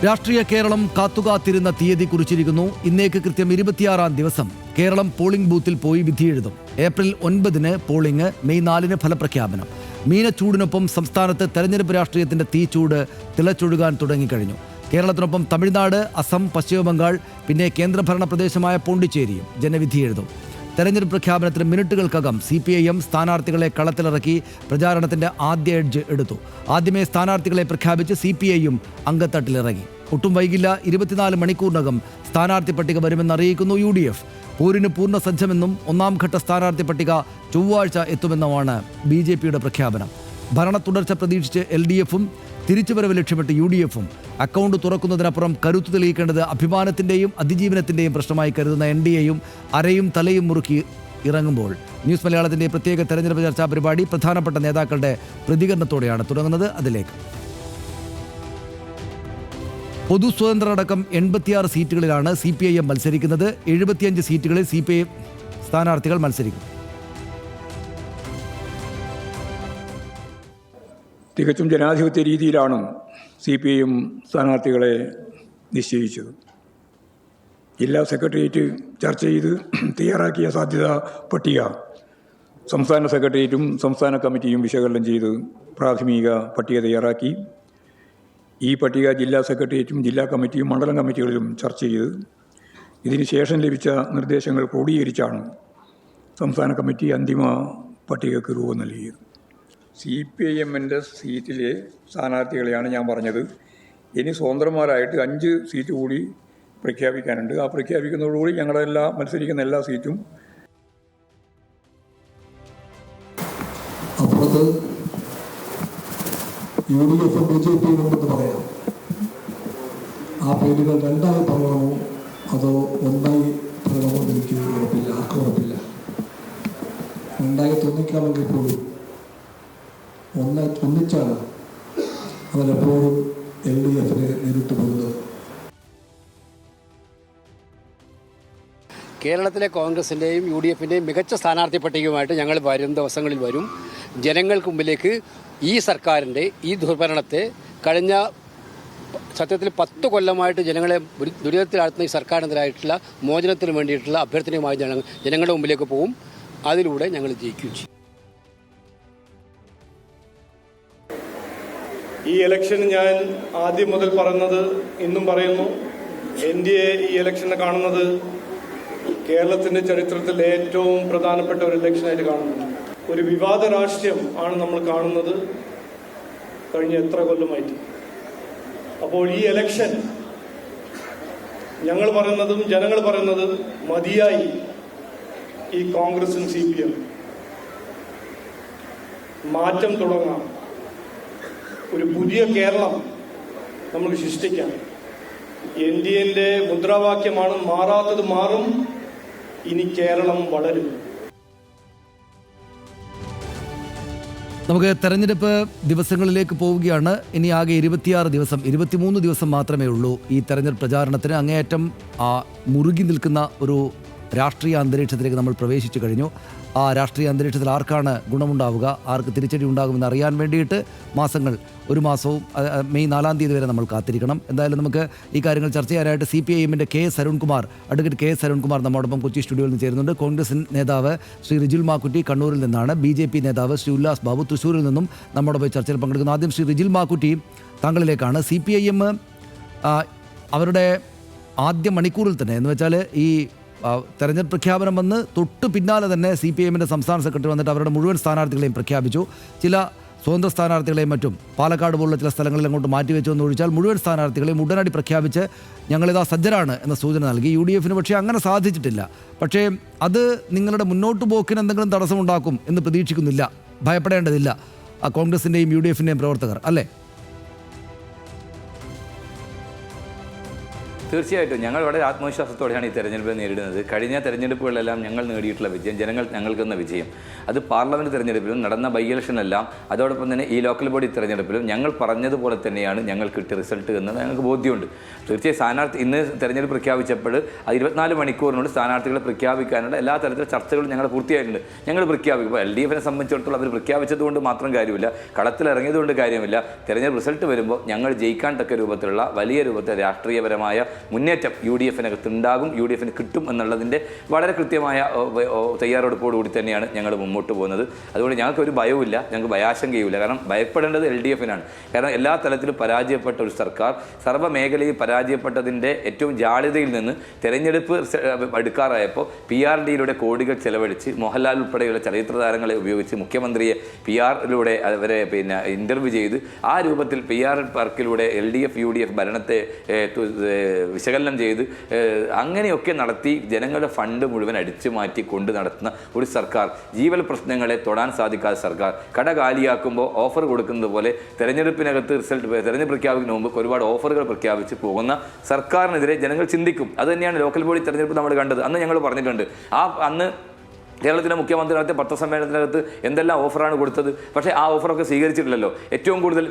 രാഷ്ട്രീയ കേരളം കാത്തുകാത്തിരുന്ന തീയതി കുറിച്ചിരിക്കുന്നു. ഇന്നേക്ക് കൃത്യം 26-ാം ദിവസം കേരളം പോളിംഗ് ബൂത്തിൽ പോയി വിധിയെഴുതും. ഏപ്രിൽ 9-ന് പോളിംഗ്, മെയ് 4-ന് ഫലപ്രഖ്യാപനം. മീനച്ചൂടിനൊപ്പം സംസ്ഥാനത്ത് തെരഞ്ഞെടുപ്പ് രാഷ്ട്രീയത്തിന്റെ തീച്ചൂട് തിളച്ചൊഴുകാൻ തുടങ്ങിക്കഴിഞ്ഞു. കേരളത്തിനൊപ്പം തമിഴ്നാട്, അസം, പശ്ചിമബംഗാൾ, പിന്നെ കേന്ദ്രഭരണ പ്രദേശമായ പോണ്ടിച്ചേരിയും ജനവിധിയെഴുതും. തെരഞ്ഞെടുപ്പ് പ്രഖ്യാപനത്തിന് മിനിറ്റുകൾക്കകം CPIM സ്ഥാനാർത്ഥികളെ കളത്തിലിറക്കി പ്രചാരണത്തിന്റെ ആദ്യ എഡ്ജ് എടുത്തു. ആദ്യമേ സ്ഥാനാർത്ഥികളെ പ്രഖ്യാപിച്ച് CPIയും അങ്കത്തട്ടിലിറങ്ങി. ഒട്ടും വൈകില്ല, 24 മണിക്കൂറിനകം സ്ഥാനാർത്ഥി പട്ടിക വരുമെന്നറിയിക്കുന്നു UDF. പോരിന് പൂർണ്ണ സജ്ജമെന്നും ഒന്നാം ഘട്ട സ്ഥാനാർത്ഥി പട്ടിക ചൊവ്വാഴ്ച എത്തുമെന്നുമാണ് BJPയുടെ പ്രഖ്യാപനം. ഭരണ തുടർച്ച പ്രതീക്ഷിച്ച് LDFും തിരിച്ചുവരവ് ലക്ഷ്യമിട്ട് UDFും അക്കൗണ്ട് തുറക്കുന്നതിനപ്പുറം കരുത്തു തെളിയിക്കേണ്ടത് അഭിമാനത്തിൻ്റെയും അതിജീവനത്തിൻ്റെയും പ്രശ്നമായി കരുതുന്ന NDAയും അരയും തലയും മുറുക്കി ഇറങ്ങുമ്പോൾ ന്യൂസ് മലയാളത്തിൻ്റെ പ്രത്യേക തെരഞ്ഞെടുപ്പ് ചർച്ചാ പരിപാടി പ്രധാനപ്പെട്ട നേതാക്കളുടെ പ്രതികരണത്തോടെയാണ് തുടങ്ങുന്നത്. അതിലേക്ക് പൊതു സ്വതന്ത്രരടക്കം 86 സീറ്റുകളിലാണ് CPIM മത്സരിക്കുന്നത്. 75 സീറ്റുകളിൽ CPIM സ്ഥാനാർത്ഥികൾ മത്സരിക്കും. തികച്ചും ജനാധിപത്യ രീതിയിലാണ് CPIM സ്ഥാനാർത്ഥികളെ നിശ്ചയിച്ചത്. ജില്ലാ സെക്രട്ടേറിയറ്റ് ചർച്ച ചെയ്ത് തയ്യാറാക്കിയ സാധ്യതാ പട്ടിക സംസ്ഥാന സെക്രട്ടേറിയറ്റും സംസ്ഥാന കമ്മിറ്റിയും വിശകലനം ചെയ്ത് പ്രാഥമിക പട്ടിക തയ്യാറാക്കി. ഈ പട്ടിക ജില്ലാ സെക്രട്ടേറിയറ്റും ജില്ലാ കമ്മിറ്റിയും മണ്ഡലം കമ്മിറ്റികളിലും ചർച്ച ചെയ്ത് ഇതിന് ശേഷം ലഭിച്ച നിർദ്ദേശങ്ങൾ ക്രോഡീകരിച്ചാണ് സംസ്ഥാന കമ്മിറ്റി അന്തിമ പട്ടികയ്ക്ക് രൂപം നൽകിയത്. CPIMൻ്റെ സീറ്റിലെ സ്ഥാനാർത്ഥികളെയാണ് ഞാൻ പറഞ്ഞത്. ഇനി സ്വതന്ത്രന്മാരായിട്ട് 5 സീറ്റ് കൂടി പ്രഖ്യാപിക്കാനുണ്ട്. ആ പ്രഖ്യാപിക്കുന്നതോടുകൂടി ഞങ്ങളെല്ലാ മത്സരിക്കുന്ന എല്ലാ സീറ്റും അപ്പുറത്ത് UDF BJP ഉണ്ടെന്ന് പറയാം. ആ പേരുകൾ രണ്ടായി പറയണമോ അതോ ഒന്നായി പറയണമോ എനിക്ക് ഉറപ്പില്ല, ആർക്കും ഉറപ്പില്ല. രണ്ടായി തോന്നിക്കാമെങ്കിൽ പോലും ഒന്നിച്ചാണ് അവരെപ്പോഴും LDFനെ നേരിട്ട് പോകുന്നത്. കേരളത്തിലെ കോൺഗ്രസിൻ്റെയും UDFിൻ്റെയും മികച്ച സ്ഥാനാർത്ഥി പട്ടികയുമായിട്ട് ഞങ്ങൾ വരും ദിവസങ്ങളിൽ വരും. ജനങ്ങൾക്ക് മുമ്പിലേക്ക് ഈ സർക്കാരിൻ്റെ ഈ ദുർഭരണത്തെ, കഴിഞ്ഞ സത്യത്തിൽ 10 കൊല്ലമായിട്ട് ജനങ്ങളെ ദുരിതത്തിലാഴ്ത്തുന്ന ഈ സർക്കാരിനെതിരായിട്ടുള്ള മോചനത്തിന് വേണ്ടിയിട്ടുള്ള അഭ്യർത്ഥനയുമായി ജനങ്ങളുടെ മുമ്പിലേക്ക് പോകും. അതിലൂടെ ഞങ്ങൾ ജയിക്കുകയും ചെയ്യും. ഈ ഇലക്ഷൻ ഞാൻ ആദ്യം മുതൽ പറയുന്നത് ഇന്നും പറയുന്നു, NDA ഈ ഇലക്ഷനെ കാണുന്നത് കേരളത്തിന്റെ ചരിത്രത്തിൽ ഏറ്റവും പ്രധാനപ്പെട്ട ഒരു ഇലക്ഷനായിട്ട് കാണുന്നു. ഒരു വിവാദ രാഷ്ട്രീയം ആണ് നമ്മൾ കാണുന്നത് കഴിഞ്ഞ എത്ര കൊല്ലമായിട്ട്. അപ്പോൾ ഈ ഇലക്ഷൻ ഞങ്ങൾ പറയുന്നതും ജനങ്ങൾ പറയുന്നതും മതിയായി ഈ കോൺഗ്രസും CPM മാറ്റം തുടങ്ങാം. ഒരു പുതിയ കേരളം നമുക്ക് സൃഷ്ടിക്കാം. NDAന്റെ മുദ്രാവാക്യമാണ് മാറാത്തത് മാറും, ഇനി കേരളം വളരും. നമുക്ക് തെരഞ്ഞെടുപ്പ് ദിവസങ്ങളിലേക്ക് പോവുകയാണ്. ഇനി ആകെ 26 ദിവസം, 23 ദിവസം മാത്രമേ ഉള്ളൂ ഈ തെരഞ്ഞെടുപ്പ് പ്രചാരണത്തിന്. അങ്ങേയറ്റം മുറുകി നിൽക്കുന്ന ഒരു രാഷ്ട്രീയ അന്തരീക്ഷത്തിലേക്ക് നമ്മൾ പ്രവേശിച്ചു കഴിഞ്ഞു. ആ രാഷ്ട്രീയ അന്തരീക്ഷത്തിൽ ആർക്കാണ് ഗുണമുണ്ടാവുക, ആർക്ക് തിരിച്ചടി ഉണ്ടാകുമെന്ന് അറിയാൻ വേണ്ടിയിട്ട് ഒരു മാസവും മെയ് 4-ാം തീയതി വരെ നമ്മൾ കാത്തിരിക്കണം. എന്തായാലും നമുക്ക് ഈ കാര്യങ്ങൾ ചർച്ച ചെയ്യാനായിട്ട് CPIMൻ്റെ അഡ്വക്കേറ്റ് KS അരുൺകുമാർ നമ്മോടൊപ്പം കൊച്ചി സ്റ്റുഡിയോയിൽ നിന്ന് ചേരുന്നുണ്ട്. കോൺഗ്രസ് നേതാവ് ശ്രീ റിജിൽ മാക്കുറ്റി കണ്ണൂരിൽ നിന്നാണ്. BJP നേതാവ് ശ്രീ ഉല്ലാസ് ബാബു തൃശ്ശൂരിൽ നിന്നും നമ്മോടൊപ്പം ചർച്ചയിൽ പങ്കെടുക്കുന്നു. ആദ്യം ശ്രീ റിജിൽ മാക്കുറ്റി, താങ്കളിലേക്കാണ്. CPIM അവരുടെ ആദ്യ മണിക്കൂറിൽ തന്നെ, എന്ന് വെച്ചാൽ ഈ തെരഞ്ഞെടുപ്പ് പ്രഖ്യാപനം വന്ന് തൊട്ട് പിന്നാലെ തന്നെ CPIMൻ്റെ സംസ്ഥാന സെക്രട്ടറി വന്നിട്ട് അവരുടെ മുഴുവൻ സ്ഥാനാർത്ഥികളെയും പ്രഖ്യാപിച്ചു. ചില സ്വതന്ത്ര സ്ഥാനാർത്ഥികളെയും മറ്റും പാലക്കാട് പോലുള്ള ചില സ്ഥലങ്ങളിൽ അങ്ങോട്ട് മാറ്റിവെച്ചു എന്ന് ഒഴിച്ചാൽ മുഴുവൻ സ്ഥാനാർത്ഥികളെയും ഉടനടി പ്രഖ്യാപിച്ച് ഞങ്ങളിതാ സജ്ജരാണ് എന്ന സൂചന നൽകി. UDFന് പക്ഷേ അങ്ങനെ സാധിച്ചിട്ടില്ല. പക്ഷേ അത് നിങ്ങളുടെ മുന്നോട്ട് പോക്കിന് എന്തെങ്കിലും തടസ്സമുണ്ടാക്കും എന്ന് പ്രതീക്ഷിക്കുന്നില്ല, ഭയപ്പെടേണ്ടതില്ല കോൺഗ്രസിൻ്റെയും UDFിൻ്റെയും പ്രവർത്തകർ, അല്ലേ? തീർച്ചയായിട്ടും ഞങ്ങൾ വളരെ ആത്മവിശ്വാസത്തോടെയാണ് ഈ തെരഞ്ഞെടുപ്പ് നേരിടുന്നത്. കഴിഞ്ഞ തെരഞ്ഞെടുപ്പുകളിലെല്ലാം ഞങ്ങൾ നേടിയിട്ടുള്ള വിജയം, ജനങ്ങൾ ഞങ്ങൾക്കെന്ന വിജയം, അത് പാർലമെൻറ്റ് തെരഞ്ഞെടുപ്പിലും നടന്ന ബൈ ഇലക്ഷനിലെല്ലാം അതോടൊപ്പം തന്നെ ഈ ലോക്കൽ ബോഡി തെരഞ്ഞെടുപ്പിലും ഞങ്ങൾ പറഞ്ഞതുപോലെ തന്നെയാണ് ഞങ്ങൾ കിട്ടിയ റിസൾട്ട് എന്ന് ഞങ്ങൾക്ക് ബോധ്യമുണ്ട്. തീർച്ചയായും സ്ഥാനാർത്ഥി ഇന്ന് തെരഞ്ഞെടുപ്പ് പ്രഖ്യാപിച്ചപ്പോൾ 24 മണിക്കൂറിനുള്ളിൽ സ്ഥാനാർത്ഥികളെ പ്രഖ്യാപിക്കാനുള്ള എല്ലാ തരത്തിലുള്ള ചർച്ചകളും ഞങ്ങൾ പൂർത്തിയായിട്ടുണ്ട്. ഞങ്ങൾ പ്രഖ്യാപിക്കും. ഇപ്പോൾ LDFനെ സംബന്ധിച്ചിടത്തോളം അവർ പ്രഖ്യാപിച്ചതുകൊണ്ട് മാത്രം കാര്യമില്ല, കളത്തിലിറങ്ങിയതുകൊണ്ട് കാര്യമില്ല. തെരഞ്ഞെടുപ്പ് റിസൾട്ട് വരുമ്പോൾ ഞങ്ങൾ ജയിക്കാൻ തക്ക രൂപത്തിലുള്ള വലിയ രൂപത്തിൽ രാഷ്ട്രീയപരമായ മുന്നേറ്റം UDFനകത്ത് ഉണ്ടാകും, UDFന് കിട്ടും എന്നുള്ളതിൻ്റെ വളരെ കൃത്യമായ തയ്യാറെടുപ്പോടുകൂടി തന്നെയാണ് ഞങ്ങൾ മുമ്പോട്ട് പോകുന്നത്. അതുകൊണ്ട് ഞങ്ങൾക്ക് ഒരു ഭയവുമില്ല, ഞങ്ങൾക്ക് ഭയാശങ്കയുമില്ല. കാരണം ഭയപ്പെടേണ്ടത് LDFനാണ്. കാരണം എല്ലാ തലത്തിലും പരാജയപ്പെട്ട ഒരു സർക്കാർ, സർവ്വ മേഖലയിൽ പരാജയപ്പെട്ടതിൻ്റെ ഏറ്റവും ജാള്യതയിൽ നിന്ന് തെരഞ്ഞെടുപ്പ് എടുക്കാറായപ്പോൾ PRDയിലൂടെ കോടികൾ ചെലവഴിച്ച് മോഹൻലാൽ ഉൾപ്പെടെയുള്ള ചലച്ചിത്ര താരങ്ങളെ ഉപയോഗിച്ച് മുഖ്യമന്ത്രിയെ PR-ലൂടെ അവരെ ഇൻ്റർവ്യൂ ചെയ്ത് ആ രൂപത്തിൽ PR പാർക്കിലൂടെ LDF UDF ഭരണത്തെ വിശകലനം ചെയ്ത് അങ്ങനെയൊക്കെ നടത്തി ജനങ്ങളുടെ ഫണ്ട് മുഴുവൻ അടിച്ചു മാറ്റി കൊണ്ട് നടത്തുന്ന ഒരു സർക്കാർ, ജീവൽ പ്രശ്നങ്ങളെ തൊടാൻ സാധിക്കാത്ത സർക്കാർ, കട കാലിയാക്കുമ്പോൾ ഓഫർ കൊടുക്കുന്നത് പോലെ തെരഞ്ഞെടുപ്പിനകത്ത് തെരഞ്ഞെടുപ്പ് പ്രഖ്യാപിക്കുന്ന മുമ്പ് ഒരുപാട് ഓഫറുകൾ പ്രഖ്യാപിച്ച് പോകുന്ന സർക്കാരിനെതിരെ ജനങ്ങൾ ചിന്തിക്കും. അതുതന്നെയാണ് ലോക്കൽ ബോഡി തെരഞ്ഞെടുപ്പ് നമ്മൾ കണ്ടത്. അന്ന് ഞങ്ങൾ പറഞ്ഞിട്ടുണ്ട്, അന്ന് കേരളത്തിലെ മുഖ്യമന്ത്രി നടത്തിയ പത്രസമ്മേളനത്തിനകത്ത് എന്തെല്ലാം ഓഫറാണ് കൊടുത്തത്. പക്ഷേ ആ ഓഫറൊക്കെ സ്വീകരിച്ചിട്ടില്ലല്ലോ. ഏറ്റവും കൂടുതൽ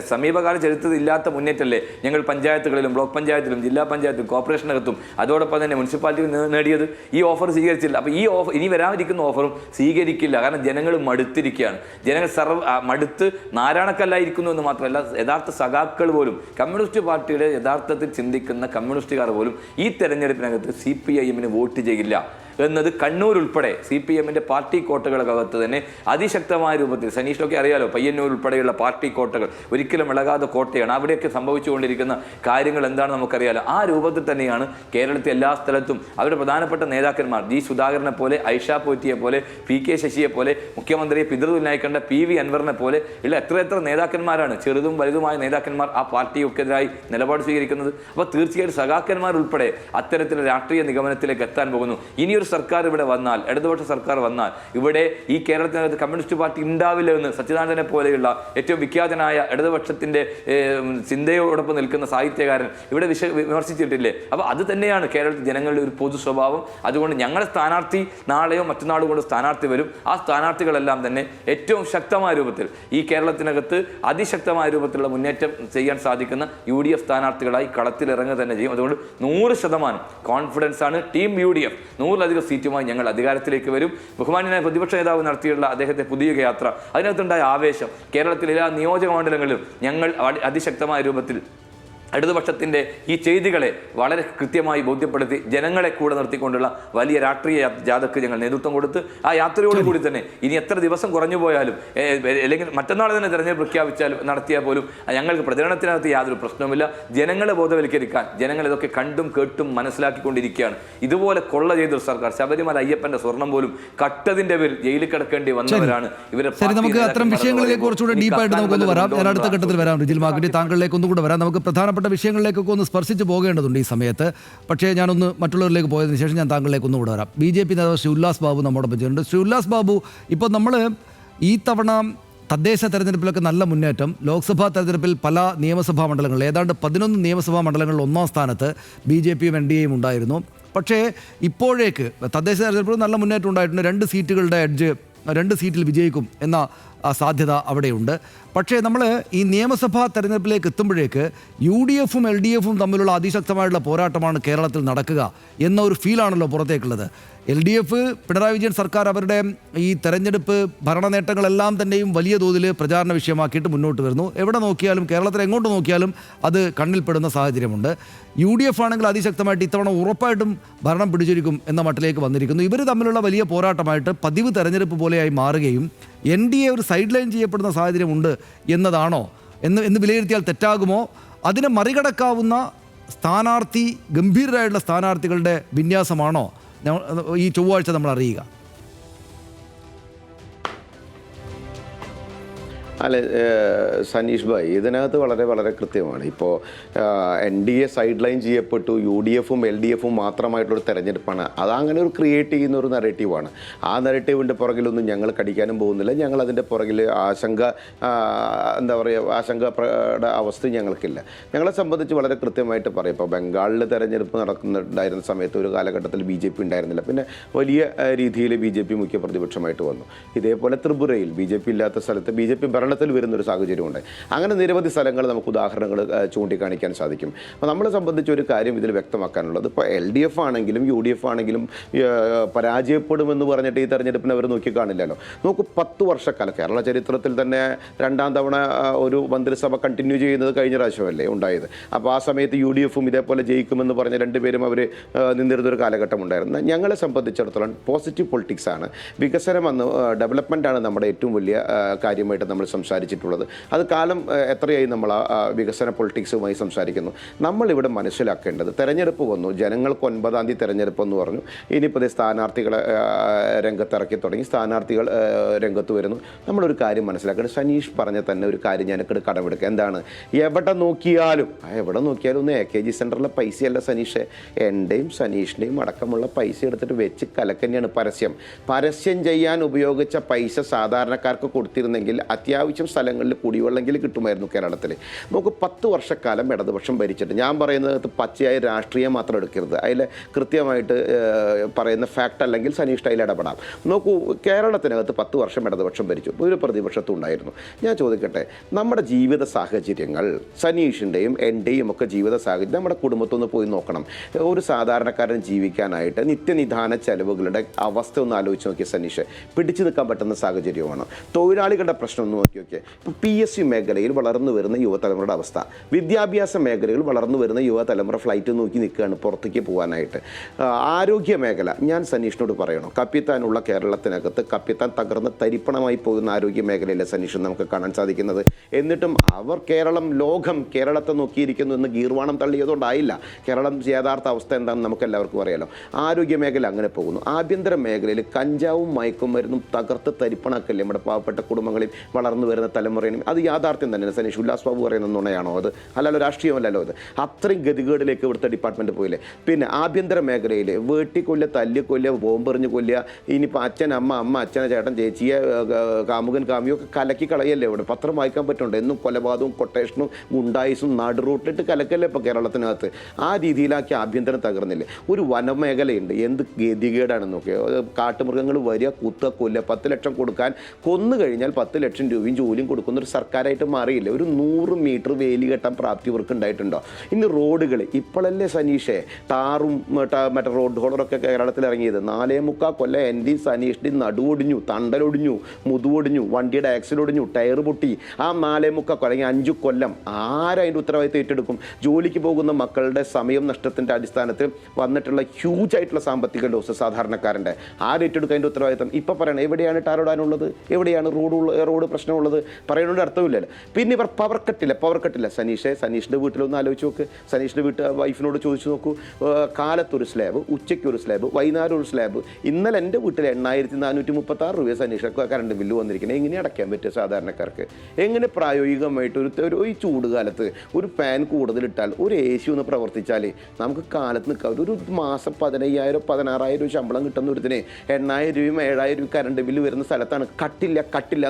സമീപകാല ചരിത്രത്തിൽ ഇല്ലാത്ത മുന്നേറ്റമല്ലേ ഞങ്ങൾ പഞ്ചായത്തുകളിലും ബ്ലോക്ക് പഞ്ചായത്തിലും ജില്ലാ പഞ്ചായത്തിലും കോർപ്പറേഷനകത്തും അതോടൊപ്പം തന്നെ മുനിസിപ്പാലിറ്റിയിൽ നേടിയത്. ഈ ഓഫർ സ്വീകരിച്ചില്ല. അപ്പോൾ ഈ ഓഫർ ഇനി വരാനിരിക്കുന്ന ഓഫറും സ്വീകരിക്കില്ല. കാരണം ജനങ്ങൾ മടുത്തിരിക്കുകയാണ്. ജനങ്ങൾ മടുത്ത് നാരായണക്കല്ലായിരിക്കുന്നു എന്ന് മാത്രമല്ല, യഥാർത്ഥ സഖാക്കൾ പോലും, കമ്മ്യൂണിസ്റ്റ് പാർട്ടിയുടെ യഥാർത്ഥത്തിൽ ചിന്തിക്കുന്ന കമ്മ്യൂണിസ്റ്റുകാർ പോലും ഈ തെരഞ്ഞെടുപ്പിനകത്ത് CPIMന് വോട്ട് ചെയ്യില്ല എന്നത് കണ്ണൂർ ഉൾപ്പെടെ CPMൻ്റെ പാർട്ടി കോട്ടകൾക്കകത്ത് തന്നെ അതിശക്തമായ രൂപത്തിൽ, സനീഷിനൊക്കെ അറിയാലോ, പയ്യന്നൂർ ഉൾപ്പെടെയുള്ള പാർട്ടി കോട്ടകൾ ഒരിക്കലും ഇളകാതെ കോട്ടയാണ്. അവിടെയൊക്കെ സംഭവിച്ചുകൊണ്ടിരിക്കുന്ന കാര്യങ്ങൾ എന്താണെന്ന് നമുക്കറിയാലോ. ആ രൂപത്തിൽ തന്നെയാണ് കേരളത്തിൽ എല്ലാ സ്ഥലത്തും അവരുടെ പ്രധാനപ്പെട്ട നേതാക്കന്മാർ, G. സുധാകരനെ പോലെ, ഐഷ പോറ്റിയെ പോലെ, PK ശശിയെ പോലെ, മുഖ്യമന്ത്രിയെ പിതൃതുല്യനായി കണ്ട PV അൻവറിനെ പോലെ ഉള്ള എത്ര നേതാക്കന്മാരാണ്, ചെറുതും വലുതുമായ നേതാക്കന്മാർ ആ പാർട്ടിയൊക്കെതിരായി നിലപാട് സ്വീകരിക്കുന്നത്. അപ്പോൾ തീർച്ചയായിട്ടും സഖാക്കന്മാർ ഉൾപ്പെടെ അത്തരത്തിലുള്ള രാഷ്ട്രീയ നിഗമനത്തിലേക്ക് എത്താൻ പോകുന്നു. ഇനിയൊരു സർക്കാർ ഇവിടെ വന്നാൽ, ഇടതുപക്ഷ സർക്കാർ വന്നാൽ, ഇവിടെ ഈ കേരളത്തിനകത്ത് കമ്മ്യൂണിസ്റ്റ് പാർട്ടി ഉണ്ടാവില്ല എന്ന് സച്ചിദാനന്ദനെ പോലെയുള്ള ഏറ്റവും വിഖ്യാതനായ ഇടതുപക്ഷത്തിൻ്റെ ചിന്തയോടൊപ്പം നിൽക്കുന്ന സാഹിത്യകാരൻ ഇവിടെ വിമർശിച്ചിട്ടില്ലേ? അപ്പോൾ അത് തന്നെയാണ് കേരളത്തിൽ ജനങ്ങളുടെ ഒരു പൊതു സ്വഭാവം. അതുകൊണ്ട് ഞങ്ങളുടെ സ്ഥാനാർത്ഥി നാളെയോ മറ്റന്നാളോ കൊണ്ട് സ്ഥാനാർത്ഥി വരും. ആ സ്ഥാനാർത്ഥികളെല്ലാം തന്നെ ഏറ്റവും ശക്തമായ രൂപത്തിൽ ഈ കേരളത്തിനകത്ത് അതിശക്തമായ രൂപത്തിലുള്ള മുന്നേറ്റം ചെയ്യാൻ സാധിക്കുന്ന UDF സ്ഥാനാർത്ഥികളായി കളത്തിലിറങ്ങുക തന്നെ ചെയ്യും. അതുകൊണ്ട് 100% കോൺഫിഡൻസ് ആണ് ടീം UDF. 100 സീറ്റുമായി ഞങ്ങൾ അധികാരത്തിലേക്ക് വരും. ബഹുമാന്യനായ പ്രതിപക്ഷ നേതാവ് നടത്തിയുള്ള അദ്ദേഹത്തെ പുതിയ യാത്ര, അതിനകത്തുണ്ടായ ആവേശം, കേരളത്തിലെ എല്ലാ നിയോജക മണ്ഡലങ്ങളിലും ഞങ്ങൾ അതിശക്തമായ രൂപത്തിൽ ഇടതുപക്ഷത്തിൻ്റെ ഈ ചെയ്തികളെ വളരെ കൃത്യമായി ബോധ്യപ്പെടുത്തി ജനങ്ങളെ കൂടെ നിർത്തിക്കൊണ്ടുള്ള വലിയ രാഷ്ട്രീയ ജാഥയ്ക്ക് ഞങ്ങൾ നേതൃത്വം കൊടുത്ത് ആ യാത്രയോടുകൂടി തന്നെ ഇനി എത്ര ദിവസം കുറഞ്ഞു പോയാലും അല്ലെങ്കിൽ മറ്റന്നാൾ തന്നെ തെരഞ്ഞെടുപ്പ് പ്രഖ്യാപിച്ചാലും നടത്തിയാൽ പോലും ഞങ്ങൾക്ക് പ്രചരണത്തിനകത്ത് യാതൊരു പ്രശ്നവുമില്ല. ജനങ്ങളെ ബോധവൽക്കരിക്കാൻ ജനങ്ങൾ ഇതൊക്കെ കണ്ടും കേട്ടും മനസ്സിലാക്കിക്കൊണ്ടിരിക്കുകയാണ്. ഇതുപോലെ കൊള്ള ചെയ്തൊരു സർക്കാർ, ശബരിമല അയ്യപ്പൻ്റെ സ്വർണം പോലും കട്ടതിൻ്റെ പേരിൽ ജയിലിൽ കിടക്കേണ്ടി വന്നവരാണ് ഇവരെ. നമുക്ക് അത്തരം വിഷയങ്ങളിലേക്ക് കുറച്ചുകൂടെ ഡീപ്പായിട്ട് നമുക്കൊന്ന് വരാം. ഞാൻ അടുത്ത ഘട്ടത്തിൽ വരാം. റിജിൽ മാക്കുറ്റി, താങ്കളിലേക്ക് ഒന്നുകൂടെ വരാം. നമുക്ക് പ്രധാനപ്പെട്ട വിഷയങ്ങളിലേക്കൊക്കെ ഒന്ന് സ്പർശിച്ച് പോകേണ്ടതുണ്ട് ഈ സമയത്ത്. പക്ഷേ ഞാനൊന്ന് മറ്റുള്ളവരിലേക്ക് പോയതിനു ശേഷം ഞാൻ താങ്കളിലേക്ക് ഒന്നുകൂടെ വരാം. BJP നേതാവ് ശ്രീ ഉല്ലാസ് ബാബു നമ്മോടൊപ്പം ചെയ്യുന്നുണ്ട്. ശ്രീ ഉല്ലാസ് ബാബു, ഇപ്പോൾ നമ്മൾ ഈ തവണ തദ്ദേശ തെരഞ്ഞെടുപ്പിലൊക്കെ നല്ല മുന്നേറ്റം, ലോക്സഭാ തെരഞ്ഞെടുപ്പിൽ പല നിയമസഭാ മണ്ഡലങ്ങളിൽ ഏതാണ്ട് 11 നിയമസഭാ മണ്ഡലങ്ങളിൽ 1ാം സ്ഥാനത്ത് BJPയും NDAയും ഉണ്ടായിരുന്നു. പക്ഷേ ഇപ്പോഴേക്ക് തദ്ദേശ തെരഞ്ഞെടുപ്പിൽ നല്ല മുന്നേറ്റം ഉണ്ടായിട്ടുണ്ട്. 2 സീറ്റുകളുടെ എഡ്ജ്, 2 സീറ്റിൽ വിജയിക്കും എന്ന സാധ്യത അവിടെയുണ്ട്. പക്ഷേ നമ്മൾ ഈ നിയമസഭാ തെരഞ്ഞെടുപ്പിലേക്ക് എത്തുമ്പോഴേക്ക് UDFും LDFും തമ്മിലുള്ള അതിശക്തമായിട്ടുള്ള പോരാട്ടമാണ് കേരളത്തിൽ നടക്കുക എന്ന ഒരു ഫീലാണല്ലോ പുറത്തേക്കുള്ളത്. LDF, പിണറായി വിജയൻ സർക്കാർ അവരുടെ ഈ തെരഞ്ഞെടുപ്പ് ഭരണ നേട്ടങ്ങളെല്ലാം തന്നെയും വലിയ തോതിൽ പ്രചാരണ വിഷയമാക്കിയിട്ട് മുന്നോട്ട് വരുന്നു. എവിടെ നോക്കിയാലും, കേരളത്തിൽ എങ്ങോട്ട് നോക്കിയാലും അത് കണ്ണിൽപ്പെടുന്ന സാഹചര്യമുണ്ട്. UDF ആണെങ്കിൽ അതിശക്തമായിട്ട് ഇത്തവണ ഉറപ്പായിട്ടും ഭരണം പിടിച്ചിരിക്കും എന്ന മട്ടിലേക്ക് വന്നിരിക്കുന്നു. ഇവർ തമ്മിലുള്ള വലിയ പോരാട്ടമായിട്ട് പതിവ് തെരഞ്ഞെടുപ്പ് പോലെയായി മാറുകയും NDA ഒരു സൈഡ് ലൈൻ ചെയ്യപ്പെടുന്ന സാഹചര്യമുണ്ട് എന്നതാണോ എന്ന് വിലയിരുത്തിയാൽ തെറ്റാകുമോ? അതിനെ മറികടക്കാവുന്ന സ്ഥാനാർത്ഥി, ഗംഭീരരായിട്ടുള്ള സ്ഥാനാർത്ഥികളുടെ വിന്യാസമാണോ ഈ ചൊവ്വാഴ്ച നമ്മൾ അറിയുക? അല്ല, സനീഷ് ഭായ്, ഇതിനകത്ത് വളരെ വളരെ കൃത്യമാണ്. ഇപ്പോൾ NDA സൈഡ് ലൈൻ ചെയ്യപ്പെട്ടു, UDFും LDFും മാത്രമായിട്ടുള്ളൊരു തെരഞ്ഞെടുപ്പാണ്. അതങ്ങനെ ഒരു ക്രിയേറ്റ് ചെയ്യുന്ന ഒരു നെറേറ്റീവാണ്. ആ നെറേറ്റീവിൻ്റെ പുറകിലൊന്നും ഞങ്ങൾ കടിക്കാനും പോകുന്നില്ല. ഞങ്ങൾ അതിൻ്റെ പുറകിൽ ആശങ്കയുടെ അവസ്ഥ ഞങ്ങൾക്കില്ല. ഞങ്ങളെ സംബന്ധിച്ച് വളരെ കൃത്യമായിട്ട് പറയും. ഇപ്പോൾ ബംഗാളിൽ തെരഞ്ഞെടുപ്പ് നടക്കുന്നുണ്ടായിരുന്ന സമയത്ത് ഒരു കാലഘട്ടത്തിൽ BJP ഉണ്ടായിരുന്നില്ല. പിന്നെ വലിയ രീതിയിൽ BJP മുഖ്യ പ്രതിപക്ഷമായിട്ട് വന്നു. ഇതേപോലെ ത്രിപുരയിൽ BJP ഇല്ലാത്ത സ്ഥലത്ത് BJP ഭരണത്തിൽ വരുന്നൊരു സാഹചര്യമുണ്ട്. അങ്ങനെ നിരവധി സ്ഥലങ്ങൾ നമുക്ക് ഉദാഹരണങ്ങൾ ചൂണ്ടിക്കാണിക്കാൻ സാധിക്കും. അപ്പോൾ നമ്മളെ സംബന്ധിച്ച് ഒരു കാര്യം ഇതിൽ വ്യക്തമാക്കാനുള്ളത്, ഇപ്പോൾ LDF ആണെങ്കിലും UDF ആണെങ്കിലും പരാജയപ്പെടുമെന്ന് പറഞ്ഞിട്ട് ഈ തെരഞ്ഞെടുപ്പിന് അവർ നോക്കിക്കാണില്ലല്ലോ. നോക്കൂ, 10 വർഷക്കാലം കേരള ചരിത്രത്തിൽ തന്നെ 2ാം തവണ ഒരു മന്ത്രിസഭ കണ്ടിന്യൂ ചെയ്യുന്നത് കഴിഞ്ഞ പ്രാവശ്യമല്ലേ ഉണ്ടായത്. അപ്പോൾ ആ സമയത്ത് UDFും ഇതേപോലെ ജയിക്കുമെന്ന് പറഞ്ഞ രണ്ടുപേരും അവർ നിന്നിരുന്നൊരു കാലഘട്ടം ഉണ്ടായിരുന്നു. ഞങ്ങളെ സംബന്ധിച്ചിടത്തോളം പോസിറ്റീവ് പൊളിറ്റിക്സ് ആണ്, വികസനം എന്ന് ഡെവലപ്മെൻറ്റാണ് നമ്മുടെ ഏറ്റവും വലിയ കാര്യമായിട്ട് നമ്മൾ സംസാരിച്ചിട്ടുള്ളത്. അത് കാലം എത്രയായി നമ്മൾ വികസന പൊളിറ്റിക്സുമായി സംസാരിക്കുന്നു. നമ്മളിവിടെ മനസ്സിലാക്കേണ്ടത്, തെരഞ്ഞെടുപ്പ് വന്നു, ജനങ്ങൾക്ക് 9ാം തീയതി തെരഞ്ഞെടുപ്പ് എന്ന് പറഞ്ഞു. ഇനിയിപ്പോൾ സ്ഥാനാർത്ഥികളെ രംഗത്തിറക്കി തുടങ്ങി, സ്ഥാനാർത്ഥികൾ രംഗത്ത് വരുന്നു. നമ്മളൊരു കാര്യം മനസ്സിലാക്കേണ്ടത്, സനീഷ് പറഞ്ഞ തന്നെ ഒരു കാര്യം ഞാനൊക്കെ കടമെടുക്കുക. എന്താണ്, എവിടെ നോക്കിയാലും ഒന്ന് AKG സെൻറ്ററിലെ പൈസയല്ല സനീഷ്, എൻ്റെയും സനീഷിൻ്റെയും അടക്കമുള്ള പൈസ എടുത്തിട്ട് വെച്ച് കലക്കന്നെയാണ് പരസ്യം ചെയ്യാൻ ഉപയോഗിച്ച പൈസ സാധാരണക്കാർക്ക് കൊടുത്തിരുന്നെങ്കിൽ അത്യാവശ്യം സ്ഥലങ്ങളിൽ കുടിവെള്ളമെങ്കിലും കിട്ടുമായിരുന്നു കേരളത്തിൽ. നമുക്ക് 10 വർഷക്കാലം ഇടതുപക്ഷം ഭരിച്ചിട്ട്, ഞാൻ പറയുന്നത് പച്ചയായ രാഷ്ട്രീയം മാത്രം എടുക്കരുത്, അതിൽ കൃത്യമായിട്ട് പറയുന്ന ഫാക്റ്റ് അല്ലെങ്കിൽ സനീഷ് അതിൽ ഇടപെടാം. നോക്കൂ, കേരളത്തിനകത്ത് 10 വർഷം ഇടതുപക്ഷം ഭരിച്ചു, ഒരു പ്രതിപക്ഷത്തും ഉണ്ടായിരുന്നു. ഞാൻ ചോദിക്കട്ടെ, നമ്മുടെ ജീവിത സാഹചര്യങ്ങൾ, സനീഷിൻ്റെയും എൻ്റെയും ഒക്കെ ജീവിത സാഹചര്യം നമ്മുടെ കുടുംബത്തൊന്ന് പോയി നോക്കണം. ഒരു സാധാരണക്കാരൻ ജീവിക്കാനായിട്ട് നിത്യനിദാന ചെലവുകളുടെ അവസ്ഥ ഒന്ന് ആലോചിച്ച് നോക്കിയ സനീഷ്, പിടിച്ചു നിൽക്കാൻ പറ്റുന്ന സാഹചര്യമാണ്. തൊഴിലാളികളുടെ പ്രശ്നം ഒന്ന് നോക്കി നോക്കിയേ. ഇപ്പോൾ PSU മേഖലയിൽ വളർന്നു വരുന്ന യുവതലമുറയുടെ അവസ്ഥ, വിദ്യാഭ്യാസ മേഖലയിൽ വളർന്നു വരുന്ന യുവതലമുറ ഫ്ലൈറ്റ് നോക്കി നിൽക്കുകയാണ് പുറത്തേക്ക് പോകാനായിട്ട്. ആരോഗ്യ മേഖല, ഞാൻ സനീഷിനോട് പറയണം, കപ്പിത്താനുള്ള കേരളത്തിനകത്ത് കപ്പിത്താൻ തകർന്ന് തരിപ്പണമായി പോകുന്ന ആരോഗ്യ മേഖലയിലെ സനീഷ് നമുക്ക് കാണാൻ സാധിക്കുന്നത്. എന്നിട്ടും അവർ ലോകം കേരളത്തെ നോക്കിയിരിക്കുന്നു എന്ന് ഗീർവാണം തള്ളിയതുകൊണ്ടായില്ല. കേരളം യഥാർത്ഥ അവസ്ഥ എന്താണെന്ന് നമുക്ക് എല്ലാവർക്കും അറിയാലോ. ആരോഗ്യ മേഖല അങ്ങനെ പോകുന്നു. ആഭ്യന്തര മേഖലയിൽ കഞ്ചാവും മയക്കുമരുന്നും തകർത്ത് തരിപ്പണക്കല്ലേ നമ്മുടെ പാവപ്പെട്ട കുടുംബങ്ങളിൽ വളർന്നു വരുന്ന തലമുറയും. അത് യാഥാർത്ഥ്യം തന്നെയാണ് സനീഷ്. ഉല്ലാസ് ബാബു പറയുന്ന നുണയാണോ അത്? അല്ലല്ലോ, രാഷ്ട്രീയമല്ലല്ലോ അത്. അത്രയും ഗതികേടിലേക്ക് ഇവിടുത്തെ ഡിപ്പാർട്ട്മെൻറ്റ് പോയില്ലേ. പിന്നെ ആഭ്യന്തര മേഖലയിൽ വെട്ടിക്കൊല്ലുക, തല്ലിക്കൊല്ലുക, ബോംബെറിഞ്ഞ് കൊല്ലുക, ഇനിയിപ്പോൾ അച്ഛൻ അമ്മ അച്ഛനെ ചേട്ടൻ ചേച്ചിയെ കാമുകൻ കാമിയൊക്കെ കലക്കി കളയല്ലേ ഇവിടെ. പത്രം വായിക്കാൻ പറ്റുന്നുണ്ട്, എന്നും കൊലപാതകവും കൊട്ടേഷനും ഗുണ്ടായിസും നടുറൂട്ടിലിട്ട് കലക്കല്ലേ ഇപ്പോൾ കേരളത്തിനകത്ത്. ആ രീതിയിലാക്കി ആഭ്യന്തരം തകർന്നില്ലേ. ഒരു വനമേഖലയുണ്ട്, എന്ത് ഗതികേടാണെന്ന് നോക്കിയാൽ. കാട്ടുമൃഗങ്ങൾ വരിക, കുത്തുക, കൊല്ലുക, 10 ലക്ഷം കൊടുക്കാൻ, കൊന്നു കഴിഞ്ഞാൽ 10 ലക്ഷം രൂപയും ജോലിയും കൊടുക്കുന്ന ഒരു സർക്കാരായിട്ട് മാറിയില്ലേ. ഒരു 100 മീറ്റർ വേലി കെട്ടാൻ പ്രാപ്തി ഇവർക്ക് ഉണ്ടായിട്ടുണ്ടോ? ഇനി റോഡുകൾ, ഇപ്പോഴല്ലേ സനീഷേ ടാറും മറ്റേ റോഡ് ഹോളറൊക്കെ കേരളത്തിൽ ഇറങ്ങിയത്. 4.25 കൊല്ലം എൻ്റെ സനീഷിൻ്റെ നടുവൊടിഞ്ഞു, തണ്ടലൊടിഞ്ഞു, മുതുവൊടിഞ്ഞു, വണ്ടിയുടെ ആക്സിലൊടിഞ്ഞു, ടയർ പൊട്ടി. ആ 4.25 അല്ലെങ്കിൽ 5 കൊല്ലം ആരതിൻ്റെ ഉത്തരവാദിത്തം ഏറ്റെടുക്കും? ജോലിക്ക് പോകുന്ന മക്കളുടെ സമയം നഷ്ടത്തിൻ്റെ അടിസ്ഥാനത്തിൽ വന്നിട്ടുള്ള ഹ്യൂജ് ആയിട്ടുള്ള സാമ്പത്തിക ലോസ് സാധാരണക്കാരൻ്റെ ആരേറ്റെടുക്കുക അതിൻ്റെ ഉത്തരവാദിത്തം? ഇപ്പോൾ പറയണം, എവിടെയാണ് ടാറിടാനുള്ളത്, എവിടെയാണ് റോഡ് പ്രശ്നമുള്ളത്? പറയുന്നതിൻ്റെ അർത്ഥമില്ലല്ലോ. പിന്നെ ഇവർ പവർ കട്ടില്ല. സനീഷിൻ്റെ വീട്ടിലൊന്ന് ആലോചിച്ച് നോക്ക്, സനീഷിൻ്റെ വൈഫിനോട് ചോദിച്ചു നോക്കൂ. കാലത്തൊരു സ്ലാബ്, ഉച്ചയ്ക്കൊരു സ്ലാബ്, വൈകുന്നേരം ഒരു സ്ലാബ്. ഇന്നലെ എൻ്റെ വീട്ടിൽ 8,436 രൂപ സനീഷ് കറണ്ട് ബില്ല് വന്നിരിക്കുന്നത്. എങ്ങനെ അടയ്ക്കാൻ പറ്റുക സാധാരണക്കാർക്ക്? എങ്ങനെ പ്രായോഗികമായിട്ട് ഈ ചൂട് കാലത്ത് ഒരു ഫാൻ കൂടുതലിട്ടാൽ, ഒരു AC ഒന്ന് പ്രവർത്തിച്ചാൽ നമുക്ക് കാലത്ത് നിൽക്കാം. ഒരു മാസം 15,000 16,000 ശമ്പളം കിട്ടുന്ന ഒരുത്തിനെ 8,000 രൂപയും 7,000 രൂപ കറണ്ട് ബില്ല് വരുന്ന സ്ഥലത്താണ് കട്ടില്ല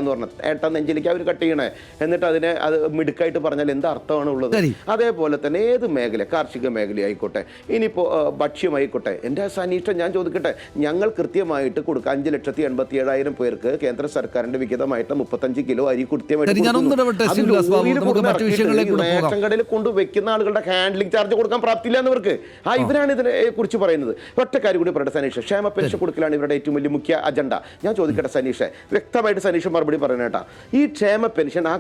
എന്ന് പറഞ്ഞത്. ഏട്ടാ നെഞ്ചിലേക്ക് അവർ കട്ട് ചെയ്യണേ, എന്നിട്ട് അത് മിടുക്കായിട്ട് പറഞ്ഞാൽ എന്താ അർത്ഥമാണ് ഉള്ളത്? അതേപോലെ തന്നെ ഏത് മേഖല, കാർഷിക മേഖല ആയിക്കോട്ടെ, ഇനിയിപ്പോൾ ഭക്ഷ്യമായിക്കോട്ടെ, എൻ്റെ സനീഷ് ഞാൻ ചോദിക്കട്ടെ, ഞങ്ങൾ കൃത്യമായിട്ട് കൊടുക്കുക 5,87,000 പേർക്ക് കേന്ദ്ര സർക്കാരിൻ്റെ വിഹിതമായിട്ട് 35 കിലോ അരി കൃത്യമായിട്ട് റേഷൻ കടയിൽ കൊണ്ടുവയ്ക്കുന്ന ആളുകളുടെ ഹാൻഡ്ലിംഗ് ചാർജ് കൊടുക്കാൻ പ്രാപ്തിയില്ല എന്നവർക്ക്. ഇവരാണ് ഇതിനെ കുറിച്ച് പറയുന്നത്. ഒറ്റ കാര്യം കൂടി പറയട്ടെ സനീഷ്, ക്ഷേമ പെൻഷൻ കൊടുക്കലാണ് ഇവരുടെ ഏറ്റവും വലിയ മുഖ്യ അജണ്ട. ഞാൻ ചോദിക്കട്ടെ സനീഷ്, വ്യക്തമായിട്ട് സനീഷ് മറുപടി പറയണം കേട്ടാ. ഈ ക്ഷേമ പെൻഷൻ ആ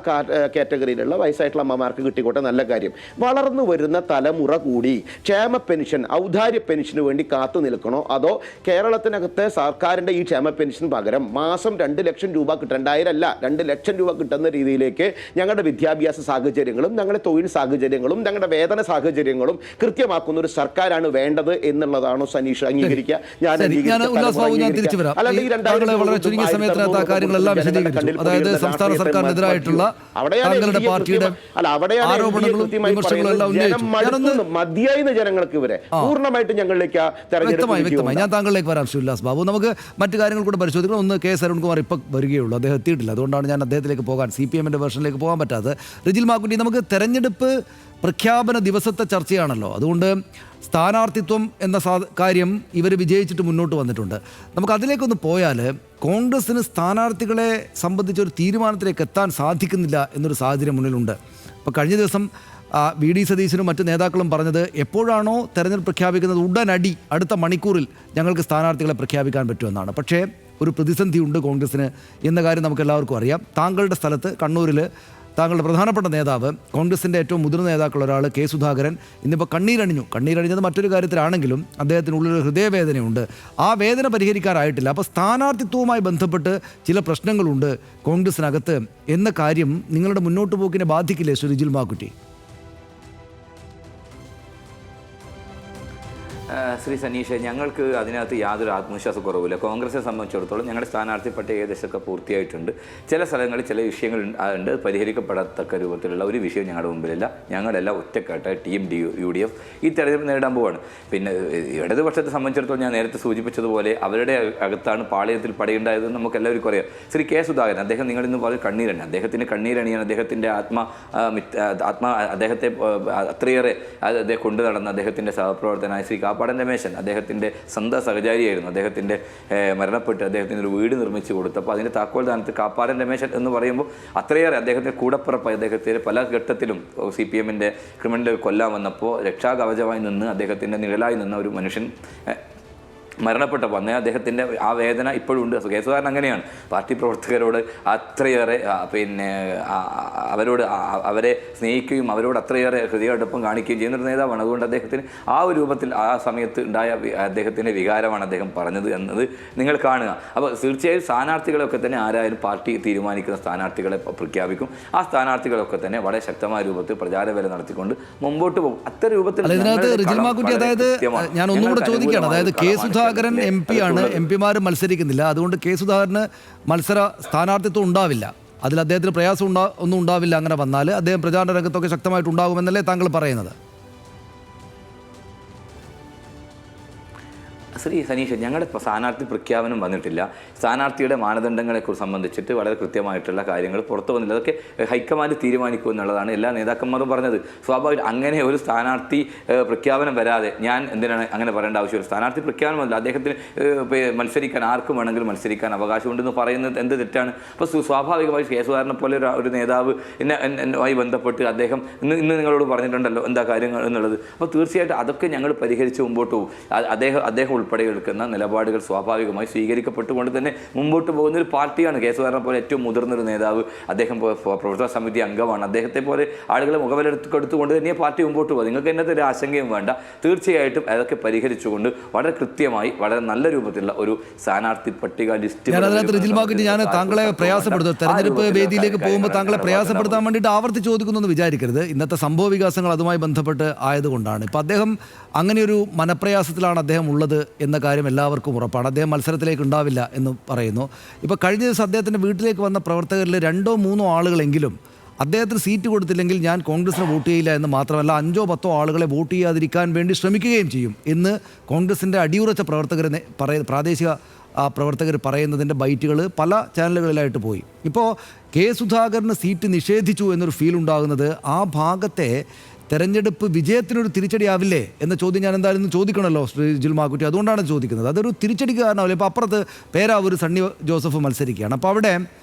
കാറ്റഗറിയിലുള്ള വയസ്സായിട്ടുള്ള അമ്മമാർക്ക് കിട്ടിക്കോട്ടെ, നല്ല കാര്യം. വളർന്നു വരുന്ന തലമുറ കൂടി ക്ഷേമ പെൻഷൻ, ഔദാര്യ പെൻഷന് വേണ്ടി കാത്തു നിൽക്കണോ? അതോ കേരളത്തിനകത്തെ സർക്കാരിൻ്റെ ഈ ക്ഷേമ പെൻഷൻ പകരം മാസം 2 ലക്ഷം രൂപ 2,000 അല്ല 2 ലക്ഷം രൂപ കിട്ടുന്ന രീതിയിലേക്ക് ഞങ്ങളുടെ വിദ്യാഭ്യാസ സാഹചര്യങ്ങളും ഞങ്ങളുടെ തൊഴിൽ സാഹചര്യങ്ങളും ഞങ്ങളുടെ വേതന സാഹചര്യങ്ങളും കൃത്യമാക്കുന്ന ഒരു സർക്കാരാണ് വേണ്ടത് എന്നുള്ളതാണോ സനീഷ് അംഗീകരിക്കുക? അല്ലാതെ ഈ 2000 വളരെ ചുരുങ്ങിയ സമയത്തിനകത്ത് ആ കാര്യങ്ങളെല്ലാം വിശദീകരിച്ചു. അതായത് സംസ്ഥാന സർക്കാരിനെതിരായിട്ടുള്ള താങ്കളുടെ പാർട്ടിയുടെ ആരോപണങ്ങളും വിമർശനങ്ങളും എല്ലാം ഉന്നയിച്ചു. മതിയായി ജനങ്ങൾക്ക് ഇവരെ പൂർണ്ണമായിട്ട് ഞങ്ങളിലേക്ക് വ്യക്തമായി ഞാൻ താങ്കളിലേക്ക് വരാം. ശ്രീ ഉല്ലാസ് ബാബു, നമുക്ക് മറ്റു കാര്യങ്ങൾ കൂടെ പരിശോധിക്കണം. ഒന്ന് കെ എസ് അരുൺകുമാർ ഇപ്പം വരികയുള്ളൂ, അദ്ദേഹം എത്തിയിട്ടില്ല. അതുകൊണ്ടാണ് ഞാൻ അദ്ദേഹത്തിലേക്ക് പോകാൻ, CPM-ന്റെ വേർഷനിലേക്ക് പോകാൻ പറ്റാത്തത്. റിജിൽ മാക്കുറ്റി, നമുക്ക് തെരഞ്ഞെടുപ്പ് പ്രഖ്യാപന ദിവസത്തെ ചർച്ചയാണല്ലോ, അതുകൊണ്ട് സ്ഥാനാർത്ഥിത്വം എന്ന കാര്യം ഇവർ വിജയിച്ചിട്ട് മുന്നോട്ട് വന്നിട്ടുണ്ട്. നമുക്ക് അതിലേക്കൊന്ന് പോയാൽ കോൺഗ്രസ്സിന് സ്ഥാനാർത്ഥികളെ സംബന്ധിച്ചൊരു തീരുമാനത്തിലേക്ക് എത്താൻ സാധിക്കുന്നില്ല എന്നൊരു സാഹചര്യം മുന്നിലുണ്ട്. ഇപ്പോൾ കഴിഞ്ഞ ദിവസം VD സതീശനും മറ്റ് നേതാക്കളും പറഞ്ഞത് എപ്പോഴാണോ തെരഞ്ഞെടുപ്പ് പ്രഖ്യാപിക്കുന്നത് ഉടനടി അടുത്ത മണിക്കൂറിൽ ഞങ്ങൾക്ക് സ്ഥാനാർത്ഥികളെ പ്രഖ്യാപിക്കാൻ പറ്റുമെന്നാണ്. പക്ഷേ ഒരു പ്രതിസന്ധിയുണ്ട് കോൺഗ്രസ്സിന് എന്ന കാര്യം നമുക്ക് എല്ലാവർക്കും അറിയാം. താങ്കളുടെ സ്ഥലത്ത് കണ്ണൂരിൽ താങ്കളുടെ പ്രധാനപ്പെട്ട നേതാവ്, കോൺഗ്രസിൻ്റെ ഏറ്റവും മുതിർന്ന നേതാക്കൾ ഒരാൾ കെ സുധാകരൻ ഇന്നിപ്പോൾ കണ്ണീരണിഞ്ഞത് മറ്റൊരു കാര്യത്തിലാണെങ്കിലും അദ്ദേഹത്തിനുള്ളിൽ ഹൃദയവേദനയുണ്ട്. ആ വേദന പരിഹരിക്കാനായിട്ടില്ല. അപ്പോൾ സ്ഥാനാർത്ഥിത്വവുമായി ബന്ധപ്പെട്ട് ചില പ്രശ്നങ്ങളുണ്ട് കോൺഗ്രസിനകത്ത് എന്ന കാര്യം നിങ്ങളുടെ മുന്നോട്ട് പോക്കിനെ ബാധിക്കില്ലേ ശ്രീ റിജിൽ മാക്കുറ്റി? ശ്രീ സനീഷ്, ഞങ്ങൾക്ക് അതിനകത്ത് യാതൊരു ആത്മവിശ്വാസക്കുറവില്ല. കോൺഗ്രസിനെ സംബന്ധിച്ചിടത്തോളം ഞങ്ങളുടെ സ്ഥാനാർത്ഥി പട്ടിക ഏകദേശമൊക്കെ പൂർത്തിയായിട്ടുണ്ട്. ചില സ്ഥലങ്ങളിൽ ചില വിഷയങ്ങൾ ഉണ്ട്, പരിഹരിക്കപ്പെടത്തക്ക രൂപത്തിലുള്ള ഒരു വിഷയം ഞങ്ങളുടെ മുമ്പിലില്ല. ഞങ്ങളെല്ലാം ഒറ്റക്കെട്ടായി ടീം UDF ഈ തെരഞ്ഞെടുപ്പ് നേരിടാൻ പോവാണ്. പിന്നെ ഇടതുപക്ഷത്തെ സംബന്ധിച്ചിടത്തോളം ഞാൻ നേരത്തെ സൂചിപ്പിച്ചതുപോലെ അവരുടെ അകത്താണ് പാളയത്തിൽ പടയുണ്ടായതെന്ന് നമുക്ക് എല്ലാവർക്കും അറിയാം. ശ്രീ കെ സുധാകരൻ, അദ്ദേഹം നിങ്ങളിന്ന് പറഞ്ഞ കണ്ണീരണി, അദ്ദേഹത്തിൻ്റെ കണ്ണീരണിയാണ്. അദ്ദേഹത്തിൻ്റെ അദ്ദേഹത്തെ അത്രയേറെ അദ്ദേഹം കൊണ്ടു നടന്ന അദ്ദേഹത്തിൻ്റെ സഹപ്രവർത്തനായ ശ്രീ കാപ്പാടൻ രമേശൻ, അദ്ദേഹത്തിൻ്റെ സ്വന്തം സഹചാരിയായിരുന്നു. അദ്ദേഹത്തിൻ്റെ മരണപ്പെട്ട് അദ്ദേഹത്തിന് ഒരു വീട് നിർമ്മിച്ചു കൊടുത്തപ്പോൾ അതിൻ്റെ താക്കോൽ ദാനത്ത് കാപ്പാടൻ രമേശൻ എന്ന് പറയുമ്പോൾ അത്രയേറെ അദ്ദേഹത്തിൻ്റെ കൂടപ്പിറപ്പായി അദ്ദേഹത്തിന് പല ഘട്ടത്തിലും CPM-ന്റെ ക്രിമിനൽ കൊല്ലാൻ വന്നപ്പോൾ രക്ഷാകവചമായി നിന്ന് അദ്ദേഹത്തിൻ്റെ നിഴലായി നിന്ന ഒരു മനുഷ്യൻ മരണപ്പെട്ടപ്പോൾ അന്നേ അദ്ദേഹത്തിൻ്റെ ആ വേദന ഇപ്പോഴും ഉണ്ട്. കേസുകാരൻ അങ്ങനെയാണ്, പാർട്ടി പ്രവർത്തകരോട് അത്രയേറെ അവരെ സ്നേഹിക്കുകയും അവരോട് അത്രയേറെ ഹൃദയടുപ്പം കാണിക്കുകയും ചെയ്യുന്നൊരു നേതാവാണ്. അതുകൊണ്ട് അദ്ദേഹത്തിന് ആ ഒരു രൂപത്തിൽ ആ സമയത്ത് ഉണ്ടായ അദ്ദേഹത്തിൻ്റെ വികാരമാണ് അദ്ദേഹം പറഞ്ഞത് എന്നത് നിങ്ങൾ കാണുക. അപ്പോൾ തീർച്ചയായും സ്ഥാനാർത്ഥികളൊക്കെ തന്നെ ആരായാലും പാർട്ടി തീരുമാനിക്കുന്ന സ്ഥാനാർത്ഥികളെ പ്രഖ്യാപിക്കും. ആ സ്ഥാനാർത്ഥികളൊക്കെ തന്നെ വളരെ ശക്തമായ രൂപത്തിൽ പ്രചാരവേല നടത്തിക്കൊണ്ട് മുമ്പോട്ട് പോകും. അത്തരം രൂപത്തിൽ ഞാൻ ഒന്നുകൂടെ ചോദിക്കുകയാണ്, അതായത് കെ സുധാകരൻ MP ആണ്, MP-മാർ മത്സരിക്കുന്നില്ല, അതുകൊണ്ട് കെ സുധാകരന് മത്സര സ്ഥാനാർത്ഥിത്വം ഉണ്ടാവില്ല, അതിൽ അദ്ദേഹത്തിന് പ്രയാസം ഒന്നും ഉണ്ടാവില്ല. അങ്ങനെ വന്നാൽ അദ്ദേഹം പ്രചാരണ രംഗത്തൊക്കെ ശക്തമായിട്ടുണ്ടാകുമെന്നല്ലേ താങ്കൾ പറയുന്നത്? ശ്രീ സനീഷ്, ഞങ്ങളുടെ സ്ഥാനാർത്ഥി പ്രഖ്യാപനം വന്നിട്ടില്ല. സ്ഥാനാർത്ഥിയുടെ മാനദണ്ഡങ്ങളെക്കുറിച്ച് സംബന്ധിച്ചിട്ട് വളരെ കൃത്യമായിട്ടുള്ള കാര്യങ്ങൾ പുറത്തു വന്നില്ല. അതൊക്കെ ഹൈക്കമാൻഡ് തീരുമാനിക്കും എന്നുള്ളതാണ് എല്ലാ നേതാക്കന്മാരും പറഞ്ഞത്. സ്വാഭാവികം അങ്ങനെ ഒരു സ്ഥാനാർത്ഥി പ്രഖ്യാപനം വരാതെ ഞാൻ എന്തിനാണ് അങ്ങനെ പറയേണ്ട ആവശ്യമില്ല. സ്ഥാനാർത്ഥി പ്രഖ്യാപനം വന്നില്ല, അദ്ദേഹത്തിന് മത്സരിക്കാൻ ആർക്കും വേണമെങ്കിലും മത്സരിക്കാൻ അവകാശമുണ്ടെന്ന് പറയുന്നത് എന്ത് തെറ്റാണ്? അപ്പോൾ സ്വാഭാവികമായി കേസുകാരനെ പോലെ ഒരു നേതാവ് എന്നുമായി ബന്ധപ്പെട്ട് അദ്ദേഹം ഇന്ന് നിങ്ങളോട് പറഞ്ഞിട്ടുണ്ടല്ലോ എന്താ കാര്യങ്ങൾ എന്നുള്ളത്. അപ്പോൾ തീർച്ചയായിട്ടും അതൊക്കെ ഞങ്ങൾ പരിഹരിച്ച് മുമ്പോട്ട് പോകും. അദ്ദേഹം ഉൾപ്പെടെ എടുക്കുന്ന നിലപാടുകൾ സ്വാഭാവികമായി സ്വീകരിക്കപ്പെട്ടുകൊണ്ട് തന്നെ മുമ്പോട്ട് പോകുന്ന ഒരു പാർട്ടിയാണ്. കേസുകാരനെ പോലെ ഏറ്റവും മുതിർന്നൊരു നേതാവ്, അദ്ദേഹം പ്രവർത്തക സമിതി അംഗമാണ്. അദ്ദേഹത്തെ പോലെ ആളുകളെ മുഖവിലെടുത്തുകൊണ്ട് തന്നെ പാർട്ടി മുമ്പോട്ട് പോകും. നിങ്ങൾക്ക് എന്നത്തെ ഒരു ആശങ്കയും വേണ്ട. തീർച്ചയായിട്ടും അതൊക്കെ പരിഹരിച്ചുകൊണ്ട് വളരെ കൃത്യമായി വളരെ നല്ല രൂപത്തിലുള്ള ഒരു സ്ഥാനാർത്ഥി പട്ടിക ലിസ്റ്റ്. ഞാൻ താങ്കളെ പ്രയാസപ്പെടുത്തും, തെരഞ്ഞെടുപ്പ് വേദിയിലേക്ക് പോകുമ്പോൾ താങ്കളെ പ്രയാസപ്പെടുത്താൻ വേണ്ടിയിട്ട് ആവർത്തിച്ച് ചോദിക്കുന്നു വിചാരിക്കരുത്. ഇന്നത്തെ സംഭവ വികാസങ്ങൾ അതുമായി ബന്ധപ്പെട്ട് ആയതുകൊണ്ടാണ്. ഇപ്പം അദ്ദേഹം അങ്ങനെയൊരു മനപ്രയാസത്തിലാണ് അദ്ദേഹം ഉള്ളത് എന്ന കാര്യം എല്ലാവർക്കും ഉറപ്പാണ്. അദ്ദേഹം മത്സരത്തിലേക്ക് ഉണ്ടാവില്ല എന്ന് പറയുന്നു. ഇപ്പോൾ കഴിഞ്ഞ ദിവസം അദ്ദേഹത്തിൻ്റെ വീട്ടിലേക്ക് വന്ന പ്രവർത്തകരിൽ 2-3 ആളുകളെങ്കിലും അദ്ദേഹത്തിന് സീറ്റ് കൊടുത്തില്ലെങ്കിൽ ഞാൻ കോൺഗ്രസിനെ വോട്ട് ചെയ്യില്ല എന്ന് മാത്രമല്ല 5-10 ആളുകളെ വോട്ട് ചെയ്യാതിരിക്കാൻ വേണ്ടി ശ്രമിക്കുകയും ചെയ്യും എന്ന് കോൺഗ്രസിൻ്റെ അടിയുറച്ച പ്രാദേശിക പ്രവർത്തകർ പറയുന്നതിൻ്റെ ബൈറ്റുകൾ പല ചാനലുകളിലായിട്ട് പോയി. ഇപ്പോൾ കെ സുധാകരന് സീറ്റ് നിഷേധിച്ചു എന്നൊരു ഫീൽ ഉണ്ടാകുന്നത് ആ ഭാഗത്തെ തെരഞ്ഞെടുപ്പ് വിജയത്തിനൊരു തിരിച്ചടിയാവില്ലേ എന്ന ചോദ്യം ഞാൻ എന്തായാലും ചോദിക്കണമല്ലോ ശ്രീ റിജിൽ മാക്കുറ്റി. അതുകൊണ്ടാണ് ചോദിക്കുന്നത്. അതൊരു തിരിച്ചടിക്ക് കാരണമാവില്ല. ഇപ്പോൾ അപ്പുറത്ത് പേരാവൂർ സണ്ണി ജോസഫ് മത്സരിക്കുകയാണ്. അപ്പോൾ അവിടെ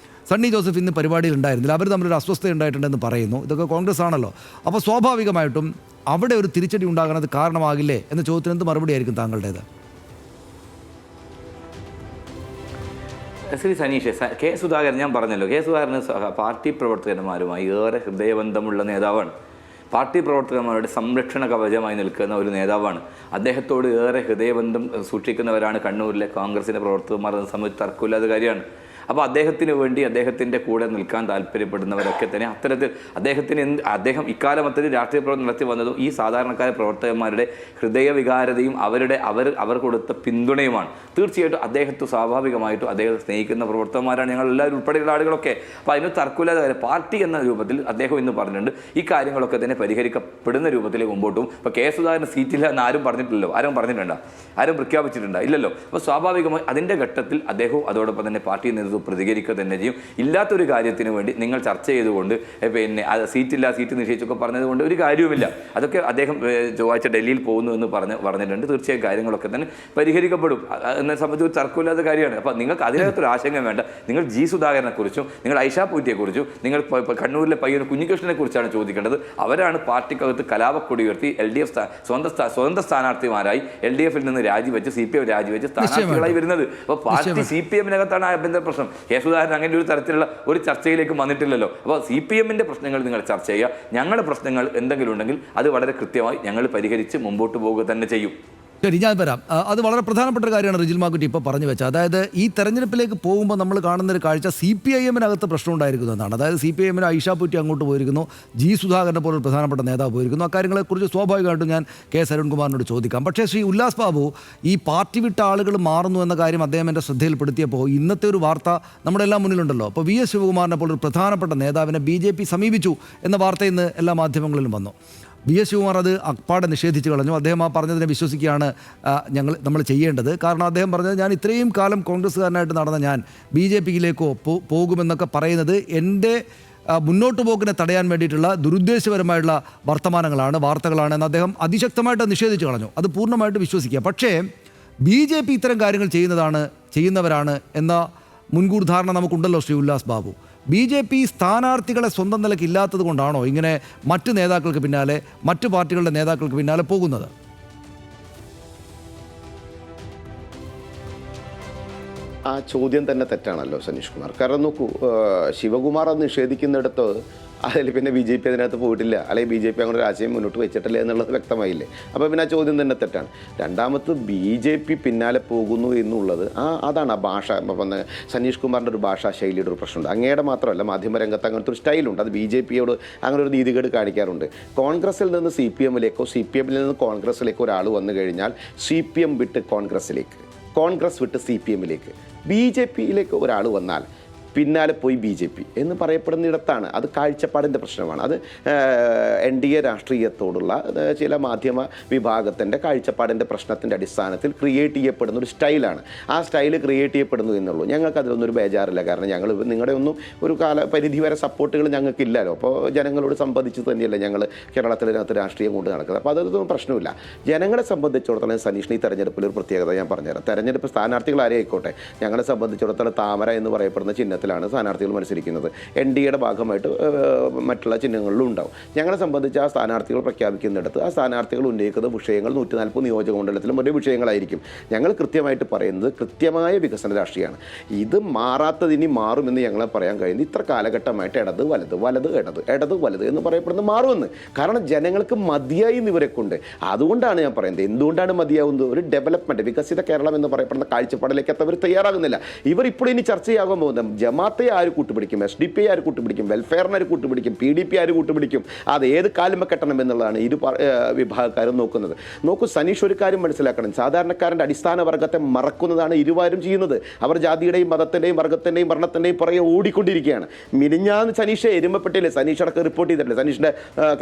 സണ്ണി ജോസഫ് ഇന്ന് പരിപാടിയിൽ ഉണ്ടായിരുന്നില്ല, അവർ തമ്മിലൊരു അസ്വസ്ഥത ഉണ്ടായിട്ടുണ്ടെന്ന് പറയുന്നു. ഇതൊക്കെ കോൺഗ്രസ് ആണല്ലോ. അപ്പോൾ സ്വാഭാവികമായിട്ടും അവിടെ ഒരു തിരിച്ചടി ഉണ്ടാകുന്നത് കാരണമാകില്ലേ എന്ന ചോദ്യത്തിന് എന്ത് മറുപടി ആയിരിക്കും താങ്കളുടേത്? ശ്രീ സനീഷ്, കെ സുധാകരൻ ഞാൻ പറഞ്ഞല്ലോ, കെ സുധാകരന് പാർട്ടി പ്രവർത്തകന്മാരുമായി ഏറെ ഹൃദയബന്ധമുള്ള നേതാവാണ്. പാർട്ടി പ്രവർത്തകന്മാരുടെ സംരക്ഷണ കവചമായി നിൽക്കുന്ന ഒരു നേതാവാണ്. അദ്ദേഹത്തോട് ഏറെ ഹൃദയബന്ധം സൂക്ഷിക്കുന്നവരാണ് കണ്ണൂരിലെ കോൺഗ്രസിൻ്റെ പ്രവർത്തകന്മാർ എന്ന സമയത്ത് തർക്കമില്ലാത്ത കാര്യമാണ്. അപ്പോൾ അദ്ദേഹത്തിന് വേണ്ടി അദ്ദേഹത്തിൻ്റെ കൂടെ നിൽക്കാൻ താല്പര്യപ്പെടുന്നവരൊക്കെ തന്നെ അത്തരത്തിൽ അദ്ദേഹം ഇക്കാലം അത്തരം രാഷ്ട്രീയ പ്രവർത്തനം നടത്തി വന്നതും ഈ സാധാരണക്കാരെ പ്രവർത്തകന്മാരുടെ ഹൃദയവികാരതയും അവർ കൊടുത്ത പിന്തുണയുമാണ്. തീർച്ചയായിട്ടും അദ്ദേഹത്തെ സ്വാഭാവികമായിട്ടും അദ്ദേഹത്തെ സ്നേഹിക്കുന്ന പ്രവർത്തകന്മാരാണ് ഞങ്ങൾ എല്ലാവരും ഉൾപ്പെടെയുള്ള ആളുകളൊക്കെ. അപ്പോൾ അതിന് തർക്കമില്ലാതെ പാർട്ടി എന്ന രൂപത്തിൽ അദ്ദേഹം ഇന്ന് പറഞ്ഞിട്ടുണ്ട് ഈ കാര്യങ്ങളൊക്കെ തന്നെ പരിഹരിക്കപ്പെടുന്ന രൂപത്തിലേക്ക് മുമ്പോട്ട് പോകും. ഇപ്പോൾ കെ സുധാകരന് സീറ്റില്ല എന്ന് ആരും പറഞ്ഞിട്ടില്ലല്ലോ, ആരും പറഞ്ഞിട്ടുണ്ടോ, ആരും പ്രഖ്യാപിച്ചിട്ടുണ്ടോ? ഇല്ലല്ലോ. അപ്പോൾ സ്വാഭാവികമായി അതിൻ്റെ ഘട്ടത്തിൽ അദ്ദേഹവും അതോടൊപ്പം തന്നെ പാർട്ടി നേതൃത്വം പ്രതികരിക്കുക തന്നെ ചെയ്യും. ഇല്ലാത്തൊരു കാര്യത്തിന് വേണ്ടി നിങ്ങൾ ചർച്ച ചെയ്തുകൊണ്ട് പിന്നെ സീറ്റ് നിശ്ചയിച്ചൊക്കെ പറഞ്ഞതുകൊണ്ട് ഒരു കാര്യവുമില്ല. അതൊക്കെ അദ്ദേഹം ചൊവ്വാഴ്ച ഡൽഹിയിൽ പോകുന്നു എന്ന് പറഞ്ഞിട്ടുണ്ട്. തീർച്ചയായും കാര്യങ്ങളൊക്കെ തന്നെ പരിഹരിക്കപ്പെടും. എന്നെ സംബന്ധിച്ച് ഒരു തർക്കമില്ലാത്ത കാര്യമാണ്. അപ്പോൾ നിങ്ങൾക്ക് അതിനകത്തൊരു ആശങ്ക വേണ്ട. നിങ്ങൾ ജി സുധാകരനെക്കുറിച്ചും നിങ്ങൾ ഐഷാ പൂറ്റിയെക്കുറിച്ചും നിങ്ങൾ കണ്ണൂരിലെ പയ്യൻ കുഞ്ഞികൃഷ്ണനെ കുറിച്ചാണ് ചോദിക്കേണ്ടത്. അവരാണ് പാർട്ടിക്കകത്ത് കലാപക്കൊടി ഉയർത്തി LDF സ്വതന്ത്ര സ്ഥാനാർത്ഥിമാരായി LDFിൽ നിന്ന് രാജിവെച്ച് CPM രാജിവെച്ച് സ്ഥാനാർത്ഥികളായി വരുന്നത്. അപ്പോൾ പാർട്ടി CPMനകത്താണ് ആഭ്യന്തര പ്രശ്നം. കെ സുധാകരൻ അങ്ങനെ ഒരു തരത്തിലുള്ള ഒരു ചർച്ചയിലേക്ക് വന്നിട്ടില്ലല്ലോ. അപ്പോൾ CPMന്റെ പ്രശ്നങ്ങൾ നിങ്ങൾ ചർച്ച ചെയ്യുക. ഞങ്ങളുടെ പ്രശ്നങ്ങൾ എന്തെങ്കിലും ഉണ്ടെങ്കിൽ അത് വളരെ കൃത്യമായി ഞങ്ങൾ പരിഹരിച്ച് മുമ്പോട്ട് പോവുക തന്നെ ചെയ്യും. ശരി, ഞാൻ വരാം. അത് വളരെ പ്രധാനപ്പെട്ട ഒരു കാര്യമാണ് റിജിൽ മാക്കുറ്റി ഇപ്പോൾ പറഞ്ഞു വെച്ചത്. അതായത് ഈ തെരഞ്ഞെടുപ്പിലേക്ക് പോകുമ്പോൾ നമ്മൾ കാണുന്നൊരു കാഴ്ച CPIMനകത്ത് പ്രശ്നം ഉണ്ടായിരിക്കുന്നതാണ്. അതായത് CPIMന് ഐഷാ പൂറ്റി അങ്ങോട്ട് പോയിരിക്കുന്നു, ജി സുധാകരനെ പോലൊരു പ്രധാനപ്പെട്ട നേതാവ് പോയിരിക്കുന്നു. അക്കാര്യങ്ങളെക്കുറിച്ച് സ്വാഭാവികമായിട്ടും ഞാൻ കെ.എസ്. അരുൺകുമാറിനോട് ചോദിക്കാം. പക്ഷേ ശ്രീ ഉല്ലാസ് ബാബു, ഈ പാർട്ടി വിട്ട ആളുകൾ മാറുന്നു എന്ന കാര്യം അദ്ദേഹം എൻ്റെ ശ്രദ്ധയിൽപ്പെടുത്തിയപ്പോൾ ഇന്നത്തെ ഒരു വാർത്ത നമ്മുടെ എല്ലാം മുന്നിലുണ്ടല്ലോ. അപ്പോൾ VS ശിവകുമാറിനെ പോലൊരു പ്രധാനപ്പെട്ട നേതാവിനെ BJP സമീപിച്ചു എന്ന വാർത്ത ഇന്ന് എല്ലാ മാധ്യമങ്ങളിലും വന്നു. VS ശിവകുമാർ അത് അപ്പാടെ നിഷേധിച്ച് കളഞ്ഞു. അദ്ദേഹം ആ പറഞ്ഞതിനെ വിശ്വസിക്കുകയാണ് നമ്മൾ ചെയ്യേണ്ടത്. കാരണം അദ്ദേഹം പറഞ്ഞത്, ഞാൻ ഇത്രയും കാലം കോൺഗ്രസ്സുകാരനായിട്ട് നടന്ന ഞാൻ BJPയിലേക്കോ പോകുമെന്നൊക്കെ പറയുന്നത് എൻ്റെ മുന്നോട്ട് പോക്കിനെ തടയാൻ വേണ്ടിയിട്ടുള്ള ദുരുദ്ദേശപരമായിട്ടുള്ള വാർത്തകളാണ് എന്ന് അദ്ദേഹം അതിശക്തമായിട്ട് നിഷേധിച്ച് കളഞ്ഞു. അത് പൂർണ്ണമായിട്ട് വിശ്വസിക്കുക. പക്ഷേ BJP ഇത്തരം കാര്യങ്ങൾ ചെയ്യുന്നവരാണ് എന്ന മുൻകൂർ ധാരണ നമുക്കുണ്ടല്ലോ ശ്രീ ഉല്ലാസ് ബാബു. BJP സ്ഥാനാർത്ഥികളെ സ്വന്തം നിലയ്ക്ക് ഇല്ലാത്തത് കൊണ്ടാണോ ഇങ്ങനെ മറ്റ് നേതാക്കൾക്ക് പിന്നാലെ, മറ്റു പാർട്ടികളുടെ നേതാക്കൾക്ക് പിന്നാലെ പോകുന്നത്? ആ ചോദ്യം തന്നെ തെറ്റാണല്ലോ സനീഷ് കുമാർ. കാരണം നോക്കൂ, ശിവകുമാർ അത് നിഷേധിക്കുന്നിടത്ത് അതിൽ പിന്നെ BJP അതിനകത്ത് പോയിട്ടില്ല, അല്ലെങ്കിൽ BJP അങ്ങനെ ഒരു ആശയം മുന്നോട്ട് വെച്ചിട്ടില്ല എന്നുള്ളത് വ്യക്തമായില്ലേ? അപ്പോൾ പിന്നെ ആ ചോദ്യം തന്നെ തെറ്റാണ്. രണ്ടാമത് BJP പിന്നാലെ പോകുന്നു എന്നുള്ളത് അതാണ് ആ ഭാഷ. സനീഷ് കുമാറിൻ്റെ ഒരു ഭാഷാ ശൈലിയുടെ ഒരു പ്രശ്നമുണ്ട്. അങ്ങയുടെ മാത്രമല്ല, മാധ്യമരംഗത്ത് അങ്ങനത്തെ ഒരു സ്റ്റൈലുണ്ട്. അത് BJPയോട് അങ്ങനെ ഒരു നീതികേട് കാണിക്കാറുണ്ട്. കോൺഗ്രസിൽ നിന്ന് CPMലേക്കോ CPMൽ നിന്ന് കോൺഗ്രസിലേക്കോ ഒരാൾ വന്നു കഴിഞ്ഞാൽ CPM വിട്ട് കോൺഗ്രസിലേക്ക്, കോൺഗ്രസ് വിട്ട് CPMലേക്ക്, BJPയിലേക്ക് ഒരാൾ വന്നാൽ പിന്നാലെ പോയി BJP എന്ന് പറയപ്പെടുന്നിടത്താണ്. അത് കാഴ്ചപ്പാടിൻ്റെ പ്രശ്നമാണ്. അത് NDA രാഷ്ട്രീയത്തോടുള്ള ചില മാധ്യമ വിഭാഗത്തിൻ്റെ കാഴ്ചപ്പാടിൻ്റെ പ്രശ്നത്തിൻ്റെ അടിസ്ഥാനത്തിൽ ക്രിയേറ്റ് ചെയ്യപ്പെടുന്ന ഒരു സ്റ്റൈലാണ്. ആ സ്റ്റൈൽ ക്രിയേറ്റ് ചെയ്യപ്പെടുന്നു എന്നുള്ളൂ. ഞങ്ങൾക്ക് അതിലൊന്നും ഒരു ബേജാറില്ല. കാരണം ഞങ്ങൾ നിങ്ങളുടെ ഒന്നും ഒരു പരിധി വരെ സപ്പോർട്ടുകൾ ഞങ്ങൾക്കില്ലല്ലോ. അപ്പോൾ ജനങ്ങളോട് സംബന്ധിച്ച് തന്നെയല്ല ഞങ്ങൾ കേരളത്തിനകത്ത് രാഷ്ട്രീയം കൊണ്ട് നടക്കുന്നത്. അപ്പോൾ അതൊന്നും പ്രശ്നമില്ല. ജനങ്ങളെ സംബന്ധിച്ചിടത്തോളം സനീഷിന് ഈ തെരഞ്ഞെടുപ്പിൽ ഒരു പ്രത്യേകത ഞാൻ പറഞ്ഞുതരാം. തെരഞ്ഞെടുപ്പ് സ്ഥാനാർത്ഥികൾ ആരെ ആയിക്കോട്ടെ, ഞങ്ങളെ സംബന്ധിച്ചിടത്തോളം താമര എന്ന് പറയപ്പെടുന്ന ചിഹ്നത്തിലാണ് സ്ഥാനാർത്ഥികൾ മത്സരിക്കുന്നത്. NDAയുടെ ഭാഗമായിട്ട് മറ്റുള്ള ചിഹ്നങ്ങളിലും ഉണ്ടാവും. ഞങ്ങളെ സംബന്ധിച്ച് ആ സ്ഥാനാർത്ഥികൾ പ്രഖ്യാപിക്കുന്നിടത്ത് ആ സ്ഥാനാർത്ഥികൾ ഉന്നയിക്കുന്ന വിഷയങ്ങൾ 140 നിയോജക മണ്ഡലത്തിലും ഒരേ വിഷയങ്ങളായിരിക്കും. ഞങ്ങൾ കൃത്യമായിട്ട് പറയുന്നത് കൃത്യമായ വികസന രാഷ്ട്രീയമാണ്. ഇത് മാറാത്തതിനി മാറുമെന്ന് ഞങ്ങളെ പറയാൻ കഴിയുന്നത് ഇത്ര കാലഘട്ടമായിട്ട് ഇടത് വലത് എന്ന് പറയപ്പെടുന്നത് മാറുമെന്ന്. കാരണം ജനങ്ങൾക്ക് മതിയായി ഇവരെ കൊണ്ട്. അതുകൊണ്ടാണ് ഞാൻ പറയുന്നത് എന്തുകൊണ്ടാണ് മതിയാവുന്നത്. ഒരു ഡെവലപ്മെൻറ്റ്, വികസിത കേരളം എന്ന് പറയപ്പെടുന്ന കാഴ്ചപ്പാടിലേക്ക് എത്തവർ തയ്യാറാകുന്നില്ല. ഇവർ ഇപ്പോൾ ഇനി ചർച്ചയാകാൻ പോകുന്നത് ജമാഅത്തെ ആര് കൂട്ടുപിടിക്കും, SDP ആര് കൂട്ടുപിടിക്കും, വെൽഫെയറിന് ആര് കൂട്ടുപിടിക്കും, PDP ആര് കൂട്ടുപിടിക്കും, അത് ഏത് കാലുമ കെട്ടണം എന്നുള്ളതാണ് ഇരു വിഭാഗക്കാരും നോക്കുന്നത്. നോക്കൂ സനീഷ്, ഒരു കാര്യം മനസ്സിലാക്കണം. സാധാരണക്കാരൻ്റെ അടിസ്ഥാന വർഗത്തെ മറക്കുന്നതാണ് ഇരുവാരും ചെയ്യുന്നത്. അവർ ജാതിയുടെയും മതത്തിൻ്റെയും വർഗത്തിൻ്റെയും വർണ്ണത്തിൻ്റെയും പുറകെ ഓടിക്കൊണ്ടിരിക്കുകയാണ്. മിനിഞ്ഞാന്ന് സനീഷ് എരുമപ്പെട്ടില്ലേ, സനീഷ് അടക്കം റിപ്പോർട്ട് ചെയ്തിട്ടില്ലേ? സനീഷിൻ്റെ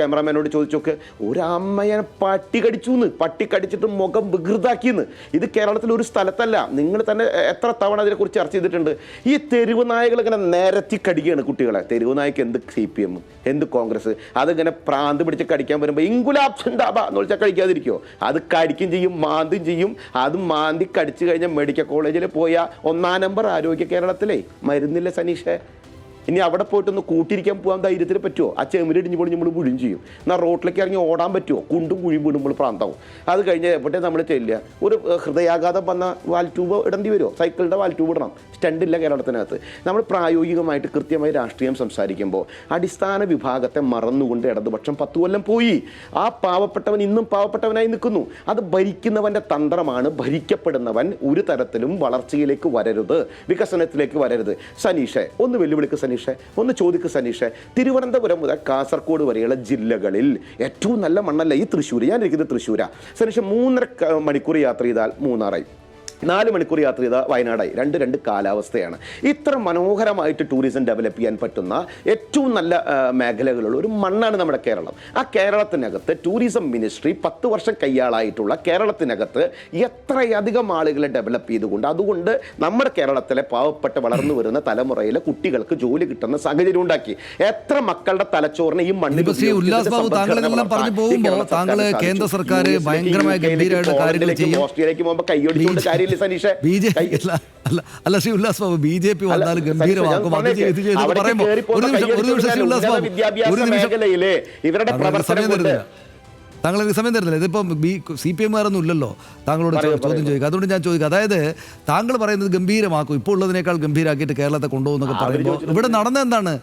ക്യാമറാമാനോട് ചോദിച്ചൊക്കെ ഒരമ്മയെ പട്ടി കടിച്ചിട്ട് മുഖം വികൃതാക്കിയെന്ന്. ഇത് കേരളത്തിൽ ഒരു സ്ഥലത്തല്ല. നിങ്ങൾ തന്നെ എത്ര തവണ അതിനെക്കുറിച്ച് ചർച്ച ചെയ്തിട്ടുണ്ട്. ഈ തെരുവ് നായകൾ ഇങ്ങനെ നിരത്തി കടിക്കുകയാണ് കുട്ടികളെ. തെരുവ് നായ്ക്ക് എന്ത് CPM, എന്ത് കോൺഗ്രസ്, അതിങ്ങനെ പ്രാന്ത് പിടിച്ച് കടിക്കാൻ വരുമ്പോൾ ഇൻകുലാബ് സിന്ദാബാദ് എന്ന് വിളിച്ചാൽ കഴിക്കാതിരിക്കുമോ? അത് കടിക്കും ചെയ്യും, മാന്തും ചെയ്യും. അത് മാന്തി കടിച്ചു കഴിഞ്ഞാൽ മെഡിക്കൽ കോളേജിൽ പോയ 1-ാം നമ്പർ ആരോഗ്യ കേരളത്തിലേ മരുന്നില്ല സനീഷേ. ഇനി അവിടെ പോയിട്ടൊന്ന് കൂട്ടിരിക്കാൻ പോകാൻ ധൈര്യത്തിൽ പറ്റുമോ? ആ ചെമിരിടിഞ്ഞ് പൊളി നമ്മൾ വീഴും ചെയ്യും. എന്നാൽ റോട്ടിലേക്ക് ഇറങ്ങി ഓടാൻ പറ്റുമോ? കുണ്ടും കുഴിയും വീടുമ്പോൾ പ്രാന്താവും. അത് കഴിഞ്ഞ് എവിടെ നമ്മൾ ചെല്ലുക? ഒരു ഹൃദയാഘാതം വന്ന വാൽ ട്യൂബ് ഇടേണ്ടി വരുമോ? സൈക്കിളിൻ്റെ വാൽ ട്യൂബ് ഇടണം. സ്റ്റണ്ടില്ല കേരളത്തിനകത്ത്. നമ്മൾ പ്രായോഗികമായിട്ട് കൃത്യമായി രാഷ്ട്രീയം സംസാരിക്കുമ്പോൾ അടിസ്ഥാന വിഭാഗത്തെ മറന്നുകൊണ്ട് ഇടതുപക്ഷം 10 കൊല്ലം പോയി. ആ പാവപ്പെട്ടവൻ ഇന്നും പാവപ്പെട്ടവനായി നിൽക്കുന്നു. അത് ഭരിക്കുന്നവൻ്റെ തന്ത്രമാണ്. ഭരിക്കപ്പെടുന്നവൻ ഒരു തരത്തിലും വളർച്ചയിലേക്ക് വരരുത്, വികസനത്തിലേക്ക് വരരുത്. സനീഷെ ഒന്ന് വെല്ലുവിളിക്ക്, സനീഷെ ഒന്ന് ചോദിക്ക്. സനീഷെ, തിരുവനന്തപുരം മുതൽ കാസർഗോഡ് വരെയുള്ള ജില്ലകളിൽ ഏറ്റവും നല്ല മണ്ണല്ല ഈ തൃശ്ശൂർ. ഞാനിരിക്കുന്നത് തൃശ്ശൂരാ. സനീഷ് 3.5 മണിക്കൂർ യാത്ര ചെയ്താൽ മൂന്നാറായി, 4 മണിക്കൂർ യാത്ര ചെയ്താൽ വയനാടായി. രണ്ട് കാലാവസ്ഥയാണ്. ഇത്ര മനോഹരമായിട്ട് ടൂറിസം ഡെവലപ്പ് ചെയ്യാൻ പറ്റുന്ന ഏറ്റവും നല്ല മേഖലകളുള്ള ഒരു മണ്ണാണ് നമ്മുടെ കേരളം. ആ കേരളത്തിനകത്ത് ടൂറിസം മിനിസ്ട്രി 10 വർഷം കൈയാളായിട്ടുള്ള കേരളത്തിനകത്ത് എത്രയധികം ആളുകളെ ഡെവലപ്പ് ചെയ്തുകൊണ്ട്, അതുകൊണ്ട് നമ്മുടെ കേരളത്തിലെ പാവപ്പെട്ട വളർന്നു വരുന്ന തലമുറയിലെ കുട്ടികൾക്ക് ജോലി കിട്ടുന്ന സാഹചര്യം ഉണ്ടാക്കി. എത്ര മക്കളുടെ തലച്ചോറിന് ഈ മണ്ണിൽ കേന്ദ്ര സർക്കാർ ഭയങ്കരമായ ഗംഭീരമായിട്ട് കാര്യങ്ങൾ ചെയ്യും. ഓസ്ട്രേലിയക്ക് പോകുമ്പോൾ കൈയൊടിച്ചുകൊണ്ട് കാര്യമില്ല സനീഷ്. അല്ല ശ്രീ ഉല്ലാസ് ബാബു, BJP വന്നാലും ഗംഭീരമാക്കും. അത് ചെയ്ത് പറയുമ്പോൾ ഒരു നിമിഷം ശ്രീ ഉല്ലാസ് ബാബു, ഒരു നിമിഷം താങ്കൾ സമയം തരുന്നില്ല. ഇതിപ്പം CPM-കാരൊന്നും ഇല്ലല്ലോ താങ്കളോട് ചോദ്യം ചോദിക്കുക. അതുകൊണ്ട് ഞാൻ ചോദിക്കുക, അതായത് താങ്കൾ പറയുന്നത് ഗംഭീരമാക്കും, ഇപ്പോൾ ഉള്ളതിനേക്കാൾ ഗംഭീരമാക്കിയിട്ട് കേരളത്തെ കൊണ്ടുപോകുന്നൊക്കെ പറയുമ്പോൾ ഇവിടെ നടന്ന എന്താണ്?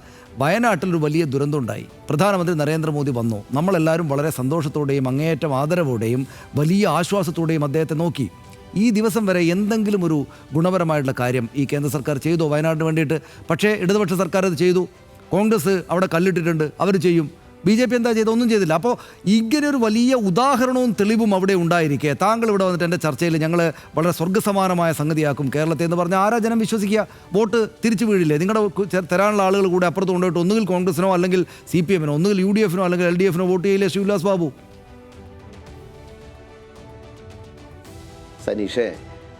വയനാട്ടിലൊരു വലിയ ദുരന്തം ഉണ്ടായി. പ്രധാനമന്ത്രി നരേന്ദ്രമോദി വന്നു. നമ്മളെല്ലാവരും വളരെ സന്തോഷത്തോടെയും അങ്ങേയറ്റം ആദരവോടെയും വലിയ ആശ്വാസത്തോടെയും അദ്ദേഹത്തെ നോക്കി. ഈ ദിവസം വരെ എന്തെങ്കിലും ഒരു ഗുണപരമായിട്ടുള്ള കാര്യം ഈ കേന്ദ്ര സർക്കാർ ചെയ്തോ വയനാടിന് വേണ്ടിയിട്ട്? പക്ഷേ ഇടതുപക്ഷ സർക്കാർ അത് ചെയ്തു. കോൺഗ്രസ് അവിടെ കല്ലിട്ടിട്ടുണ്ട്, അവർ ചെയ്യും. BJP എന്താ ചെയ്തത്? ഒന്നും ചെയ്തില്ല. അപ്പോൾ ഇങ്ങനെ ഒരു വലിയ ഉദാഹരണവും തെളിവും അവിടെ ഉണ്ടായിരിക്കെ താങ്കൾ ഇവിടെ വന്നിട്ട് എൻ്റെ ചർച്ചയിൽ ഞങ്ങൾ വളരെ സ്വർഗ്ഗസമാനമായ സംഗതിയാക്കും കേരളത്തെ എന്ന് പറഞ്ഞാൽ ആരാ ജനം വിശ്വസിക്കുക? വോട്ട് തിരിച്ചു വീഴില്ലേ? നിങ്ങളുടെ തരാനുള്ള ആളുകൾ കൂടെ അപ്പുറത്ത് കൊണ്ടുപോയിട്ട് ഒന്നുകിൽ കോൺഗ്രസിനോ അല്ലെങ്കിൽ CPM-നോ ഒന്നുകിൽ UDF-നോ അല്ലെങ്കിൽ LDF-നോ വോട്ട് ചെയ്യില്ലേ ശ്രീ ഉല്ലാസ് ബാബു? സനീഷേ,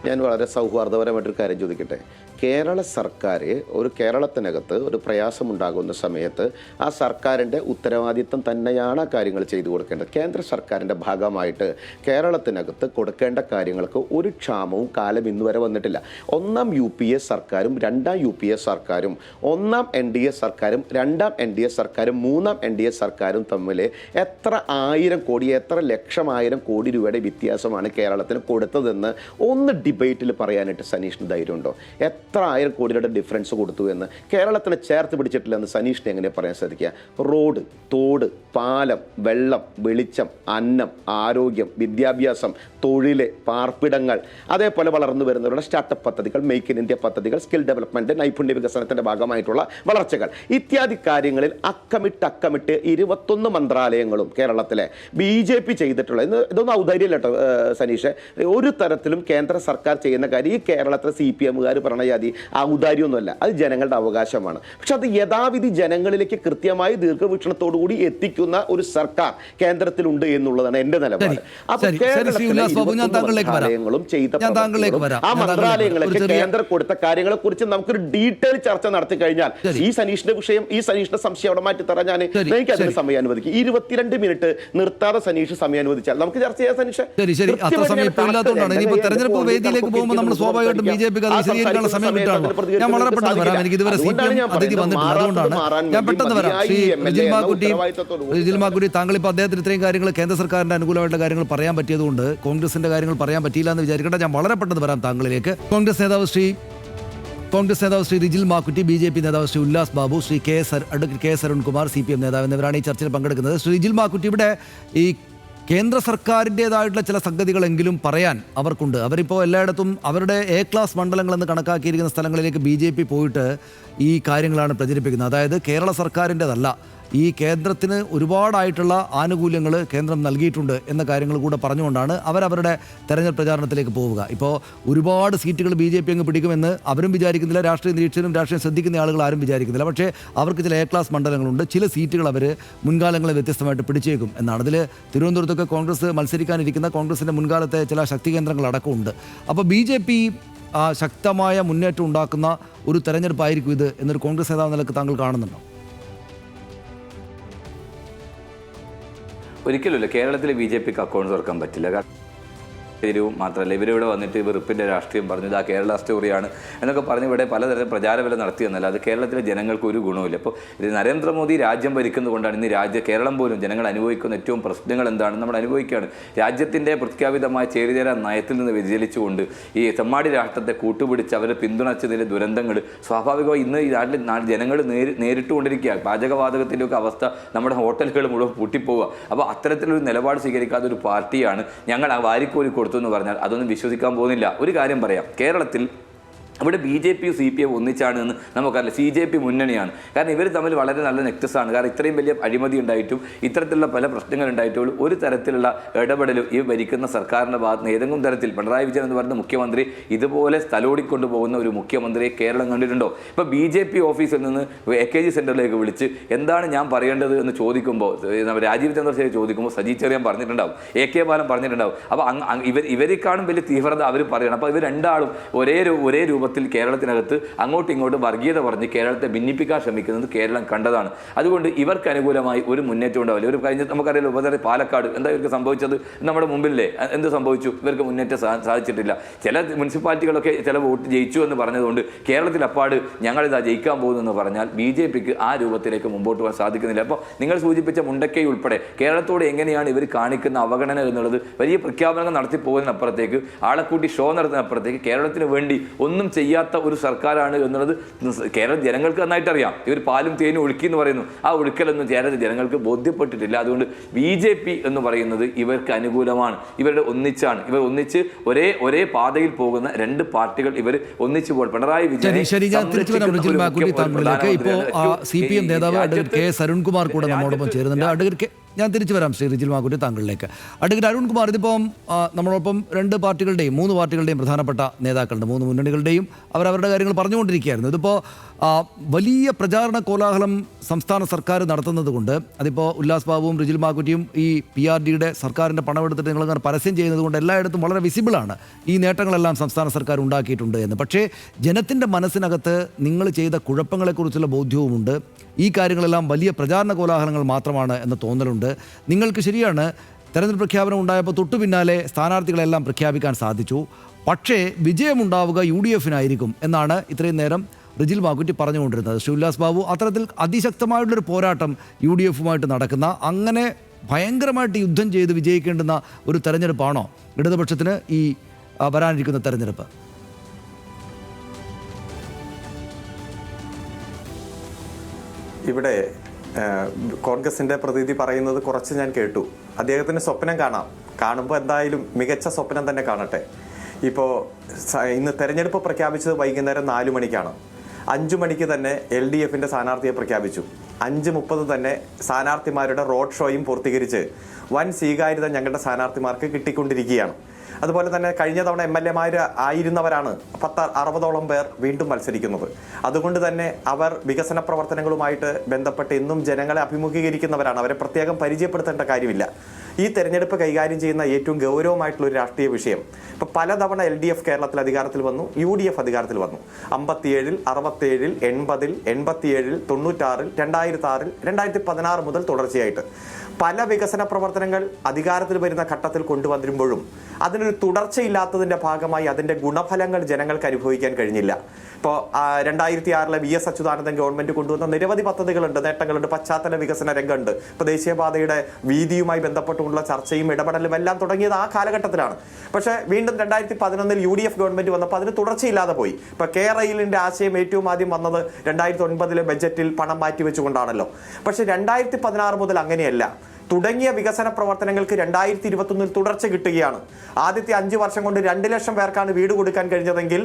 ഞാൻ വളരെ സൗഹാർദ്ദപരമായിട്ടൊരു കാര്യം ചോദിക്കട്ടെ. കേരള സർക്കാർ ഒരു കേരളത്തിനകത്ത് ഒരു പ്രയാസമുണ്ടാകുന്ന സമയത്ത് ആ സർക്കാരിൻ്റെ ഉത്തരവാദിത്വം തന്നെയാണ് ആ കാര്യങ്ങൾ ചെയ്തു കൊടുക്കേണ്ടത്. കേന്ദ്ര സർക്കാരിൻ്റെ ഭാഗമായിട്ട് കേരളത്തിനകത്ത് കൊടുക്കേണ്ട കാര്യങ്ങൾക്ക് ഒരു ക്ഷാമവും കാലം ഇന്ന് വരെ വന്നിട്ടില്ല. 1ാം UPA സർക്കാരും 2ാം UPA സർക്കാരും, 1ാം NDA സർക്കാരും 2ാം NDA സർക്കാരും 3ാം NDA സർക്കാരും തമ്മിൽ എത്ര 1000 കോടി, എത്ര ലക്ഷം 1000 കോടി രൂപയുടെ വ്യത്യാസമാണ് കേരളത്തിന് കൊടുത്തതെന്ന് ഒന്ന് ഡിബേറ്റിൽ പറയാനായിട്ട് സനീഷിന് ധൈര്യമുണ്ടോ? എത്ര 1000 കോടിയുടെ ഡിഫറൻസ് കൊടുത്തു എന്ന് കേരളത്തിന് ചേർത്ത് പിടിച്ചിട്ടില്ലെന്ന് സനീഷിനെ എങ്ങനെ പറയാൻ സാധിക്കുക? റോഡ്, തോട്, പാലം, വെള്ളം, വെളിച്ചം, അന്നം, ആരോഗ്യം, വിദ്യാഭ്യാസം, തൊഴിൽ, പാർപ്പിടങ്ങൾ, അതേപോലെ വളർന്നു വരുന്നവരുടെ സ്റ്റാർട്ടപ്പ് പദ്ധതികൾ, മെയ്ക്ക് ഇൻ ഇന്ത്യ പദ്ധതികൾ, സ്കിൽ ഡെവലപ്മെൻറ്റ്, നൈപുണ്യ വികസനത്തിൻ്റെ ഭാഗമായിട്ടുള്ള വളർച്ചകൾ, ഇത്യാദി കാര്യങ്ങളിൽ അക്കമിട്ട് 21 മന്ത്രാലയങ്ങളും കേരളത്തിലെ BJP ചെയ്തിട്ടുള്ള ഇതൊന്നും ഔദാര്യമല്ല കേട്ടോ സനീഷ്. ഒരു തരത്തിലും കേന്ദ്ര സർക്കാർ ചെയ്യുന്ന കാര്യം ഈ കേരളത്തിലെ CPM-കാർ പറഞ്ഞ ജാതി ഔദാര്യമൊന്നുമല്ല, അത് ജനങ്ങളുടെ അവകാശമാണ്. പക്ഷെ അത് യഥാവിധി ജനങ്ങളിലേക്ക് കൃത്യമായി ദീർഘവീക്ഷണത്തോടുകൂടി എത്തിക്കുന്ന ഒരു സർക്കാർ കേന്ദ്രത്തിലുണ്ട് എന്നുള്ളതാണ് എന്റെ നിലപാട്. ആ മന്ത്രാലയങ്ങളൊക്കെ കേന്ദ്രം കൊടുത്ത കാര്യങ്ങളെ കുറിച്ച് നമുക്കൊരു ഡീറ്റെയിൽ ചർച്ച നടത്തി കഴിഞ്ഞാൽ ഈ സനീഷിന്റെ വിഷയം, ഈ സനീഷിന്റെ സംശയം അവിടെ മാറ്റി തരാൻ എനിക്ക് അതിന് സമയം അനുവദിക്കും. 22 മിനിറ്റ് നിർത്താതെ സനീഷ് സമയം അനുവദിച്ചാൽ നമുക്ക് ചർച്ച ചെയ്യാം സനീഷ്. തെരഞ്ഞെടുപ്പ് വേദിയിലേക്ക് പോകുമ്പോൾ നമ്മൾ സ്വാഭാവികമായിട്ടും BJP സമയം കിട്ടാണല്ലോ. ഞാൻ വളരെ പെട്ടെന്ന് വരാം. എനിക്ക് ഇതുവരെ CPM അതിഥി വന്നിട്ടില്ല, അതുകൊണ്ടാണ് ഞാൻ പെട്ടെന്ന് വരാം. ശ്രീ റിജിൽ മാക്കുട്ടി, താങ്കൾ ഇപ്പോൾ അദ്ദേഹത്തിന് ഇത്രയും കാര്യങ്ങൾ കേന്ദ്ര സർക്കാരിന്റെ അനുകൂലമായിട്ടുള്ള കാര്യങ്ങൾ പറയാൻ പറ്റിയതുകൊണ്ട് കോൺഗ്രസിന്റെ കാര്യങ്ങൾ പറയാൻ പറ്റിയില്ല എന്ന് വിചാരിക്കേണ്ട. ഞാൻ വളരെ പെട്ടെന്ന് വരാം താങ്കളിലേക്ക്. കോൺഗ്രസ് നേതാവ് ശ്രീ റിജിൽ മാക്കുറ്റി, BJP നേതാവ് Shri Ullas Babu, Shri advocate K Arunkumar, CPM നേതാവ് എന്നിവരാണ് ഈ ചർച്ചയിൽ പങ്കെടുക്കുന്നത്. ശ്രീ റിജിൽ മാക്കുറ്റി, ഇവിടെ ഈ കേന്ദ്ര സർക്കാരിൻ്റേതായിട്ടുള്ള ചില സംഗതികളെങ്കിലും പറയാൻ അവർക്കുണ്ട്. അവരിപ്പോൾ എല്ലായിടത്തും അവരുടെ A-ക്ലാസ് മണ്ഡലങ്ങളെന്ന് കണക്കാക്കിയിരിക്കുന്ന സ്ഥലങ്ങളിലേക്ക് BJP പോയിട്ട് ഈ കാര്യങ്ങളാണ് പ്രചരിപ്പിക്കുന്നത്. അതായത് കേരള സർക്കാരിൻ്റെതല്ല, ഈ കേന്ദ്രത്തിന് ഒരുപാടായിട്ടുള്ള ആനുകൂല്യങ്ങൾ കേന്ദ്രം നൽകിയിട്ടുണ്ട് എന്ന കാര്യങ്ങൾ കൂടെ പറഞ്ഞുകൊണ്ടാണ് അവരവരുടെ തെരഞ്ഞെടുപ്പ് പ്രചാരണത്തിലേക്ക് പോവുക. ഇപ്പോൾ ഒരുപാട് സീറ്റുകൾ BJP അങ്ങ് പിടിക്കുമെന്ന് അവരും വിചാരിക്കുന്നില്ല, രാഷ്ട്രീയ നിരീക്ഷകരും രാഷ്ട്രീയം ശ്രദ്ധിക്കുന്ന ആളുകൾ ആരും വിചാരിക്കുന്നില്ല. പക്ഷേ അവർക്ക് ചില A-ക്ലാസ് മണ്ഡലങ്ങളുണ്ട്, ചില സീറ്റുകൾ അവർ മുൻകാലങ്ങളെ വ്യത്യസ്തമായിട്ട് പിടിച്ചേക്കും എന്നാണ്. അതിൽ തിരുവനന്തപുരത്തൊക്കെ കോൺഗ്രസ് മത്സരിക്കാനിരിക്കുന്ന കോൺഗ്രസിൻ്റെ മുൻകാലത്തെ ചില ശക്തി കേന്ദ്രങ്ങൾ അടക്കമുണ്ട്. അപ്പോൾ BJP ശക്തമായ മുന്നേറ്റം ഉണ്ടാക്കുന്ന ഒരു തെരഞ്ഞെടുപ്പായിരിക്കും ഇത് എന്നൊരു കോൺഗ്രസ് നേതാവ് നിലക്ക് താങ്കൾ കാണുന്നുണ്ടോ? ഒരിക്കലുമില്ല. കേരളത്തിലെ BJPക്ക് അക്കൗണ്ട് തുറക്കാൻ പറ്റില്ല. ശരിയും മാത്രമല്ല ഇവരിവിടെ വന്നിട്ട് വെറുപ്പിൻ്റെ രാഷ്ട്രീയം പറഞ്ഞു ആ കേരള സ്റ്റോറിയാണ് എന്നൊക്കെ പറഞ്ഞ് ഇവിടെ പലതരം പ്രചാരവില നടത്തിയെന്നല്ല അത് കേരളത്തിലെ ജനങ്ങൾക്ക് ഒരു ഗുണവുമില്ല. അപ്പോൾ ഇത് നരേന്ദ്രമോദി രാജ്യം ഭരിക്കുന്നതുകൊണ്ടാണ് ഇന്ന് കേരളം പോലും ജനങ്ങൾ അനുഭവിക്കുന്ന ഏറ്റവും പ്രശ്നങ്ങൾ എന്താണെന്ന് നമ്മൾ അനുഭവിക്കുകയാണ്. രാജ്യത്തിൻ്റെ പ്രഖ്യാപിതമായ ചേരിചേരാ നയത്തിൽ നിന്ന് വ്യതിചലിച്ചുകൊണ്ട് ഈ തെമ്മാടി രാഷ്ട്രത്തെ കൂട്ടുപിടിച്ച് അവരെ പിന്തുണച്ചതിലെ ദുരന്തങ്ങൾ സ്വാഭാവികമായി ഇന്ന് ഈ നാട്ടിൽ ജനങ്ങൾ നേരിട്ടുകൊണ്ടിരിക്കുക. പാചകവാതകത്തിൻ്റെയൊക്കെ അവസ്ഥ നമ്മുടെ ഹോട്ടലുകൾ മുഴുവൻ പൂട്ടിപ്പോവുക. അപ്പോൾ അത്തരത്തിലൊരു നിലപാട് സ്വീകരിക്കാത്ത ഒരു പാർട്ടിയാണ് ഞങ്ങൾ ആ വാരിക്കോരി കൊടുത്തു എന്ന് പറഞ്ഞാൽ അതൊന്നും വിശ്വസിക്കാൻ പോകുന്നില്ല. ഒരു കാര്യം പറയാം, കേരളത്തിൽ ഇവിടെ BJP CPM ഒന്നിച്ചാണ് എന്ന് നമുക്കറിയില്ല. CJP മുന്നണിയാണ്. കാരണം ഇവർ തമ്മിൽ വളരെ നല്ല നെക്സസാണ്. കാരണം ഇത്രയും വലിയ അഴിമതി ഉണ്ടായിട്ടും ഇത്തരത്തിലുള്ള പല പ്രശ്നങ്ങൾ ഉണ്ടായിട്ടും ഒരു തരത്തിലുള്ള ഇടപെടലും ഈ ഭരിക്കുന്ന സർക്കാരിൻ്റെ ഭാഗത്ത് നിന്ന് ഏതെങ്കിലും തരത്തിൽ പിണറായി വിജയൻ എന്ന് പറയുന്ന മുഖ്യമന്ത്രി ഇതുപോലെ സ്ഥലോടിക്കൊണ്ടു പോകുന്ന ഒരു മുഖ്യമന്ത്രിയെ കേരളം കണ്ടിട്ടുണ്ടോ? ഇപ്പോൾ BJP ഓഫീസിൽ നിന്ന് AKG സെൻറ്ററിലേക്ക് വിളിച്ച് എന്താണ് ഞാൻ പറയേണ്ടത് എന്ന് ചോദിക്കുമ്പോൾ രാജീവ് ചന്ദ്രശേഖർ ചോദിക്കുമ്പോൾ സജി ചെറിയാൻ പറഞ്ഞിട്ടുണ്ടാവും, AK ബാലൻ പറഞ്ഞിട്ടുണ്ടാവും. അപ്പോൾ ഇവരെക്കാളും വലിയ തീവ്രത അവർ പറയണം. അപ്പോൾ ഇവർ രണ്ടാളും ഒരേ രൂപത്തിൽ കേരളത്തിനകത്ത് അങ്ങോട്ടും ഇങ്ങോട്ടും വർഗീയത പറഞ്ഞ് കേരളത്തെ ഭിന്നിപ്പിക്കാൻ ശ്രമിക്കുന്നത് കേരളം കണ്ടതാണ്. അതുകൊണ്ട് ഇവർക്ക് അനുകൂലമായി ഒരു മുന്നേറ്റം ഉണ്ടാവില്ല. ഒരു കഴിഞ്ഞ നമുക്കറിയാലോ ഉപതെരഞ്ഞെടുപ്പ് പാലക്കാട് എന്താ ഇവർക്ക് സംഭവിച്ചത് നമ്മുടെ മുമ്പിലേ എന്ത് സംഭവിച്ചു? ഇവർക്ക് മുന്നേറ്റം സാധിച്ചിട്ടില്ല. ചില മുനിസിപ്പാലിറ്റികളൊക്കെ ചില വോട്ട് ജയിച്ചു എന്ന് പറഞ്ഞതുകൊണ്ട് കേരളത്തിൽ അപ്പാട് ഞങ്ങളിതാ ജയിക്കാൻ പോകുന്നു പറഞ്ഞാൽ BJPക്ക് ആ രൂപത്തിലേക്ക് മുമ്പോട്ട് പോകാൻ സാധിക്കുന്നില്ല. അപ്പോൾ നിങ്ങൾ സൂചിപ്പിച്ച മുണ്ടക്കൈ ഉൾപ്പെടെ കേരളത്തോട് എങ്ങനെയാണ് ഇവർ കാണിക്കുന്ന അവഗണന എന്നുള്ളത് വലിയ പ്രഖ്യാപനങ്ങൾ നടത്തി പോകുന്നതിനപ്പുറത്തേക്ക് ആളെക്കൂട്ടി ഷോ നടത്തുന്നതിനപ്പുറത്തേക്ക് കേരളത്തിന് വേണ്ടി ഒന്നും ചെയ്യാത്ത ഒരു സർക്കാരാണ് എന്നുള്ളത് കേരള ജനങ്ങൾക്ക് നന്നായിട്ട് അറിയാം. ഇവർ പാലും തേനും ഒഴുക്കി എന്ന് പറയുന്നു, ആ ഒഴുക്കലൊന്നും കേരള ജനങ്ങൾക്ക് ബോധ്യപ്പെട്ടിട്ടില്ല. അതുകൊണ്ട് BJP എന്ന് പറയുന്നത് ഇവർക്ക് അനുകൂലമാണ്. ഇവരുടെ ഒന്നിച്ചാണ്. ഇവർ ഒന്നിച്ച് ഒരേ പാതയിൽ പോകുന്ന രണ്ട് പാർട്ടികൾ ഇവർ ഒന്നിച്ചു പോകും. പിണറായി വിജയൻ ഇപ്പോൾ CPM നേതാവ് അഡ്വക്കേറ്റ് K. സരുൺകുമാർ കൂടെ നമ്മോടൊപ്പം ചേരുന്നുണ്ട്. ഞാൻ തിരിച്ചു വരാം ശ്രീ റിജിൽ മാക്കുറ്റി താങ്കളിലേക്ക്. അഡ്വക്കേറ്റ് അരുൺകുമാർ, ഇതിപ്പം നമ്മളോടൊപ്പം മൂന്ന് പാർട്ടികളുടെയും പ്രധാനപ്പെട്ട നേതാക്കളുണ്ട്, മൂന്ന് മുന്നണികളുടെയും അവരവരുടെ കാര്യങ്ങൾ പറഞ്ഞുകൊണ്ടിരിക്കുകയായിരുന്നു. ഇതിപ്പോൾ വലിയ പ്രചാരണ കോലാഹലം സംസ്ഥാന സർക്കാർ നടത്തുന്നത് കൊണ്ട് അതിപ്പോൾ ഉല്ലാസ് ബാബുവും റിജിൽ മാക്കുറ്റിയും ഈ PRDയുടെ സർക്കാരിൻ്റെ പണമെടുത്തിട്ട് നിങ്ങളങ്ങനെ പരസ്യം ചെയ്യുന്നത് കൊണ്ട് എല്ലായിടത്തും വളരെ വിസിബിളാണ് ഈ നേട്ടങ്ങളെല്ലാം സംസ്ഥാന സർക്കാർ ഉണ്ടാക്കിയിട്ടുണ്ട് എന്ന്. പക്ഷേ ജനത്തിൻ്റെ മനസ്സിനകത്ത് നിങ്ങൾ ചെയ്ത കുഴപ്പങ്ങളെക്കുറിച്ചുള്ള ബോധ്യവുമുണ്ട്. ഈ കാര്യങ്ങളെല്ലാം വലിയ പ്രചാരണ കോലാഹലങ്ങൾ മാത്രമാണ് എന്ന തോന്നലുണ്ട്. നിങ്ങൾക്ക് ശരിയാണ്, തെരഞ്ഞെടുപ്പ് പ്രഖ്യാപനം ഉണ്ടായപ്പോൾ തൊട്ടു പിന്നാലെ സ്ഥാനാർത്ഥികളെല്ലാം പ്രഖ്യാപിക്കാൻ സാധിച്ചു. പക്ഷേ വിജയമുണ്ടാവുക UDFനായിരിക്കും എന്നാണ് ഇത്രയും നേരം റിജിൽ മാക്കുറ്റി പറഞ്ഞുകൊണ്ടിരുന്നത്. ശ്രീ ഉല്ലാസ് ബാബു, അത്തരത്തിൽ അതിശക്തമായിട്ടുള്ളൊരു പോരാട്ടം UDFുമായിട്ട് നടക്കുന്ന, അങ്ങനെ ഭയങ്കരമായിട്ട് യുദ്ധം ചെയ്ത് വിജയിക്കേണ്ടുന്ന ഒരു തെരഞ്ഞെടുപ്പാണോ ഇടതുപക്ഷത്തിന് ഈ വരാനിരിക്കുന്ന തെരഞ്ഞെടുപ്പ്? ഇവിടെ കോൺഗ്രസിൻ്റെ പ്രതിനിധി പറയുന്നത് കുറച്ച് ഞാൻ കേട്ടു. അദ്ദേഹത്തിന് സ്വപ്നം കാണുമ്പോൾ എന്തായാലും മികച്ച സ്വപ്നം തന്നെ കാണട്ടെ. ഇപ്പോൾ ഇന്ന് തെരഞ്ഞെടുപ്പ് പ്രഖ്യാപിച്ചത് വൈകുന്നേരം 4 മണിക്കാണ്. 5 മണിക്ക് തന്നെ LDFിൻ്റെ സ്ഥാനാർത്ഥിയെ പ്രഖ്യാപിച്ചു. 5:30 തന്നെ സ്ഥാനാർത്ഥിമാരുടെ റോഡ് ഷോയും പൂർത്തീകരിച്ച് വൻ സ്വീകാര്യത ഞങ്ങളുടെ സ്ഥാനാർത്ഥിമാർക്ക് കിട്ടിക്കൊണ്ടിരിക്കുകയാണ്. അതുപോലെ തന്നെ കഴിഞ്ഞ തവണ MLA ആയിരുന്നവരാണ് 60-ഓളം പേർ വീണ്ടും മത്സരിക്കുന്നത്. അതുകൊണ്ട് തന്നെ അവർ വികസന പ്രവർത്തനങ്ങളുമായിട്ട് ബന്ധപ്പെട്ട് എന്നും ജനങ്ങളെ അഭിമുഖീകരിക്കുന്നവരാണ്. അവരെ പ്രത്യേകം പരിചയപ്പെടുത്തേണ്ട കാര്യമില്ല. ഈ തെരഞ്ഞെടുപ്പ് കൈകാര്യം ചെയ്യുന്ന ഏറ്റവും ഗൗരവമായിട്ടുള്ള ഒരു രാഷ്ട്രീയ വിഷയം. ഇപ്പോൾ പലതവണ LDF കേരളത്തിൽ അധികാരത്തിൽ വന്നു, UDF അധികാരത്തിൽ വന്നു. 57-ൽ, 67-ൽ, 80-ൽ, 87-ൽ, 96-ൽ, 2006-ൽ, 2016 മുതൽ തുടർച്ചയായിട്ട് പല വികസന പ്രവർത്തനങ്ങൾ അധികാരത്തിൽ വരുന്ന ഘട്ടത്തിൽ കൊണ്ടുവന്നിരുമ്പോഴും അതിനൊരു തുടർച്ചയില്ലാത്തതിൻ്റെ ഭാഗമായി അതിൻ്റെ ഗുണഫലങ്ങൾ ജനങ്ങൾക്ക് അനുഭവിക്കാൻ കഴിഞ്ഞില്ല. ഇപ്പോൾ 2006-ലെ VS അച്യുതാനന്ദൻ ഗവൺമെൻറ് കൊണ്ടുവന്ന നിരവധി പദ്ധതികളുണ്ട്, നേട്ടങ്ങളുണ്ട്, പശ്ചാത്തല വികസന രംഗമുണ്ട്. ഇപ്പോൾ ദേശീയപാതയുടെ വീതിയുമായി ബന്ധപ്പെട്ടുള്ള ചർച്ചയും ഇടപെടലും എല്ലാം തുടങ്ങിയത് ആ കാലഘട്ടത്തിലാണ്. പക്ഷേ വീണ്ടും 2011-ൽ UDF ഗവൺമെൻറ് വന്നപ്പോൾ അതിന് തുടർച്ചയില്ലാതെ പോയി. ഇപ്പോൾ KRailന്റെ ആശയം ഏറ്റവും ആദ്യം വന്നത് 2009-ലെ ബജറ്റിൽ പണം മാറ്റിവെച്ചുകൊണ്ടാണല്ലോ. പക്ഷേ 2016 മുതൽ അങ്ങനെയല്ല. തുടങ്ങിയ വികസന പ്രവർത്തനങ്ങൾക്ക് 2021-ൽ തുടർച്ച കിട്ടുകയാണ്. ആദ്യത്തെ 5 വർഷം കൊണ്ട് 2 ലക്ഷം പേർക്കാണ് വീട് കൊടുക്കാൻ കഴിഞ്ഞതെങ്കിൽ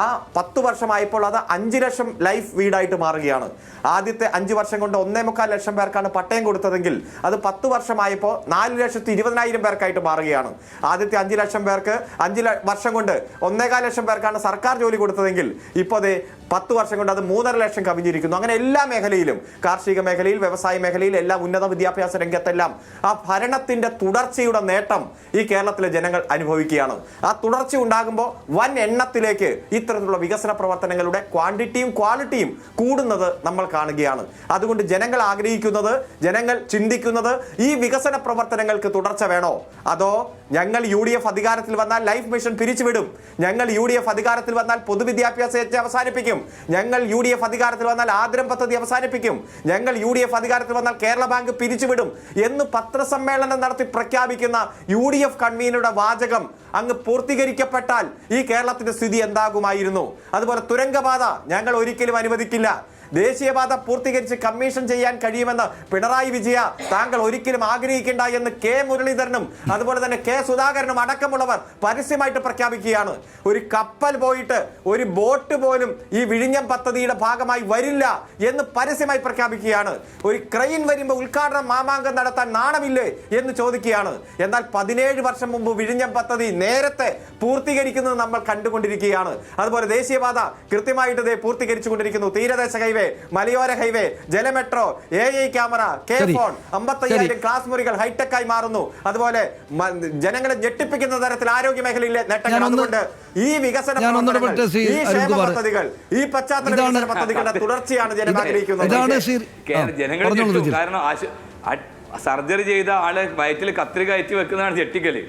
ആ 10 വർഷമായപ്പോൾ അത് 5 ലക്ഷം ലൈഫ് വീടായിട്ട് മാറുകയാണ്. ആദ്യത്തെ 5 വർഷം കൊണ്ട് 1.25 ലക്ഷം പേർക്കാണ് പട്ടയം കൊടുത്തതെങ്കിൽ അത് 10 വർഷമായപ്പോൾ 4,20,000 പേർക്കായിട്ട് മാറുകയാണ്. ആദ്യത്തെ 5 ലക്ഷം പേർക്ക് 5 വർഷം കൊണ്ട് 1.25 ലക്ഷം പേർക്കാണ് സർക്കാർ ജോലി കൊടുത്തതെങ്കിൽ ഇപ്പോൾ അത് 10 വർഷം കൊണ്ട് അത് 3.5 ലക്ഷം കവിഞ്ഞിരിക്കുന്നു. അങ്ങനെ എല്ലാ മേഖലയിലും, കാർഷിക മേഖലയിൽ, വ്യവസായ മേഖലയിൽ, എല്ലാ ഉന്നത വിദ്യാഭ്യാസ രംഗത്തെല്ലാം മാത്രമല്ല ആ ഭരണത്തിന്റെ തുടർച്ചയുടെ നേട്ടം ഈ കേരളത്തിലെ ജനങ്ങൾ അനുഭവിക്കുകയാണ്. ആ തുടർച്ച ഉണ്ടാകുമ്പോൾ വൻ എണ്ണത്തിലേക്ക് ഇത്തരത്തിലുള്ള വികസന പ്രവർത്തനങ്ങളുടെ ക്വാണ്ടിറ്റിയും ക്വാളിറ്റിയും കൂടുന്നത് നമ്മൾ കാണുകയാണ്. അതുകൊണ്ട് ജനങ്ങൾ ആഗ്രഹിക്കുന്നത്, ജനങ്ങൾ ചിന്തിക്കുന്നത് ഈ വികസന പ്രവർത്തനങ്ങൾക്ക് തുടർച്ച വേണോ, അതോ ഞങ്ങൾ UDF അധികാരത്തിൽ വന്നാൽ ലൈഫ് മിഷൻ പിരിച്ചുവിടും, ഞങ്ങൾ UDF അധികാരത്തിൽ വന്നാൽ പൊതുവിദ്യാഭ്യാസ യജ്ഞം അവസാനിപ്പിക്കും, ഞങ്ങൾ UDF അധികാരത്തിൽ വന്നാൽ ആദരം പദ്ധതി അവസാനിപ്പിക്കും, ഞങ്ങൾ UDF അധികാരത്തിൽ വന്നാൽ കേരള ബാങ്ക് പിരിച്ചുവിടും എന്ന് പത്രസമ്മേളനം നടത്തി പ്രഖ്യാപിക്കുന്ന UDF കൺവീനറുടെ വാചകം അങ്ങ് പൂർത്തീകരിക്കപ്പെട്ടാൽ ഈ കേരളത്തിന്റെ സ്ഥിതി എന്താകുമായിരുന്നു? അതുപോലെ തുരങ്കപാത ഞങ്ങൾ ഒരിക്കലും അനുവദിക്കില്ല. ദേശീയപാത പൂർത്തീകരിച്ച് കമ്മീഷൻ ചെയ്യാൻ കഴിയുമെന്ന് പിണറായി വിജയ താങ്കൾ ഒരിക്കലും ആഗ്രഹിക്കേണ്ട എന്ന് കെ മുരളീധരനും അതുപോലെ തന്നെ കെ സുധാകരനും അടക്കമുള്ളവർ പരസ്യമായിട്ട് പ്രഖ്യാപിക്കുകയാണ്. ഒരു കപ്പൽ പോയിട്ട് ഒരു ബോട്ട് പോലും ഈ വിഴിഞ്ഞം പദ്ധതിയുടെ ഭാഗമായി വരില്ല എന്ന് പരസ്യമായി പ്രഖ്യാപിക്കുകയാണ്. ഒരു ക്രെയിൻ വരുമ്പോൾ ഉദ്ഘാടനം മാമാങ്കം നടത്താൻ നാണമില്ലേ എന്ന് ചോദിക്കുകയാണ്. എന്നാൽ 17 വർഷം മുമ്പ് വിഴിഞ്ഞം പദ്ധതി നേരത്തെ പൂർത്തീകരിക്കുന്നത് നമ്മൾ കണ്ടുകൊണ്ടിരിക്കുകയാണ്. അതുപോലെ ദേശീയപാത കൃത്യമായിട്ട് പൂർത്തീകരിച്ചുകൊണ്ടിരിക്കുന്നു. തീരദേശ ഹൈവേ, മലയോര ഹൈവേ, ജലമെട്രോ, AI camera, K phone, 55,000 class മുറികൾ ഹൈടെക് ആയി മാറുന്നു. അതുപോലെ ജനങ്ങളെ ഞെട്ടിപ്പിക്കുന്ന തരത്തിൽ ആരോഗ്യ മേഖലയിലെ നേട്ടങ്ങൾ. അതുകൊണ്ട് ഈ വികസന ഈ ക്ഷേമ പദ്ധതികൾ, ഈ പശ്ചാത്തല വികസന പദ്ധതികളുടെ തുടർച്ചയാണ് ജനങ്ങൾ ആഗ്രഹിക്കുന്നത്. കാരണം സർജറി ചെയ്ത ആളെ വയറ്റിൽ കത്രിക കയറ്റി വെക്കുന്നതാണ് ഞെട്ടിക്കല്.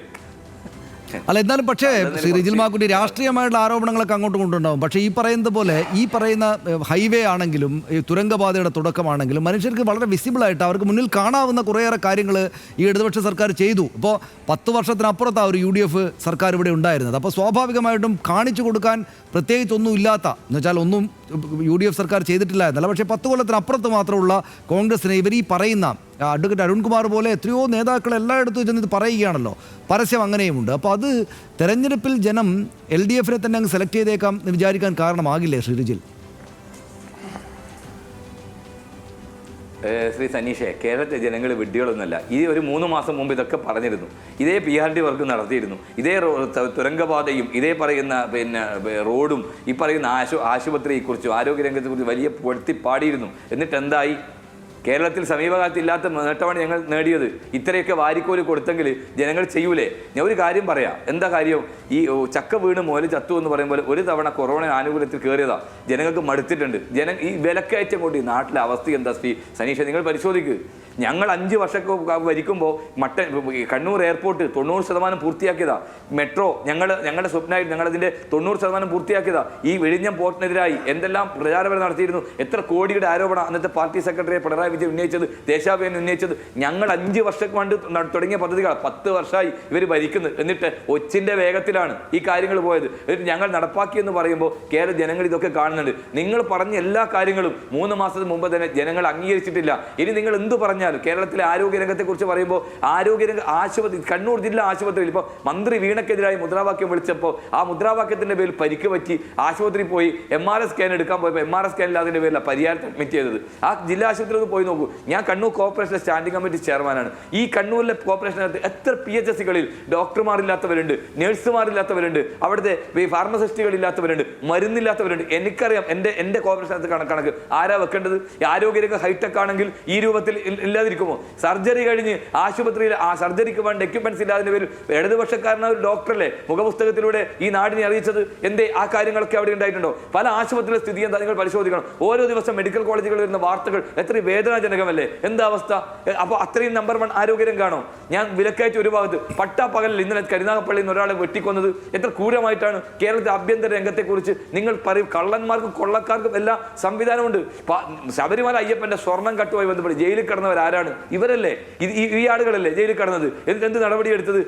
അല്ല, എന്നാലും പക്ഷേ ശ്രീ റിജിൽ മാക്കുട്ടി, രാഷ്ട്രീയമായിട്ടുള്ള ആരോപണങ്ങളൊക്കെ അങ്ങോട്ടും കൊണ്ടുണ്ടാവും. പക്ഷേ ഈ പറയുന്നത് പോലെ ഈ പറയുന്ന ഹൈവേ ആണെങ്കിലും ഈ തുരങ്കപാതയുടെ തുടക്കമാണെങ്കിലും മനുഷ്യർക്ക് വളരെ വിസിബിളായിട്ട് അവർക്ക് മുന്നിൽ കാണാവുന്ന കുറേയേറെ കാര്യങ്ങൾ ഈ ഇടതുപക്ഷ സർക്കാർ ചെയ്തു. ഇപ്പോൾ 10 വർഷത്തിനപ്പുറത്താണ് ഒരു UDF സർക്കാർ ഇവിടെ ഉണ്ടായിരുന്നത്. അപ്പോൾ സ്വാഭാവികമായിട്ടും കാണിച്ചു കൊടുക്കാൻ പ്രത്യേകിച്ചൊന്നും ഇല്ലാത്ത, എന്ന് വെച്ചാൽ ഒന്നും UDF സർക്കാർ ചെയ്തിട്ടില്ല എന്നല്ല, പക്ഷേ 10 കൊല്ലത്തിനപ്പുറത്ത് മാത്രമുള്ള കോൺഗ്രസിനെ ഇവർ ഈ പറയുന്ന അഡ്വക്കേറ്റ് അരുൺകുമാർ പോലെ എത്രയോ നേതാക്കൾ എല്ലായിടത്തും ചെന്ന് ഇത് പറയുകയാണല്ലോ, പരസ്യം അങ്ങനെയുമുണ്ട്. അപ്പോൾ അത് തെരഞ്ഞെടുപ്പിൽ ജനം LDFനെ തന്നെ അങ്ങ് സെലക്ട് ചെയ്തേക്കാം എന്ന് വിചാരിക്കാൻ കാരണമാകില്ലേ ശ്രീ റിജിൽ? ശ്രീ സനീഷേ, കേരളത്തിലെ ജനങ്ങൾ വിഡ്ഢികളൊന്നുമല്ല. ഈ ഒരു 3 മാസം മുമ്പ് ഇതൊക്കെ പറഞ്ഞിരുന്നു. ഇതേ PRD വർക്ക് നടത്തിയിരുന്നു. ഇതേ തുരങ്കപാതയും ഇതേ പറയുന്ന റോഡും ഈ പറയുന്ന ആശുപത്രിയെക്കുറിച്ചും ആരോഗ്യരംഗത്തെക്കുറിച്ചും വലിയ പൊടുത്തിപ്പാടിയിരുന്നു. എന്നിട്ട് എന്തായി? കേരളത്തിൽ സമീപകാലത്ത് ഇല്ലാത്ത നേട്ടമാണ് ഞങ്ങൾ നേടിയത്. ഇത്രയൊക്കെ വാരിക്കോല് കൊടുത്തെങ്കിൽ ജനങ്ങൾ ചെയ്യൂലേ? ഞാൻ ഒരു കാര്യം പറയാം. എന്താ കാര്യം? ഈ ചക്ക വീണ് മോല് ചത്തു എന്ന് പറയുമ്പോൾ ഒരു തവണ കൊറോണ ആനുകൂല്യത്തിൽ കയറിയതാ. ജനങ്ങൾക്ക് മടുത്തിട്ടുണ്ട്. ഈ വിലക്കയറ്റം കൊണ്ട് ഈ നാട്ടിലെ അവസ്ഥ എന്താ ശ്രീ സനീഷ? നിങ്ങൾ പരിശോധിക്കുക. ഞങ്ങൾ 5 വർഷമൊക്കെ ഭരിക്കുമ്പോൾ കണ്ണൂർ എയർപോർട്ട് 90% പൂർത്തിയാക്കിയതാ. മെട്രോ ഞങ്ങളുടെ സ്വപ്നമായിട്ട് ഞങ്ങളതിൻ്റെ 90% പൂർത്തിയാക്കിയതാ. ഈ വിഴിഞ്ഞം പോർട്ടിനെതിരായി എന്തെല്ലാം പ്രചാരപരം നടത്തിയിരുന്നു. എത്ര കോടിയുടെ ആരോപണം അന്നത്തെ പാർട്ടി സെക്രട്ടറി പിണറായി വിജയൻ ഉന്നയിച്ചത്, ദേശാഭിമാനി ഉന്നയിച്ചത്. ഞങ്ങൾ 5 വർഷം കൊണ്ട് തുടങ്ങിയ പദ്ധതികൾ 10 വർഷമായി ഇവർ ഭരിക്കുന്നത്. എന്നിട്ട് ഒച്ചിൻ്റെ വേഗത്തിലാണ് ഈ കാര്യങ്ങൾ പോയത്. എന്നിട്ട് ഞങ്ങൾ നടപ്പാക്കിയെന്ന് പറയുമ്പോൾ കേരള ജനങ്ങൾ ഇതൊക്കെ കാണുന്നുണ്ട്. നിങ്ങൾ പറഞ്ഞ എല്ലാ കാര്യങ്ങളും 3 മാസത്തിന് മുമ്പ് തന്നെ ജനങ്ങൾ അംഗീകരിച്ചിട്ടില്ല. ഇനി നിങ്ങൾ എന്ത് പറഞ്ഞാലും കേരളത്തിലെ ആരോഗ്യരംഗത്തെക്കുറിച്ച് പറയുമ്പോൾ ആശുപത്രി, കണ്ണൂർ ജില്ലാ ആശുപത്രിയിൽ ഇപ്പോൾ മന്ത്രി വീണക്കെതിരായി മുദ്രാവാക്യം വിളിച്ചപ്പോൾ ആ മുദ്രാവാക്യത്തിൻ്റെ പേരിൽ പരിക്ക് പറ്റി ആശുപത്രിയിൽ പോയി MRI സ്കാൻ എടുക്കാൻ പോയപ്പോൾ MRI സ്കാനിൽ അതിൻ്റെ പേരിലാണ് പരിഹാരത്തിൽ അഡ്മിറ്റ് ചെയ്തത്. ആ ജില്ലാ ആശുപത്രി ഒന്ന് പോയി നോക്കൂ. ഞാൻ കണ്ണൂർ കോർപ്പറേഷനിലെ സ്റ്റാൻഡിംഗ് കമ്മിറ്റി ചെയർമാനാണ്. ഈ കണ്ണൂരിലെ കോർപ്പറേഷനകത്ത് എത്ര PHSകളിൽ ഡോക്ടർമാരില്ലാത്തവരുണ്ട്, നഴ്സുമാരില്ലാത്തവരുണ്ട്, അവിടുത്തെ ഫാർമസിസ്റ്റുകളില്ലാത്തവരുണ്ട്, മരുന്നില്ലാത്തവരുണ്ട്. എനിക്കറിയാം എൻ്റെ കോർപ്പറേഷനകത്ത് കണക്ക് ആരാ വെക്കേണ്ടത്? ആരോഗ്യരംഗ ഹൈടെക് ആണെങ്കിൽ ഈ രൂപത്തിൽ ഇല്ലാതിരിക്കുമോ? സർജറി കഴിഞ്ഞ് ആശുപത്രിയിൽ ആ സർജറിക്ക് വേണ്ട എക്യുപ്മെന്റ്സ് ഇല്ലാതിന്റെ പേരിൽ ഇടതുപക്ഷക്കാരനായ ഒരു ഡോക്ടറല്ലേ മുഖപുസ്തകത്തിലൂടെ ഈ നാടിനെ അറിയിച്ചത്? എന്തേ ആ കാര്യങ്ങളൊക്കെ അവിടെ ഉണ്ടായിട്ടുണ്ടോ? പല ആശുപത്രിയിലെ സ്ഥിതി എന്താ നിങ്ങൾ പരിശോധിക്കണം. ഓരോ ദിവസം മെഡിക്കൽ കോളേജുകളിൽ വരുന്ന വാർത്തകൾ എത്ര വേദനാജനകമല്ലേ? എന്താ അവസ്ഥ? അപ്പോൾ അത്രയും നമ്പർ 1 ആരോഗ്യരംഗമാണോ? ഞാൻ വിലക്കയറ്റ ഒരു ഭാഗത്ത് പട്ടാപ്പകലിൽ ഇന്നലെ കരുനാഗപ്പള്ളിയിൽ നിന്ന് ഒരാളെ വെട്ടിക്കൊന്നത് എത്ര ക്രൂരമായിട്ടാണ്. കേരളത്തിലെ ആഭ്യന്തര രംഗത്തെക്കുറിച്ച് നിങ്ങൾ പറയും. കള്ളന്മാർക്കും കൊള്ളക്കാർക്കും എല്ലാ സംവിധാനമുണ്ട്. ശബരിമല അയ്യപ്പന്റെ സ്വർണം കട്ടുമായി ബന്ധപ്പെട്ട് ജയിലിൽ കിടന്നവരാരാണ്? ഇവരല്ലേ, ഈ ആളുകളല്ലേ ജയിലിൽ കിടന്നത്? എന്ത് നടപടിയെടുത്തത്?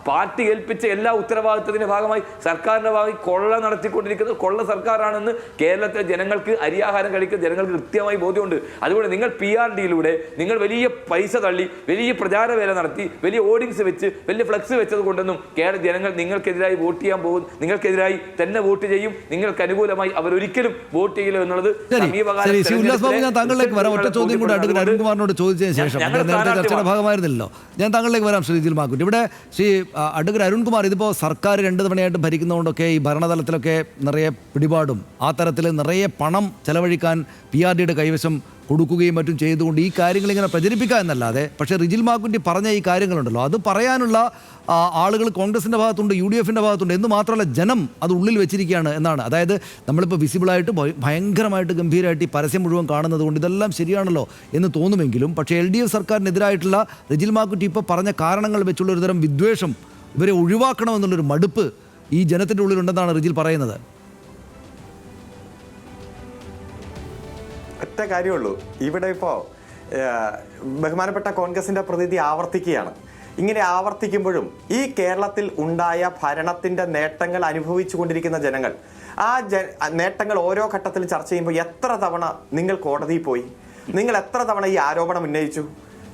പാർട്ടി ഏൽപ്പിച്ച എല്ലാ ഉത്തരവാദിത്തത്തിന്റെ ഭാഗമായി സർക്കാരിന്റെ ഭാഗമായി കൊള്ള നടത്തിക്കൊണ്ടിരിക്കുന്നത് കൊള്ള സർക്കാരാണെന്ന് കേരളത്തിലെ ജനങ്ങൾക്ക്, അരിയാഹാരം കഴിക്കുന്ന ജനങ്ങൾക്ക് കൃത്യമായി ബോധ്യമുണ്ട്. അതുകൊണ്ട് നിങ്ങൾ PRDയിലൂടെ നിങ്ങൾ വലിയ പൈസ തള്ളി, വലിയ പ്രചാരവേല നടത്തി, വലിയ ഓർഡിങ്സ് വെച്ച്, വലിയ ഫ്ലക്സ് വെച്ചത് കൊണ്ടൊന്നും കേരള ജനങ്ങൾ നിങ്ങൾക്കെതിരായി വോട്ട് ചെയ്യാൻ പോകും. നിങ്ങൾക്കെതിരായി തന്നെ വോട്ട് ചെയ്യും. നിങ്ങൾക്ക് അനുകൂലമായി അവരൊരിക്കലും വോട്ട് ചെയ്യില്ല എന്നുള്ളത് താങ്കളിലേക്ക് വരാം. ഒറ്റ ചോദ്യം കൂടെ അരുൺകുമാറിനോട് ചോദിച്ചതിന് ശേഷം, നേരത്തെ ചർച്ചയുടെ ഭാഗമായിരുന്നല്ലോ, ഞാൻ താങ്കളിലേക്ക് വരാം. ശ്രീ റിജിൽ മാക്കുട്ടി, ഇവിടെ ശ്രീ അഡ്വക്കേറ്റ് അരുൺകുമാർ, ഇതിപ്പോൾ സർക്കാർ 2 തവണയായിട്ട് ഭരിക്കുന്നതുകൊണ്ടൊക്കെ ഈ ഭരണതലത്തിലൊക്കെ നിറയെ പിടിപാടും ആ തരത്തിൽ നിറയെ പണം ചെലവഴിക്കാൻ PRDയുടെ കൈവശം കൊടുക്കുകയും മറ്റും ചെയ്തുകൊണ്ട് ഈ കാര്യങ്ങൾ ഇങ്ങനെ പ്രചരിപ്പിക്കുക എന്നല്ലാതെ, പക്ഷേ റിജിൽ മാക്കുറ്റി പറഞ്ഞ ഈ കാര്യങ്ങളുണ്ടല്ലോ, അത് പറയാനുള്ള ആളുകൾ കോൺഗ്രസിൻ്റെ ഭാഗത്തുണ്ട്, UDFൻ്റെ ഭാഗത്തുണ്ട് എന്ന് മാത്രമല്ല ജനം അത് ഉള്ളിൽ വെച്ചിരിക്കുകയാണ് എന്നാണ്. അതായത് നമ്മളിപ്പോൾ വിസിബിളായിട്ട് ഭയങ്കരമായിട്ട് ഗംഭീരമായിട്ട് ഈ പരസ്യം മുഴുവൻ കാണുന്നത് കൊണ്ട് ഇതെല്ലാം ശരിയാണല്ലോ എന്ന് തോന്നുമെങ്കിലും, പക്ഷേ LDF സർക്കാരിനെതിരായിട്ടുള്ള റിജിൽ മാക്കുറ്റി ഇപ്പോൾ പറഞ്ഞ കാരണങ്ങൾ വെച്ചുള്ള ഒരു തരം വിദ്വേഷം, ഇവരെ ഒഴിവാക്കണമെന്നുള്ളൊരു മടുപ്പ് ഈ ജനത്തിൻ്റെ ഉള്ളിലുണ്ടെന്നാണ് റിജിൽ പറയുന്നത്. ഒറ്റ കാര്യമുള്ളൂ, ഇവിടെ ഇപ്പോൾ ബഹുമാനപ്പെട്ട കോൺഗ്രസിന്റെ പ്രതിനിധി ആവർത്തിക്കുകയാണ്. ഇങ്ങനെ ആവർത്തിക്കുമ്പോഴും ഈ കേരളത്തിൽ ഉണ്ടായ ഭരണത്തിന്റെ നേട്ടങ്ങൾ അനുഭവിച്ചു കൊണ്ടിരിക്കുന്ന ജനങ്ങൾ, ആ നേട്ടങ്ങൾ ഓരോ ഘട്ടത്തിലും ചർച്ച ചെയ്യുമ്പോൾ എത്ര തവണ നിങ്ങൾ കോടതിയിൽ പോയി, നിങ്ങൾ എത്ര തവണ ഈ ആരോപണം ഉന്നയിച്ചു?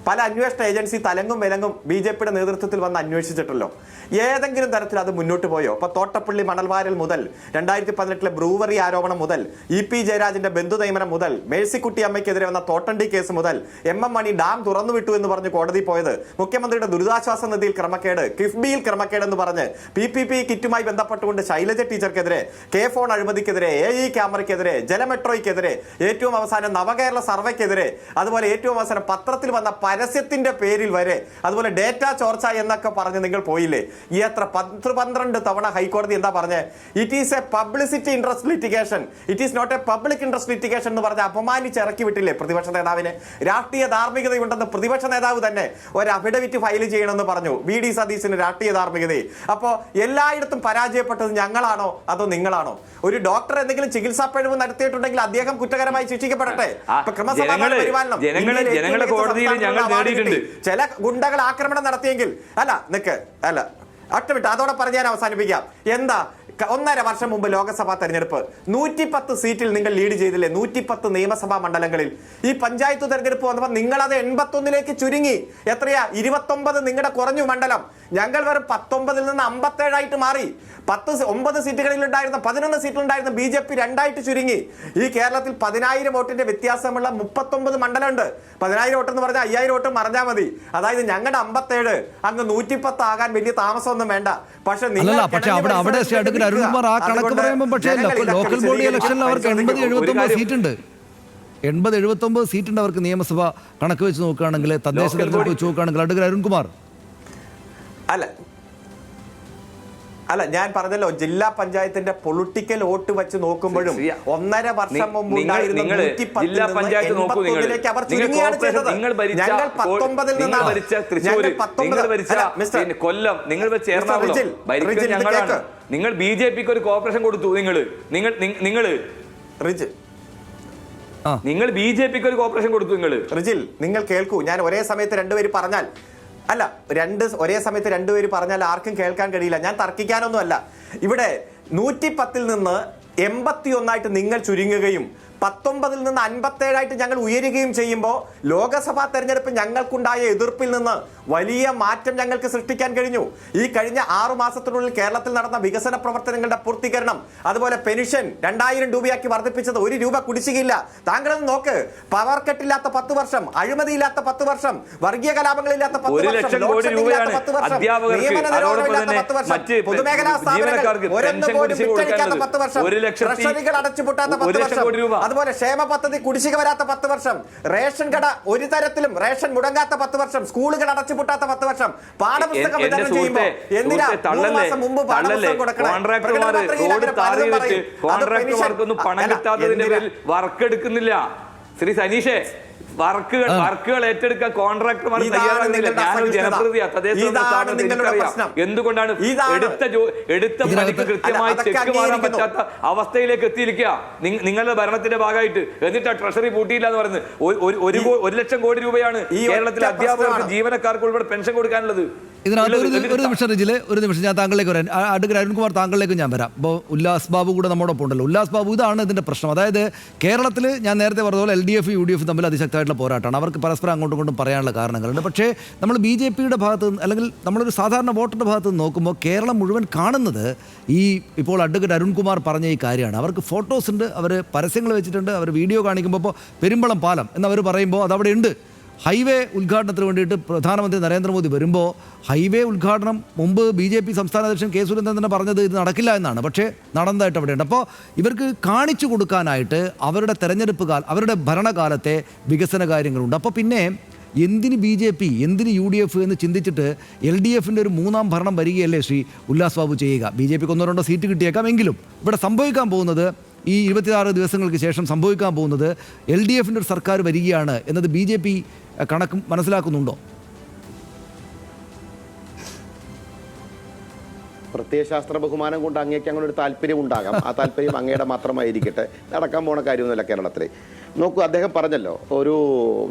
പല അന്വേഷണ ഏജൻസി തലങ്ങും വിലങ്ങും BJPയുടെ നേതൃത്വത്തിൽ വന്ന് അന്വേഷിച്ചിട്ടല്ലോ. ഏതെങ്കിലും തരത്തിൽ അത് മുന്നോട്ട് പോയോ? ഇപ്പൊ തോട്ടപ്പള്ളി മണൽവാരൽ മുതൽ 2018 ബ്രൂവറി ആരോപണം മുതൽ EP ജയരാജന്റെ ബന്ധു നിയമനം മുതൽ മേഴ്സിക്കുട്ടി അമ്മയ്ക്കെതിരെ വന്ന തോട്ടണ്ടി കേസ് മുതൽ MM മണി ഡാം തുറന്നുവിട്ടു എന്ന് പറഞ്ഞ് കോടതി പോയത്, മുഖ്യമന്ത്രിയുടെ ദുരിതാശ്വാസ നിധിയിൽ ക്രമക്കേട്, കിഫ്ബിയിൽ ക്രമക്കേട് എന്ന് പറഞ്ഞ് PPP കിറ്റുമായി ബന്ധപ്പെട്ടുകൊണ്ട് ശൈലജ ടീച്ചർക്കെതിരെ, K-ഫോൺ അഴിമതിക്കെതിരെ, AE ക്യാമറയ്ക്കെതിരെ, ജലമെട്രോയ്ക്കെതിരെ, ഏറ്റവും അവസാനം നവകേരള സർവേക്കെതിരെ, അതുപോലെ ഏറ്റവും അവസാനം പത്രത്തിൽ വന്ന പരസ്യത്തിന്റെ പേരിൽ വരെ, അതുപോലെ ഡേറ്റ ചോർച്ച എന്നൊക്കെ പറഞ്ഞ് നിങ്ങൾ പോയില്ലേ? ഈ എത്ര 12 തവണ ഹൈക്കോടതി എന്താ പറഞ്ഞത്? It is a publicity interest litigation, it is not a public interest litigation എന്ന് പറഞ്ഞ് അപമാനിച്ച് ഇറക്കി വിട്ടില്ലേ പ്രതിപക്ഷ നേതാവിനെ? രാഷ്ട്രീയ ധാർമ്മികതയുണ്ടെന്ന് പ്രതിപക്ഷ നേതാവ് തന്നെ ഒരു അഫിഡവിറ്റ് ഫയൽ ചെയ്യണമെന്ന് പറഞ്ഞു. VD സതീശന് രാഷ്ട്രീയ ധാർമ്മികതയെ. അപ്പോൾ എല്ലായിടത്തും പരാജയപ്പെട്ടത് ഞങ്ങളാണോ അതോ നിങ്ങളാണോ? ഒരു ഡോക്ടർ എന്തെങ്കിലും ചികിത്സാ പിഴവ് നടത്തിയിട്ടുണ്ടെങ്കിൽ അദ്ദേഹം കുറ്റകരമായി ശിക്ഷിക്കപ്പെടട്ടെ. ക്രമസമാധാന പരിപാലനം ചില ഗുണ്ടകൾ ആക്രമണം നടത്തിയെങ്കിൽ ഒറ്റ അതോടെ പറഞ്ഞ് ഞാൻ അവസാനിപ്പിക്കാം. എന്താ 1.5 വർഷം മുമ്പ് ലോക്സഭാ തെരഞ്ഞെടുപ്പ് 110 സീറ്റിൽ നിങ്ങൾ ലീഡ് ചെയ്തില്ലേ? 110 നിയമസഭാ മണ്ഡലങ്ങളിൽ. ഈ പഞ്ചായത്ത് തെരഞ്ഞെടുപ്പ് വന്നപ്പോൾ നിങ്ങളത് 81 ചുരുങ്ങി. എത്രയാ? 29 നിങ്ങളുടെ കുറഞ്ഞു മണ്ഡലം. ഞങ്ങൾ വെറും 19 നിന്ന് 57 മാറി. 9 സീറ്റുകളിലുണ്ടായിരുന്ന 11 സീറ്റിലുണ്ടായിരുന്ന BJP 2 ചുരുങ്ങി. ഈ കേരളത്തിൽ 10,000 വോട്ടിന്റെ വ്യത്യാസമുള്ള 39 മണ്ഡലമുണ്ട്. 10,000 വോട്ട് എന്ന് പറഞ്ഞാൽ 5,000 വോട്ട് മറിഞ്ഞാൽ മതി. അതായത് ഞങ്ങളുടെ 57 അങ്ങ് 110 ആകാൻ വലിയ താമസമൊന്നും വേണ്ട. പക്ഷെ അരുൺകുമാർ ആ കണക്ക് പറയുമ്പോൾ പക്ഷേ ലോക്കൽ ബോഡി ഇലക്ഷനിൽ അവർക്ക് 80-79 സീറ്റുണ്ട്. 80-79 സീറ്റുണ്ട് അവർക്ക് നിയമസഭ കണക്ക് വെച്ച് നോക്കുകയാണെങ്കിൽ, തദ്ദേശ തെരഞ്ഞെടുപ്പ് വെച്ച് നോക്കുകയാണെങ്കിൽ. അടുക്കൽ അരുൺകുമാർ അല്ല ഞാൻ പറഞ്ഞല്ലോ, ജില്ലാ പഞ്ചായത്തിന്റെ പൊളിറ്റിക്കൽ വോട്ട് വെച്ച് നോക്കുമ്പോഴും 1.5 വർഷം മുമ്പ് ഉണ്ടായിരുന്ന 110 അവർ ചുരുങ്ങിയാണ് ചെയ്തത്. ഞങ്ങൾ 19 കൊല്ലം, നിങ്ങൾ നിങ്ങൾ BJPക്ക് ഒരു കോർപ്പറേഷൻ കൊടുത്തു. നിങ്ങൾ BJPക്ക് ഒരു കോർപ്പറേഷൻ കൊടുത്തു. റിജിൽ, നിങ്ങൾ കേൾക്കൂ, ഞാൻ ഒരേ സമയത്ത് രണ്ടുപേര് പറഞ്ഞാൽ ഒരേ സമയത്ത് രണ്ടുപേര് പറഞ്ഞാൽ ആർക്കും കേൾക്കാൻ കഴിയില്ല. ഞാൻ തർക്കിക്കാനൊന്നുമല്ല. ഇവിടെ 110 നിന്ന് 81 നിങ്ങൾ ചുരുങ്ങുകയും 19 നിന്ന് 57 ഞങ്ങൾ ഉയരുകയും ചെയ്യുമ്പോൾ ലോക്സഭാ തെരഞ്ഞെടുപ്പ് ഞങ്ങൾക്കുണ്ടായ എതിർപ്പിൽ നിന്ന് വലിയ മാറ്റം ഞങ്ങൾക്ക് സൃഷ്ടിക്കാൻ കഴിഞ്ഞു. ഈ കഴിഞ്ഞ 6 മാസത്തിനുള്ളിൽ കേരളത്തിൽ നടന്ന വികസന പ്രവർത്തനങ്ങളുടെ പൂർത്തീകരണം, അതുപോലെ പെൻഷൻ 2000 രൂപയാക്കി വർദ്ധിപ്പിച്ചത്, 1 രൂപ കുടിശ്ശികയില്ല. താങ്കളൊന്ന് നോക്ക്. പവർ കട്ടില്ലാത്ത 10 വർഷം, അഴിമതിയില്ലാത്ത 10 വർഷം, വർഗീയ കലാപങ്ങളില്ലാത്ത 10 വർഷം, നിയമന നിരോധനമില്ലാത്ത 10 വർഷം, പൊതുമേഖലാ സ്ഥാപനങ്ങൾ 1 പോലും വിറ്റഴിക്കാത്ത 10 വർഷം, ട്രഷറികൾ അടച്ചുപൂട്ടാത്ത 10 വർഷം, അതുപോലെ ക്ഷേമ പദ്ധതി കുടിശ്ശിക വരാത്ത 10 വർഷം, റേഷൻ കട ഒരു തരത്തിലും റേഷൻ മുടങ്ങാത്ത 10 വർഷം, സ്കൂളുകൾ അടച്ചുപൂട്ടാത്ത 10 വർഷം, പാഠപുസ്തകം വിതരണം ചെയ്യുമ്പോൾ എന്തിനാ 3 മാസം മുമ്പ് പാഠപുസ്തകം കൊടുക്കണം? വർക്ക് എടുക്കുന്നില്ല. ശ്രീ സനീഷേ, വർക്കുകൾ ഏറ്റെടുക്കാൻ കോൺട്രാക്ടർമാർ തയ്യാറാകുന്നില്ല. ഞാനൊരു ജനപ്രതിനിധിയാണ്. എന്തുകൊണ്ടാണ് എടുത്ത പണിക്ക് കൃത്യമായി ചെക്ക് മാറാൻ പറ്റാത്ത അവസ്ഥയിലേക്ക് എത്തിയിരിക്കുക നിങ്ങളുടെ ഭരണത്തിന്റെ ഭാഗമായിട്ട്? എന്നിട്ട് ട്രഷറി പൂട്ടിയില്ല എന്ന് പറയുന്നത് 1 ലക്ഷം കോടി രൂപയാണ് കേരളത്തിലെ അധ്യാപകർക്ക്, ജീവനക്കാർക്ക് ഉൾപ്പെടെ പെൻഷൻ കൊടുക്കാനുള്ളത്. ഇതിനകത്ത് ഒരു നിമിഷം റിജിലെ, ഒരു നിമിഷം ഞാൻ താങ്കളിലേക്ക് വരാൻ. അടുക്കൽ അരുൺകുമാർ താങ്കളിലേക്ക് ഞാൻ വരാം. അപ്പോൾ ഉല്ലാസ് ബാബു കൂടെ നമ്മോടൊപ്പം ഉണ്ടല്ലോ. ഉല്ലാസ് ബാബു, ഇതാണ് ഇതിൻ്റെ പ്രശ്നം. അതായത് കേരളത്തിൽ ഞാൻ നേരത്തെ പറഞ്ഞതുപോലെ LDF UDF തമ്മിൽ അതിശക്തമായിട്ടുള്ള പോരാട്ടമാണ്. അവർക്ക് പരസ്പരം അങ്ങോട്ടും ഇങ്ങോട്ടും പറയാനുള്ള കാരണങ്ങളുണ്ട്. പക്ഷേ നമ്മൾ BJPയുടെ ഭാഗത്ത് നിന്ന്, അല്ലെങ്കിൽ നമ്മളൊരു സാധാരണ വോട്ടറുടെ ഭാഗത്ത് നിന്ന് നോക്കുമ്പോൾ കേരളം മുഴുവൻ കാണുന്നത് ഈ ഇപ്പോൾ അഡ്വക്കേറ്റ് അരുൺകുമാർ പറഞ്ഞ ഈ കാര്യമാണ്. അവർക്ക് ഫോട്ടോസ് ഉണ്ട്, അവർ പരസ്യങ്ങൾ വെച്ചിട്ടുണ്ട്, അവർ വീഡിയോ കാണിക്കുമ്പോൾ ഇപ്പോൾ പെരുമ്പളം പാലം എന്നവർ പറയുമ്പോൾ അതവിടെ ഉണ്ട്. ഹൈവേ ഉദ്ഘാടനത്തിന് വേണ്ടിയിട്ട് പ്രധാനമന്ത്രി നരേന്ദ്രമോദി വരുമ്പോൾ ഹൈവേ ഉദ്ഘാടനം മുമ്പ് BJP സംസ്ഥാന അധ്യക്ഷൻ കെ സുരേന്ദ്രൻ തന്നെ പറഞ്ഞത് ഇത് നടക്കില്ല എന്നാണ്. പക്ഷേ നടന്നതായിട്ട് അവിടെയുണ്ട്. അപ്പോൾ ഇവർക്ക് കാണിച്ചു കൊടുക്കാനായിട്ട് അവരുടെ അവരുടെ ഭരണകാലത്തെ വികസന കാര്യങ്ങളുണ്ട്. അപ്പോൾ പിന്നെ എന്തിന് BJP, എന്തിന് UDF എന്ന് ചിന്തിച്ചിട്ട് LDFിൻ്റെ ഒരു മൂന്നാം ഭരണം വരികയല്ലേ ശ്രീ ഉല്ലാസ് ബാബു ചെയ്യുക? BJPക്ക് 1-2 സീറ്റ് കിട്ടിയേക്കാം. എങ്കിലും ഇവിടെ സംഭവിക്കാൻ പോകുന്നത്, ഈ 26 ദിവസങ്ങൾക്ക് ശേഷം സംഭവിക്കാൻ പോകുന്നത് LDFിൻ്റെ ഒരു സർക്കാർ വരികയാണ് എന്നത് BJP കണക്ക് മനസ്സിലാക്കുന്നുണ്ടോ? പ്രത്യയശാസ്ത്ര ബഹുമാനം കൊണ്ട് അങ്ങേക്ക് അങ്ങനെ ഒരു താല്പര്യം ഉണ്ടാകാം. ആ താല്പര്യം അങ്ങയുടെ മാത്രമായിരിക്കട്ടെ. നടക്കാൻ പോണ കാര്യമൊന്നുമില്ല കേരളത്തിൽ. നോക്കൂ, അദ്ദേഹം പറഞ്ഞല്ലോ, ഒരു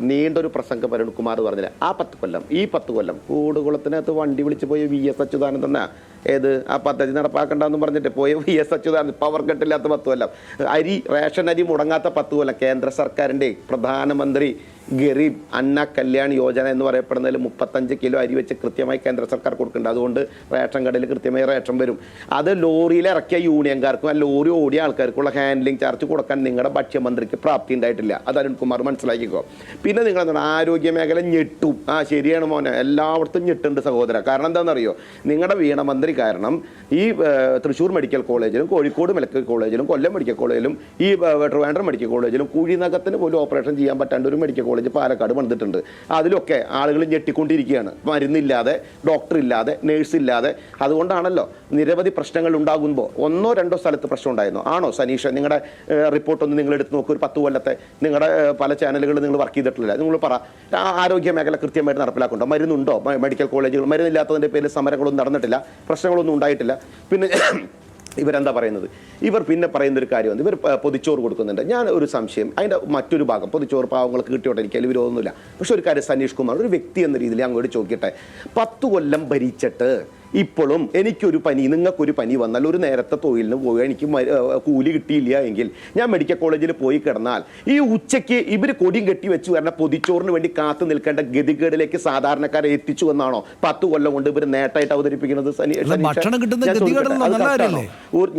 നീണ്ടൊരു പ്രസംഗം അരുൺകുമാർ പറഞ്ഞില്ല. ആ 10 കൊല്ലം, ഈ 10 കൊല്ലം കൂടുകുളത്തിനകത്ത് വണ്ടി വിളിച്ച് പോയ VS അച്യുതാനന്ദൻ ഏത് ആ പദ്ധതി നടപ്പാക്കണ്ടെന്ന് പറഞ്ഞിട്ട് പോയ VS അച്യുതാനന്ദൻ, പവർ കട്ടില്ലാത്ത 10 കൊല്ലം, റേഷൻ അരി മുടങ്ങാത്ത 10 കൊല്ലം, കേന്ദ്ര സർക്കാരിൻ്റെ പ്രധാനമന്ത്രി ഗരീബ് അന്ന കല്യാൺ യോജന എന്ന് പറയപ്പെടുന്നതിൽ 35 കിലോ അരി വെച്ച് കൃത്യമായി കേന്ദ്ര സർക്കാർ കൊടുക്കുന്നുണ്ട്. അതുകൊണ്ട് റേഷൻ കടയിൽ കൃത്യമായി റേഷൻ വരും. അത് ലോറിയിൽ ഇറക്കിയ യൂണിയൻകാർക്കും ആ ലോറി ഓടിയ ആൾക്കാർക്കുള്ള ഹാൻഡ്ലിംഗ് ചാർജ് കൊടുക്കാൻ നിങ്ങളുടെ ഭക്ഷ്യമന്ത്രിക്ക് പ്രാപ്തി ഉണ്ടായിട്ടില്ല. അത് അരുൺകുമാർ മനസ്സിലാക്കിക്കോ. പിന്നെ നിങ്ങൾ എന്താണ് ആരോഗ്യ മേഖല ഞെട്ടും. ശരിയാണ് മോനെ, എല്ലായിടത്തും ഞെട്ടുണ്ട് സഹോദര. കാരണം എന്താണെന്നറിയോ, നിങ്ങളുടെ വീണമന്ത്രി കാരണം ഈ തൃശ്ശൂർ മെഡിക്കൽ കോളേജിലും കോഴിക്കോട് മെഡിക്കൽ കോളേജിലും കൊല്ലം മെഡിക്കൽ കോളേജിലും ഈ ട്രിവാൻഡ്രം മെഡിക്കൽ കോളേജിലും കുഴിനകത്തിന് പോലും ഓപ്പറേഷൻ ചെയ്യാൻ പറ്റാണ്ട് ഒരു മെഡിക്കൽ കോളേജ് പാലക്കാട് പണിതിട്ടുണ്ട്. അതിലൊക്കെ ആളുകൾ ഞെട്ടിക്കൊണ്ടിരിക്കുകയാണ്. മരുന്നില്ലാതെ, ഡോക്ടർ ഇല്ലാതെ, നേഴ്സ് ഇല്ലാതെ. അതുകൊണ്ടാണല്ലോ നിരവധി പ്രശ്നങ്ങൾ ഉണ്ടാകുമ്പോൾ 1-2 സ്ഥലത്ത് പ്രശ്നം ഉണ്ടായിരുന്നു. ആണോ സനീഷ്? നിങ്ങളുടെ റിപ്പോർട്ടൊന്ന് നിങ്ങൾ എടുത്ത് നോക്കൂ. ഒരു 10 കൊല്ലത്തെ നിങ്ങളുടെ പല ചാനലുകളിൽ നിങ്ങൾ വർക്ക് ചെയ്തിട്ടില്ല. നിങ്ങൾ പറ, ആരോഗ്യ മേഖല കൃത്യമായിട്ട് നടപ്പിലാക്കുന്നുണ്ടോ? മരുന്നുണ്ടോ? മെഡിക്കൽ കോളേജുകൾ മരുന്നില്ലാത്തതിൻ്റെ പേരിൽ സമരങ്ങളൊന്നും നടന്നിട്ടില്ല, പ്രശ്നങ്ങളൊന്നും ഉണ്ടായിട്ടില്ല. പിന്നെ ഇവരെന്താ പറയുന്നത്? ഇവർ പിന്നെ പറയുന്നൊരു കാര്യമാണ്, ഇവർ പൊതിച്ചോറ് കൊടുക്കുന്നുണ്ട്. ഞാൻ ഒരു സംശയം, അതിൻ്റെ മറ്റൊരു ഭാഗം, പൊതിച്ചോറ് പാവങ്ങൾക്ക് കിട്ടിയോട്ടെ, എനിക്ക് അതിൽ വിരോധമൊന്നുമില്ല. പക്ഷെ ഒരു കാര്യം സനീഷ് കുമാർ ഒരു വ്യക്തി എന്ന രീതിയിൽ അങ്ങോട്ട് ചോദിക്കട്ടെ, 10 കൊല്ലം ഭരിച്ചിട്ട് ഇപ്പോഴും എനിക്കൊരു പനി, നിങ്ങൾക്കൊരു പനി വന്നാൽ ഒരു നേരത്തെ തൊഴിലിന് പോയി എനിക്ക് കൂലി കിട്ടിയില്ല എങ്കിൽ ഞാൻ മെഡിക്കൽ കോളേജിൽ പോയി കിടന്നാൽ ഈ ഉച്ചയ്ക്ക് ഇവർ കൊടിയും കെട്ടി വെച്ച് വരണ പൊതിച്ചോറിന് വേണ്ടി കാത്തു നിൽക്കേണ്ട ഗതികേടിലേക്ക് സാധാരണക്കാരെ എത്തിച്ചു എന്നാണോ 10 കൊല്ലം കൊണ്ട് ഇവർ നേട്ടായിട്ട് അവതരിപ്പിക്കുന്നത്?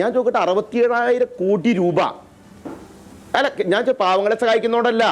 ഞാൻ ചോദിക്കട്ടെ, 67,000 കോടി രൂപ അല്ല, ഞാൻ പാവങ്ങളെ സഹായിക്കുന്നോണ്ടല്ല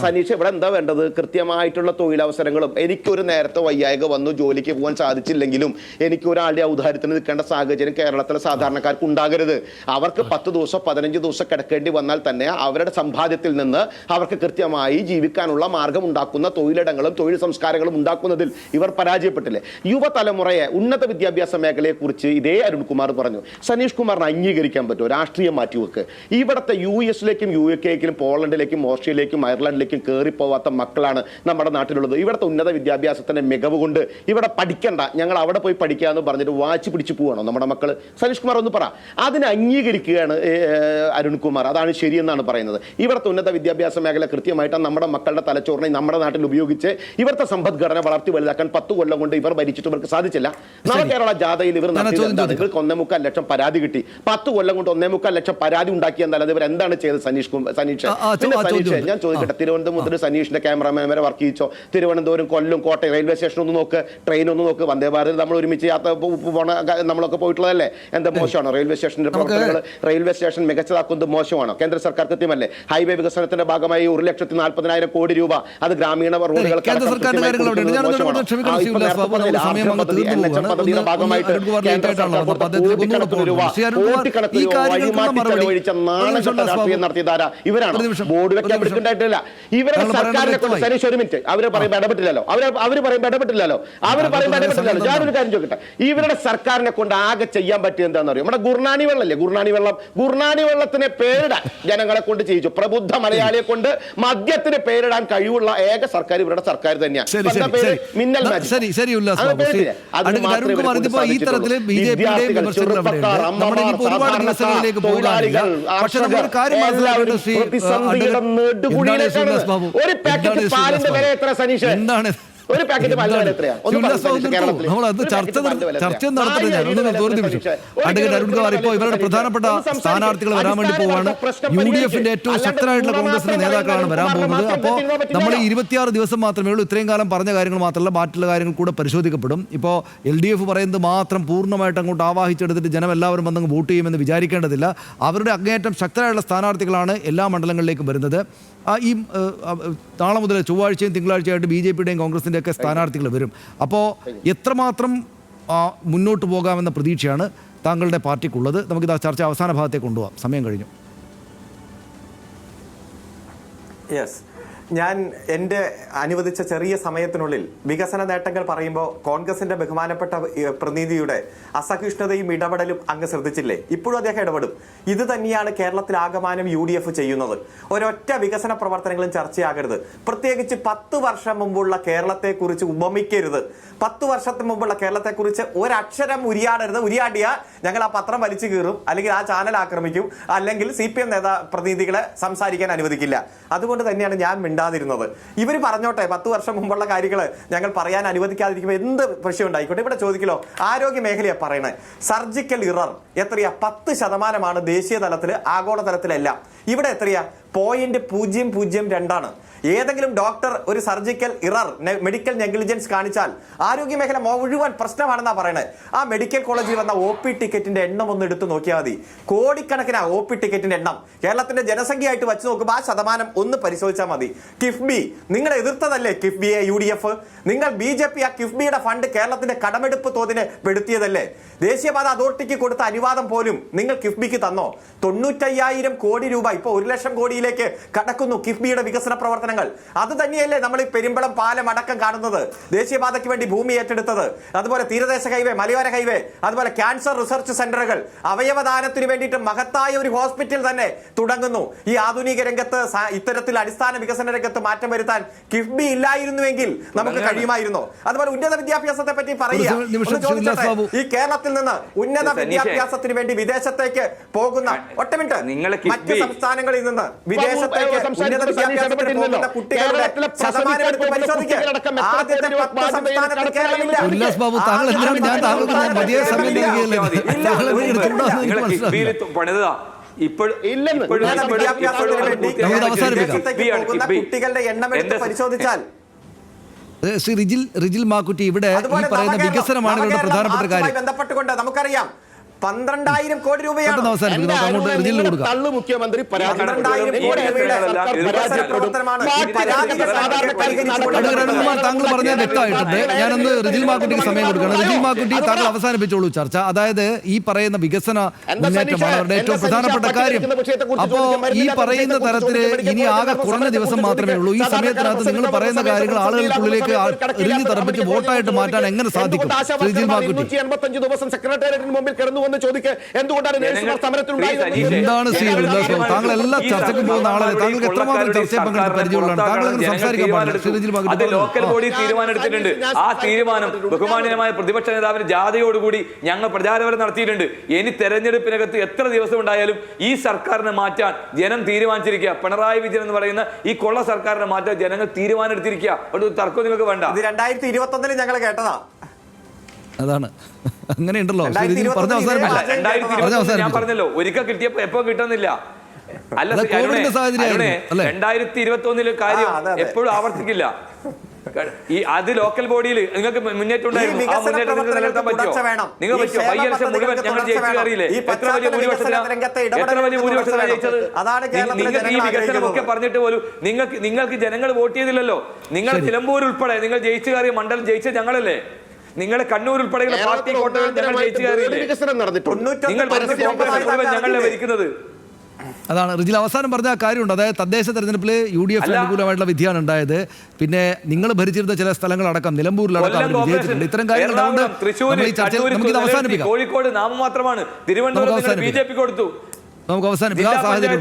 സനീഷ്. ഇവിടെ എന്താ വേണ്ടത്? കൃത്യമായിട്ടുള്ള തൊഴിലവസരങ്ങളും. എനിക്കൊരു നേരത്തെ വയ്യായിക വന്നു ജോലിക്ക് പോകാൻ സാധിച്ചില്ലെങ്കിലും എനിക്ക് ഒരാളുടെ ഔദാര്യത്തിന് നിൽക്കേണ്ട സാഹചര്യം കേരളത്തിലെ സാധാരണക്കാർക്ക് ഉണ്ടാകരുത്. അവർക്ക് 10 ദിവസം 15 ദിവസം കിടക്കേണ്ടി വന്നാൽ തന്നെ അവരുടെ സമ്പാദ്യത്തിൽ നിന്ന് അവർക്ക് കൃത്യമായി ജീവിക്കാനുള്ള മാർഗം ഉണ്ടാക്കുന്ന തൊഴിലിടങ്ങളും തൊഴിൽ സംസ്കാരങ്ങളും ഉണ്ടാക്കുന്നതിൽ ഇവർ പരാജയപ്പെട്ടില്ലേ? യുവതലമുറയെ ഉന്നത വിദ്യാഭ്യാസ മേഖലയെ കുറിച്ച് ഇതേ അരുൺകുമാർ പറഞ്ഞു. സനീഷ് കുമാറിന് അംഗീകരിക്കാൻ പറ്റുമോ? രാഷ്ട്രീയം മാറ്റിവെക്ക്. ഇവിടുത്തെ US-ലേക്കും UK-ലേക്കും പോളണ്ടിലേക്കും ഓസ്ട്രേലിയയിലേക്കും അയർലൻഡിലേക്കും കയറിപ്പോവാത്ത മക്കളാണ് നമ്മുടെ നാട്ടിലുള്ളത്. ഇവിടുത്തെ ഉന്നത വിദ്യാഭ്യാസത്തിന്റെ മികവ് കൊണ്ട് ഇവിടെ പഠിക്കണ്ട, ഞങ്ങൾ അവിടെ പോയി പഠിക്കാമെന്ന് പറഞ്ഞിട്ട് വാച്ച് പിടിച്ചു പോവാണോ നമ്മുടെ മക്കൾ? സനീഷ് കുമാർ ഒന്ന് പറ. അതിനെ അംഗീകരിക്കുകയാണ് അരുൺകുമാർ. അതാണ് ശരിയെന്നാണ് പറയുന്നത്. ഇവിടുത്തെ ഉന്നത വിദ്യാഭ്യാസ മേഖല കൃത്യമായിട്ട് നമ്മുടെ മക്കളുടെ തലച്ചോറിനെ നമ്മുടെ നാട്ടിൽ ഉപയോഗിച്ച് ഇവിടുത്തെ സമ്പദ്ഘടന വളർത്തി വലുതാക്കാൻ 10 കൊല്ലം കൊണ്ട് ഇവർ ഭരിച്ചിട്ട് ഇവർക്ക് സാധിച്ചില്ല. നവകേരള ജാഥയിൽ ഇവർ നടത്തിയത് ഇവർക്ക് 1.25 ലക്ഷം പരാതി കിട്ടി. 10 കൊല്ലം കൊണ്ട് 1.25 ലക്ഷം പരാതി ഉണ്ടാക്കിയെന്നല്ലാതെ ഇവർ എന്താണ് ചെയ്തത്? സനീഷ് ഞാൻ ചോദിക്കട്ടെ, തിരുവനന്തപുരം മുതൽ സനീഷിന്റെ ക്യാമറാമാൻ വരെ വർക്ക് ചെയ്യിച്ചോ? തിരുവനന്തപുരം, കൊല്ലം, കോട്ടയം റെയിൽവേ സ്റ്റേഷൻ ഒന്ന് നോക്ക്, ട്രെയിൻ ഒന്ന് നോക്ക്. വന്ദേ ഭാരത് നമ്മൾ ഒരുമിച്ച് യാത്ര പോണ നമ്മളൊക്കെ പോയിട്ടുള്ളതല്ലേ? എന്താ മോശമാണോ റെയിൽവേ സ്റ്റേഷന്റെ പ്രവർത്തനങ്ങൾ? റെയിൽവേ സ്റ്റേഷൻ മികച്ചതാക്കുന്നത് മോശമാണോ? കേന്ദ്ര സർക്കാർ കൃത്യമല്ലേ? ഹൈവേ വികസനത്തിന്റെ ഭാഗമായി 1,40,000 കോടി രൂപ അത് ഗ്രാമീണ റോഡുകൾക്ക് പദ്ധതിയുടെ ഭാഗമായിട്ട് കേന്ദ്ര സർക്കാർ കോടിക്കണക്കിന് രൂപ ചെലവഴിച്ച രാഷ്ട്രീയം നടത്തിയതാരാ? ഇവരാണ്. ബോർഡ് വെക്കാൻ പിടിച്ചിട്ടുണ്ടായിട്ടില്ല. ഇവരുടെ സർക്കാരിനെ കൊണ്ട് സനീഷ് ഒരു മിനിറ്റ്, അവര് പറയുമ്പോൾ ഇടപെട്ടില്ലല്ലോ. അവര് പറയുമ്പോൾ ഇടപെട്ടില്ലല്ലോ. ഞാനൊരു കാര്യം ചോദിക്കട്ടെ, ഇവരുടെ സർക്കാരിനെ കൊണ്ട് ആകെ ചെയ്യാൻ പറ്റിയ എന്താണെന്ന് അറിയാം? നമ്മുടെ ഗുർനാനി വെള്ളല്ലേ, ഗുർനാനി വെള്ളത്തിന് പേരിടാൻ ജനങ്ങളെ കൊണ്ട് ചെയ്യിച്ചു. പ്രബുദ്ധ മലയാളിയെ കൊണ്ട് മദ്യത്തിന് പേരിടാൻ കഴിവുള്ള ഏക സർക്കാർ ഇവരുടെ സർക്കാർ തന്നെയാണ്. മിന്നൽ ഒരു പാക്കറ്റ് പാലിന്റെ വില എത്ര സനീഷ്? ഒരു പാക്കറ്റ് പാലിന്റെ വില എത്രയാ? ഇവരുടെ പ്രധാനപ്പെട്ട സ്ഥാനാർത്ഥികൾ വരാൻ വേണ്ടി പോവാണ്. UDFന്റെ ഏറ്റവും ശക്തരായിട്ടുള്ള കോൺഗ്രസിന്റെ നേതാക്കളാണ് വരാൻ പോകുന്നത്. അപ്പോൾ നമ്മൾ 26 ദിവസം മാത്രമേ ഉള്ളൂ. ഇത്രയും കാലം പറഞ്ഞ കാര്യങ്ങൾ മാത്രമല്ല, മറ്റുള്ള കാര്യങ്ങൾ കൂടെ പരിശോധിക്കപ്പെടും. ഇപ്പോൾ LDF പറയുന്നത് മാത്രം പൂർണ്ണമായിട്ട് അങ്ങോട്ട് ആവാഹിച്ചെടുത്തിട്ട് ജനം എല്ലാവരും വന്നങ്ങ് വോട്ട് ചെയ്യുമെന്ന് വിചാരിക്കേണ്ടതില്ല. അവരുടെ അങ്ങേയറ്റം ശക്തരായിട്ടുള്ള സ്ഥാനാർത്ഥികളാണ് എല്ലാ മണ്ഡലങ്ങളിലേക്കും വരുന്നത്. ഈ നാളെ മുതൽ ചൊവ്വാഴ്ചയും തിങ്കളാഴ്ചയായിട്ട് BJPയുടെയും കോൺഗ്രസിൻ്റെയൊക്കെ സ്ഥാനാർത്ഥികൾ വരും. അപ്പോൾ എത്രമാത്രം മുന്നോട്ട് പോകാമെന്ന പ്രതീക്ഷയാണ് താങ്കളുടെ പാർട്ടിക്കുള്ളത്? നമുക്കിത് ആ ചർച്ച അവസാന ഭാഗത്തേക്ക് കൊണ്ടുപോകാം, സമയം കഴിഞ്ഞു. യെസ്, ഞാൻ എൻ്റെ അനുവദിച്ച ചെറിയ സമയത്തിനുള്ളിൽ വികസന നേട്ടങ്ങൾ പറയുമ്പോൾ കോൺഗ്രസിന്റെ ബഹുമാനപ്പെട്ട പ്രതിനിധിയുടെ അസഹിഷ്ണുതയും ഇടപെടലും അങ്ങ് ശ്രദ്ധിച്ചില്ലേ? ഇപ്പോഴും അദ്ദേഹം ഇടപെടും. ഇത് തന്നെയാണ് കേരളത്തിൽ ആകമാനം UDF ചെയ്യുന്നത്. ഒരൊറ്റ വികസന പ്രവർത്തനങ്ങളും ചർച്ചയാകരുത്. പ്രത്യേകിച്ച് 10 വർഷം മുമ്പുള്ള കേരളത്തെക്കുറിച്ച് ഉപമിക്കരുത്. 10 വർഷത്തിന് മുമ്പുള്ള കേരളത്തെക്കുറിച്ച് ഒരക്ഷരം ഉരിയാടരുത്. ഉരിയാടിയ ഞങ്ങൾ ആ പത്രം വലിച്ചു കീറും, അല്ലെങ്കിൽ ആ ചാനൽ ആക്രമിക്കും, അല്ലെങ്കിൽ CPM പ്രതിനിധികളെ സംസാരിക്കാൻ അനുവദിക്കില്ല. അതുകൊണ്ട് തന്നെയാണ് ഞാൻ മിണ്ടാതിരുന്നത്. ഇവർ പറഞ്ഞോട്ടെ, 10 വർഷം മുമ്പുള്ള കാര്യങ്ങൾ ഞങ്ങൾ പറയാൻ അനുവദിക്കാതിരിക്കുമ്പോൾ എന്ത് പ്രശ്നം ഉണ്ടായിക്കോട്ടെ. ഇവിടെ ചോദിക്കലോ, ആരോഗ്യ മേഖലയാണ് പറയണേ. സർജിക്കൽ ഇറർ എത്രയാ? 10% ദേശീയ തലത്തിൽ, ആഗോളതലത്തിലെല്ലാം. ഇവിടെ എത്രയാ? 0.002. ഏതെങ്കിലും ഡോക്ടർ ഒരു സർജിക്കൽ ഇറർ, മെഡിക്കൽ നെഗ്ലിജൻസ് കാണിച്ചാൽ ആരോഗ്യ മേഖല മുഴുവൻ പ്രശ്നമാണെന്നാ പറയണത്. ആ മെഡിക്കൽ കോളേജിൽ വന്ന OP ടിക്കറ്റിന്റെ എണ്ണം ഒന്ന് എടുത്തു നോക്കിയാൽ മതി. കോടിക്കണക്കിന് OP ടിക്കറ്റിന്റെ എണ്ണം കേരളത്തിന്റെ ജനസംഖ്യയായിട്ട് വെച്ച് നോക്കുമ്പോൾ ആ ശതമാനം ഒന്ന് പരിശോധിച്ചാൽ മതി. കിഫ്ബി നിങ്ങൾ എതിർത്തതല്ലേ? കിഫ്ബിയെ UDF നിങ്ങൾ BJP ആ കിഫ്ബിയുടെ ഫണ്ട് കേരളത്തിന്റെ കടമെടുപ്പ് തോതിന് പെടുത്തിയതല്ലേ? ദേശീയപാത അതോറിറ്റിക്ക് കൊടുത്ത അനുവാദം പോലും നിങ്ങൾ കിഫ്ബിക്ക് തന്നോ? 95,000 കോടി രൂപ ഇപ്പോൾ 1 ലക്ഷം കോടിയിലേക്ക് കടക്കുന്നു കിഫ്ബിയുടെ വികസന പ്രവർത്തനങ്ങൾ. അത് തന്നെയല്ലേ നമ്മൾ ഈ പെരുമ്പളം പാലം അടക്കം കാണുന്നത്? ദേശീയപാതയ്ക്ക് വേണ്ടി ഭൂമി ഏറ്റെടുത്തത്, അതുപോലെ തീരദേശ ഹൈവേ, മലയോര ഹൈവേ, അതുപോലെ ക്യാൻസർ റിസർച്ച് സെന്ററുകൾ, അവയവദാനത്തിന് വേണ്ടിയിട്ട് മഹത്തായ ഒരു ഹോസ്പിറ്റൽ തന്നെ തുടങ്ങുന്നു. ഈ ആധുനിക രംഗത്ത്, ഇത്തരത്തിൽ അടിസ്ഥാന വികസന രംഗത്ത് മാറ്റം വരുത്താൻ കിഫ്ബി ഇല്ലായിരുന്നുവെങ്കിൽ നമുക്ക് കഴിയുമായിരുന്നോ? അതുപോലെ ഉന്നത വിദ്യാഭ്യാസത്തെ പറ്റി പറയുക. ഈ കേരളത്തിൽ നിന്ന് ഉന്നത വിദ്യാഭ്യാസത്തിന് വേണ്ടി വിദേശത്തേക്ക് പോകുന്ന മറ്റ് സംസ്ഥാനങ്ങളിൽ നിന്ന് വിദേശത്തേക്ക് ഉന്നത വിദ്യാഭ്യാസത്തിന് പോകുന്ന കുട്ടികളുടെ ശതമാനം എടുത്ത് പരിശോധിക്കുക. ആദ്യത്തെ 10 സംസ്ഥാനത്തിൽ കേരളമില്ല. ഉല്ലാസ് ബാബു, താങ്കൾ എന്തിനാണ് ഞാൻ താങ്കൾക്ക് മതിയ സമയം നൽകിയല്ലേ? കുട്ടികളുടെ എണ്ണം എടുത്ത് പരിശോധിച്ചാൽ ശ്രീ റിജിൽ മാക്കുറ്റി, ഇവിടെ ഈ പറയുന്ന വികസനമാണ് ഇവരുടെ പ്രധാനപ്പെട്ട കാര്യം. ബന്ധപ്പെട്ടുകൊണ്ട് നമുക്കറിയാം 12,000 കോടി രൂപയാണ് മുഖ്യമന്ത്രി താങ്കൾ പറഞ്ഞത് വ്യക്തമായിട്ടുണ്ട്. ഞാനൊന്ന് റിജിൽ മാക്കുട്ടിക്ക് സമയം കൊടുക്കണം. റിജിൽ മാക്കുട്ടി, താങ്കൾ അവസാനിപ്പിച്ചോളൂ ചർച്ച. അതായത് ഈ പറയുന്ന വികസന മുന്നേറ്റമാണ് അവരുടെ ഏറ്റവും പ്രധാനപ്പെട്ട കാര്യം. അപ്പോ ഈ പറയുന്ന തരത്തില് ഇനി ആകെ കുറഞ്ഞ ദിവസം മാത്രമേ ഉള്ളൂ. ഈ സമയത്തിനകത്ത് നിങ്ങൾ പറയുന്ന കാര്യങ്ങൾ ആളുകൾക്കുള്ളിലേക്ക് എറിഞ്ഞു തെറപ്പിച്ച് വോട്ടായിട്ട് മാറ്റാൻ എങ്ങനെ സാധിക്കും? റിജിൽ മാക്കുട്ടി, 185 ദിവസം സെക്രട്ടേറിയറ്റിന് മുമ്പിൽ കിടന്നു ചോദിക്കുക, എന്തുകൊണ്ടാണ് എന്താണ് ശ്രീ ഉല്ലാസ് ബാബു? താങ്കൾ എല്ലാ ചർച്ചയ്ക്കും പോകുന്ന ആളല്ലേ? താങ്കൾക്ക് എത്രമാത്രം ചർച്ചയിൽ പങ്കെടുത്ത് പരിചയമുള്ളതാണ്? താങ്കൾ അങ്ങനെ സംസാരിക്കാൻ പാടില്ല. അത് ലോക്കൽ ബോഡി തീരുമാനം എടുത്തിട്ടുണ്ട്. ആ തീരുമാനം ബഹുമാന്യമായ പ്രതിപക്ഷ നേതാവിന്റെ ജാഥയോടുകൂടി ഞങ്ങൾ പ്രചാരപരം നടത്തിയിട്ടുണ്ട്. ഇനി തെരഞ്ഞെടുപ്പിനകത്ത് എത്ര ദിവസം ഉണ്ടായാലും ഈ സർക്കാരിനെ മാറ്റാൻ ജനം തീരുമാനിച്ചിരിക്കുക. പിണറായി വിജയൻ എന്ന് പറയുന്ന ഈ കൊള്ള സർക്കാരിനെ മാറ്റാൻ ജനങ്ങൾ തീരുമാനം എടുത്തിരിക്കുക. ഒരു തർക്കം നിങ്ങൾക്ക് വേണ്ട. 2021 ഞങ്ങൾ കേട്ടതാ. അതാണ്, അങ്ങനെയുണ്ടല്ലോ. ഞാൻ പറഞ്ഞല്ലോ, ഒരിക്കൽ കിട്ടിയപ്പോ എപ്പോ കിട്ടുന്നില്ല. അല്ല, 2021 കാര്യം എപ്പോഴും ആവർത്തിക്കില്ല. അത് ലോക്കൽ ബോഡിയിൽ നിങ്ങൾക്ക് മുന്നേറ്റം ഉണ്ടായിരുന്നു. ആ മുന്നേറ്റം നിങ്ങൾക്ക് നിലനിർത്താൻ പറ്റുമോ? നിങ്ങൾ പറ്റുമോ? ബൈ-ഇലക്ഷൻ മുഴുവൻ ഞങ്ങൾ ജയിച്ചു കയറിയില്ലേ? എത്ര വലിയ ഭൂരിപക്ഷത്തിലാണ് ജയിച്ചത്? നിങ്ങൾക്ക് ഈ വികസനമൊക്കെ പറഞ്ഞിട്ട് പോലും നിങ്ങൾക്ക് ജനങ്ങൾ വോട്ട് ചെയ്തില്ലല്ലോ. നിങ്ങൾ നിലമ്പൂർ ഉൾപ്പെടെ നിങ്ങൾ ജയിച്ചു കയറിയ മണ്ഡലം ജയിച്ചത് ഞങ്ങളല്ലേ? നിങ്ങളെ കണ്ണൂർ ഉൾപ്പെടെയുള്ള പാർട്ടി കോട്ടകൾ ഞങ്ങൾ ജയിച്ചു കയറിയില്ലേ? ഞങ്ങളെ ഭരിക്കുന്നത്. അതാണ് റിജിൽ അവസാനം പറഞ്ഞ കാര്യമുണ്ട്. അതായത് തദ്ദേശ തെരഞ്ഞെടുപ്പിൽ UDF അനുകൂലമായിട്ടുള്ള വിധിയാണ് ഉണ്ടായത്. പിന്നെ നിങ്ങൾ ഭരിച്ചിരുന്ന ചില സ്ഥലങ്ങളടക്കം നിലമ്പൂരിലടക്കം വിജയിച്ചിട്ടുണ്ട്. ഇത്തരം കാര്യങ്ങളുണ്ട്. കോഴിക്കോട് നാമമാത്രമാണ്. തിരുവനന്തപുരം BJP കൊടുത്തു. നമുക്ക് അവസാനിപ്പിക്കാം. ആ സാഹചര്യം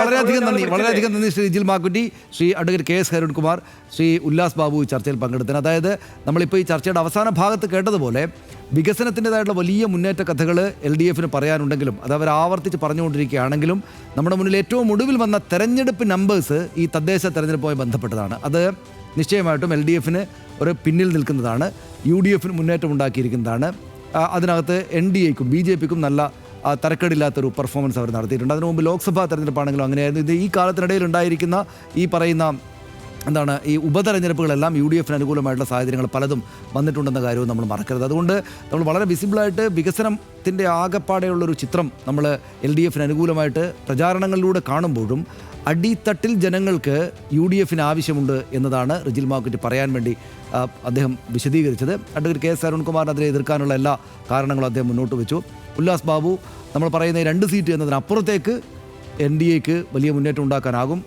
വളരെയധികം നന്ദി ശ്രീ റിജിൽ മാക്കുറ്റി, ശ്രീ അഡ്വക്കേറ്റ് KS അരുൺകുമാർ, ശ്രീ ഉല്ലാസ് ബാബു ഈ ചർച്ചയിൽ പങ്കെടുത്തതിന്. അതായത് നമ്മളിപ്പോൾ ഈ ചർച്ചയുടെ അവസാന ഭാഗത്ത് കേട്ടതുപോലെ വികസനത്തിൻ്റെതായിട്ടുള്ള വലിയ മുന്നേറ്റ കഥകൾ LDFന് പറയാനുണ്ടെങ്കിലും അത് അവർ ആവർത്തിച്ച് പറഞ്ഞുകൊണ്ടിരിക്കുകയാണെങ്കിലും നമ്മുടെ മുന്നിൽ ഏറ്റവും ഒടുവിൽ വന്ന തെരഞ്ഞെടുപ്പ് നമ്പേഴ്സ് ഈ തദ്ദേശ തെരഞ്ഞെടുപ്പുമായി ബന്ധപ്പെട്ടതാണ്. അത് നിശ്ചയമായിട്ടും LDFന് ഒരു പിന്നിൽ നിൽക്കുന്നതാണ്, UDFന് മുന്നേറ്റം ഉണ്ടാക്കിയിരിക്കുന്നതാണ്. അതിനകത്ത് NDAക്കും BJPക്കും നല്ല തരക്കേടില്ലാത്തൊരു പെർഫോമൻസ് അവർ നടത്തിയിട്ടുണ്ട്. അതിനു മുമ്പ് ലോക്സഭാ തെരഞ്ഞെടുപ്പാണെങ്കിലും അങ്ങനെയായിരുന്നു. ഇത് ഈ കാലത്തിനിടയിൽ ഉണ്ടായിരിക്കുന്ന ഈ പറയുന്ന ഈ ഉപതെരഞ്ഞെടുപ്പുകളെല്ലാം UDFന് അനുകൂലമായിട്ടുള്ള സാഹചര്യങ്ങൾ പലതും വന്നിട്ടുണ്ടെന്ന കാര്യവും നമ്മൾ മറക്കരുത്. അതുകൊണ്ട് നമ്മൾ വളരെ വിസിബിളായിട്ട് വികസനത്തിൻ്റെ ആകെപ്പാടെയുള്ളൊരു ചിത്രം നമ്മൾ LDFന് അനുകൂലമായിട്ട് പ്രചാരണങ്ങളിലൂടെ കാണുമ്പോഴും അടിത്തട്ടിൽ ജനങ്ങൾക്ക് UDF-ന് ആവശ്യമുണ്ട് എന്നതാണ് റിജിൽ മാക്കുറ്റി പറയാൻ വേണ്ടി അദ്ദേഹം വിശദീകരിച്ചത്. അഡ്വക്കേറ്റ് KS അരുൺകുമാറിനെതിരെ എതിർക്കാനുള്ള എല്ലാ കാരണങ്ങളും അദ്ദേഹം മുന്നോട്ട് വെച്ചു. ഉല്ലാസ് ബാബു, നമ്മൾ പറയുന്ന 2 സീറ്റ് എന്നതിനപ്പുറത്തേക്ക് NDAക്ക് വലിയ മുന്നേറ്റം ഉണ്ടാക്കാനാകും,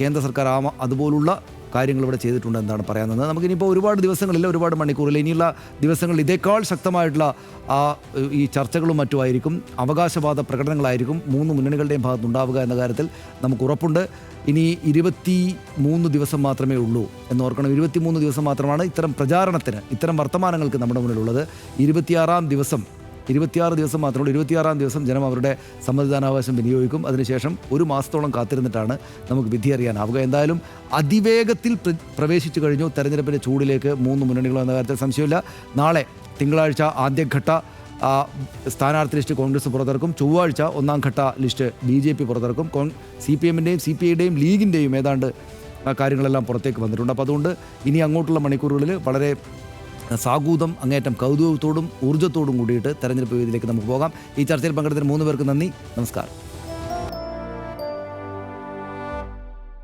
കേന്ദ്ര സർക്കാർ അതുപോലുള്ള കാര്യങ്ങൾ ഇവിടെ ചെയ്തിട്ടുണ്ട് എന്നാണ് പറയാവുന്നത്. നമുക്കിനിയിപ്പോൾ ഒരുപാട് ദിവസങ്ങളില്ല, ഒരുപാട് മണിക്കൂറിൽ, ഇനിയുള്ള ദിവസങ്ങളിൽ ഇതേക്കാൾ ശക്തമായിട്ടുള്ള ഈ ചർച്ചകളും മറ്റുമായിരിക്കും, അവകാശവാദ പ്രകടനങ്ങളായിരിക്കും 3 മുന്നണികളുടെയും ഭാഗത്തുണ്ടാവുക എന്ന കാര്യത്തിൽ നമുക്ക് ഉറപ്പുണ്ട്. ഇനി 23 ദിവസം മാത്രമേ ഉള്ളൂ എന്നോർക്കണം. 23 ദിവസം മാത്രമാണ് ഇത്തരം പ്രചാരണത്തിന്, ഇത്തരം വർത്തമാനങ്ങൾക്ക് നമ്മുടെ മുന്നിലുള്ളത്. 26 ദിവസം മാത്രമേ ഉള്ളൂ. 26 ദിവസം ജനം അവരുടെ സമ്മതിദാനാവകാശം വിനിയോഗിക്കും. അതിനുശേഷം 1 മാസത്തോളം കാത്തിരുന്നിട്ടാണ് നമുക്ക് വിധി അറിയാനാവുക. എന്തായാലും അതിവേഗത്തിൽ പ്രവേശിച്ചു കഴിഞ്ഞു തെരഞ്ഞെടുപ്പിൻ്റെ ചൂടിലേക്ക് 3 മുന്നണികളും എന്ന കാര്യത്തിൽ സംശയമില്ല. നാളെ തിങ്കളാഴ്ച ആദ്യഘട്ട സ്ഥാനാർത്ഥി ലിസ്റ്റ് കോൺഗ്രസ് പുറത്തിറക്കും. ചൊവ്വാഴ്ച 1ാം ഘട്ട ലിസ്റ്റ് BJP പുറത്തിറക്കും. CPM-ൻ്റെയും CPI-യുടെയും ലീഗിൻ്റെയും ഏതാണ്ട് കാര്യങ്ങളെല്ലാം പുറത്തേക്ക് വന്നിട്ടുണ്ട്. അപ്പോൾ അതുകൊണ്ട് ഇനി അങ്ങോട്ടുള്ള മണിക്കൂറുകളിൽ വളരെ സാഗൂതം, അങ്ങേറ്റം കൗതുകത്തോടും ഊർജ്ജത്തോടും കൂടിയിട്ട് തെരഞ്ഞെടുപ്പ് വേദിയിലേക്ക് നമുക്ക് പോകാം. ഈ ചർച്ചയിൽ പങ്കെടുത്തതിന് 3 പേർക്ക് നന്ദി. നമസ്കാരം.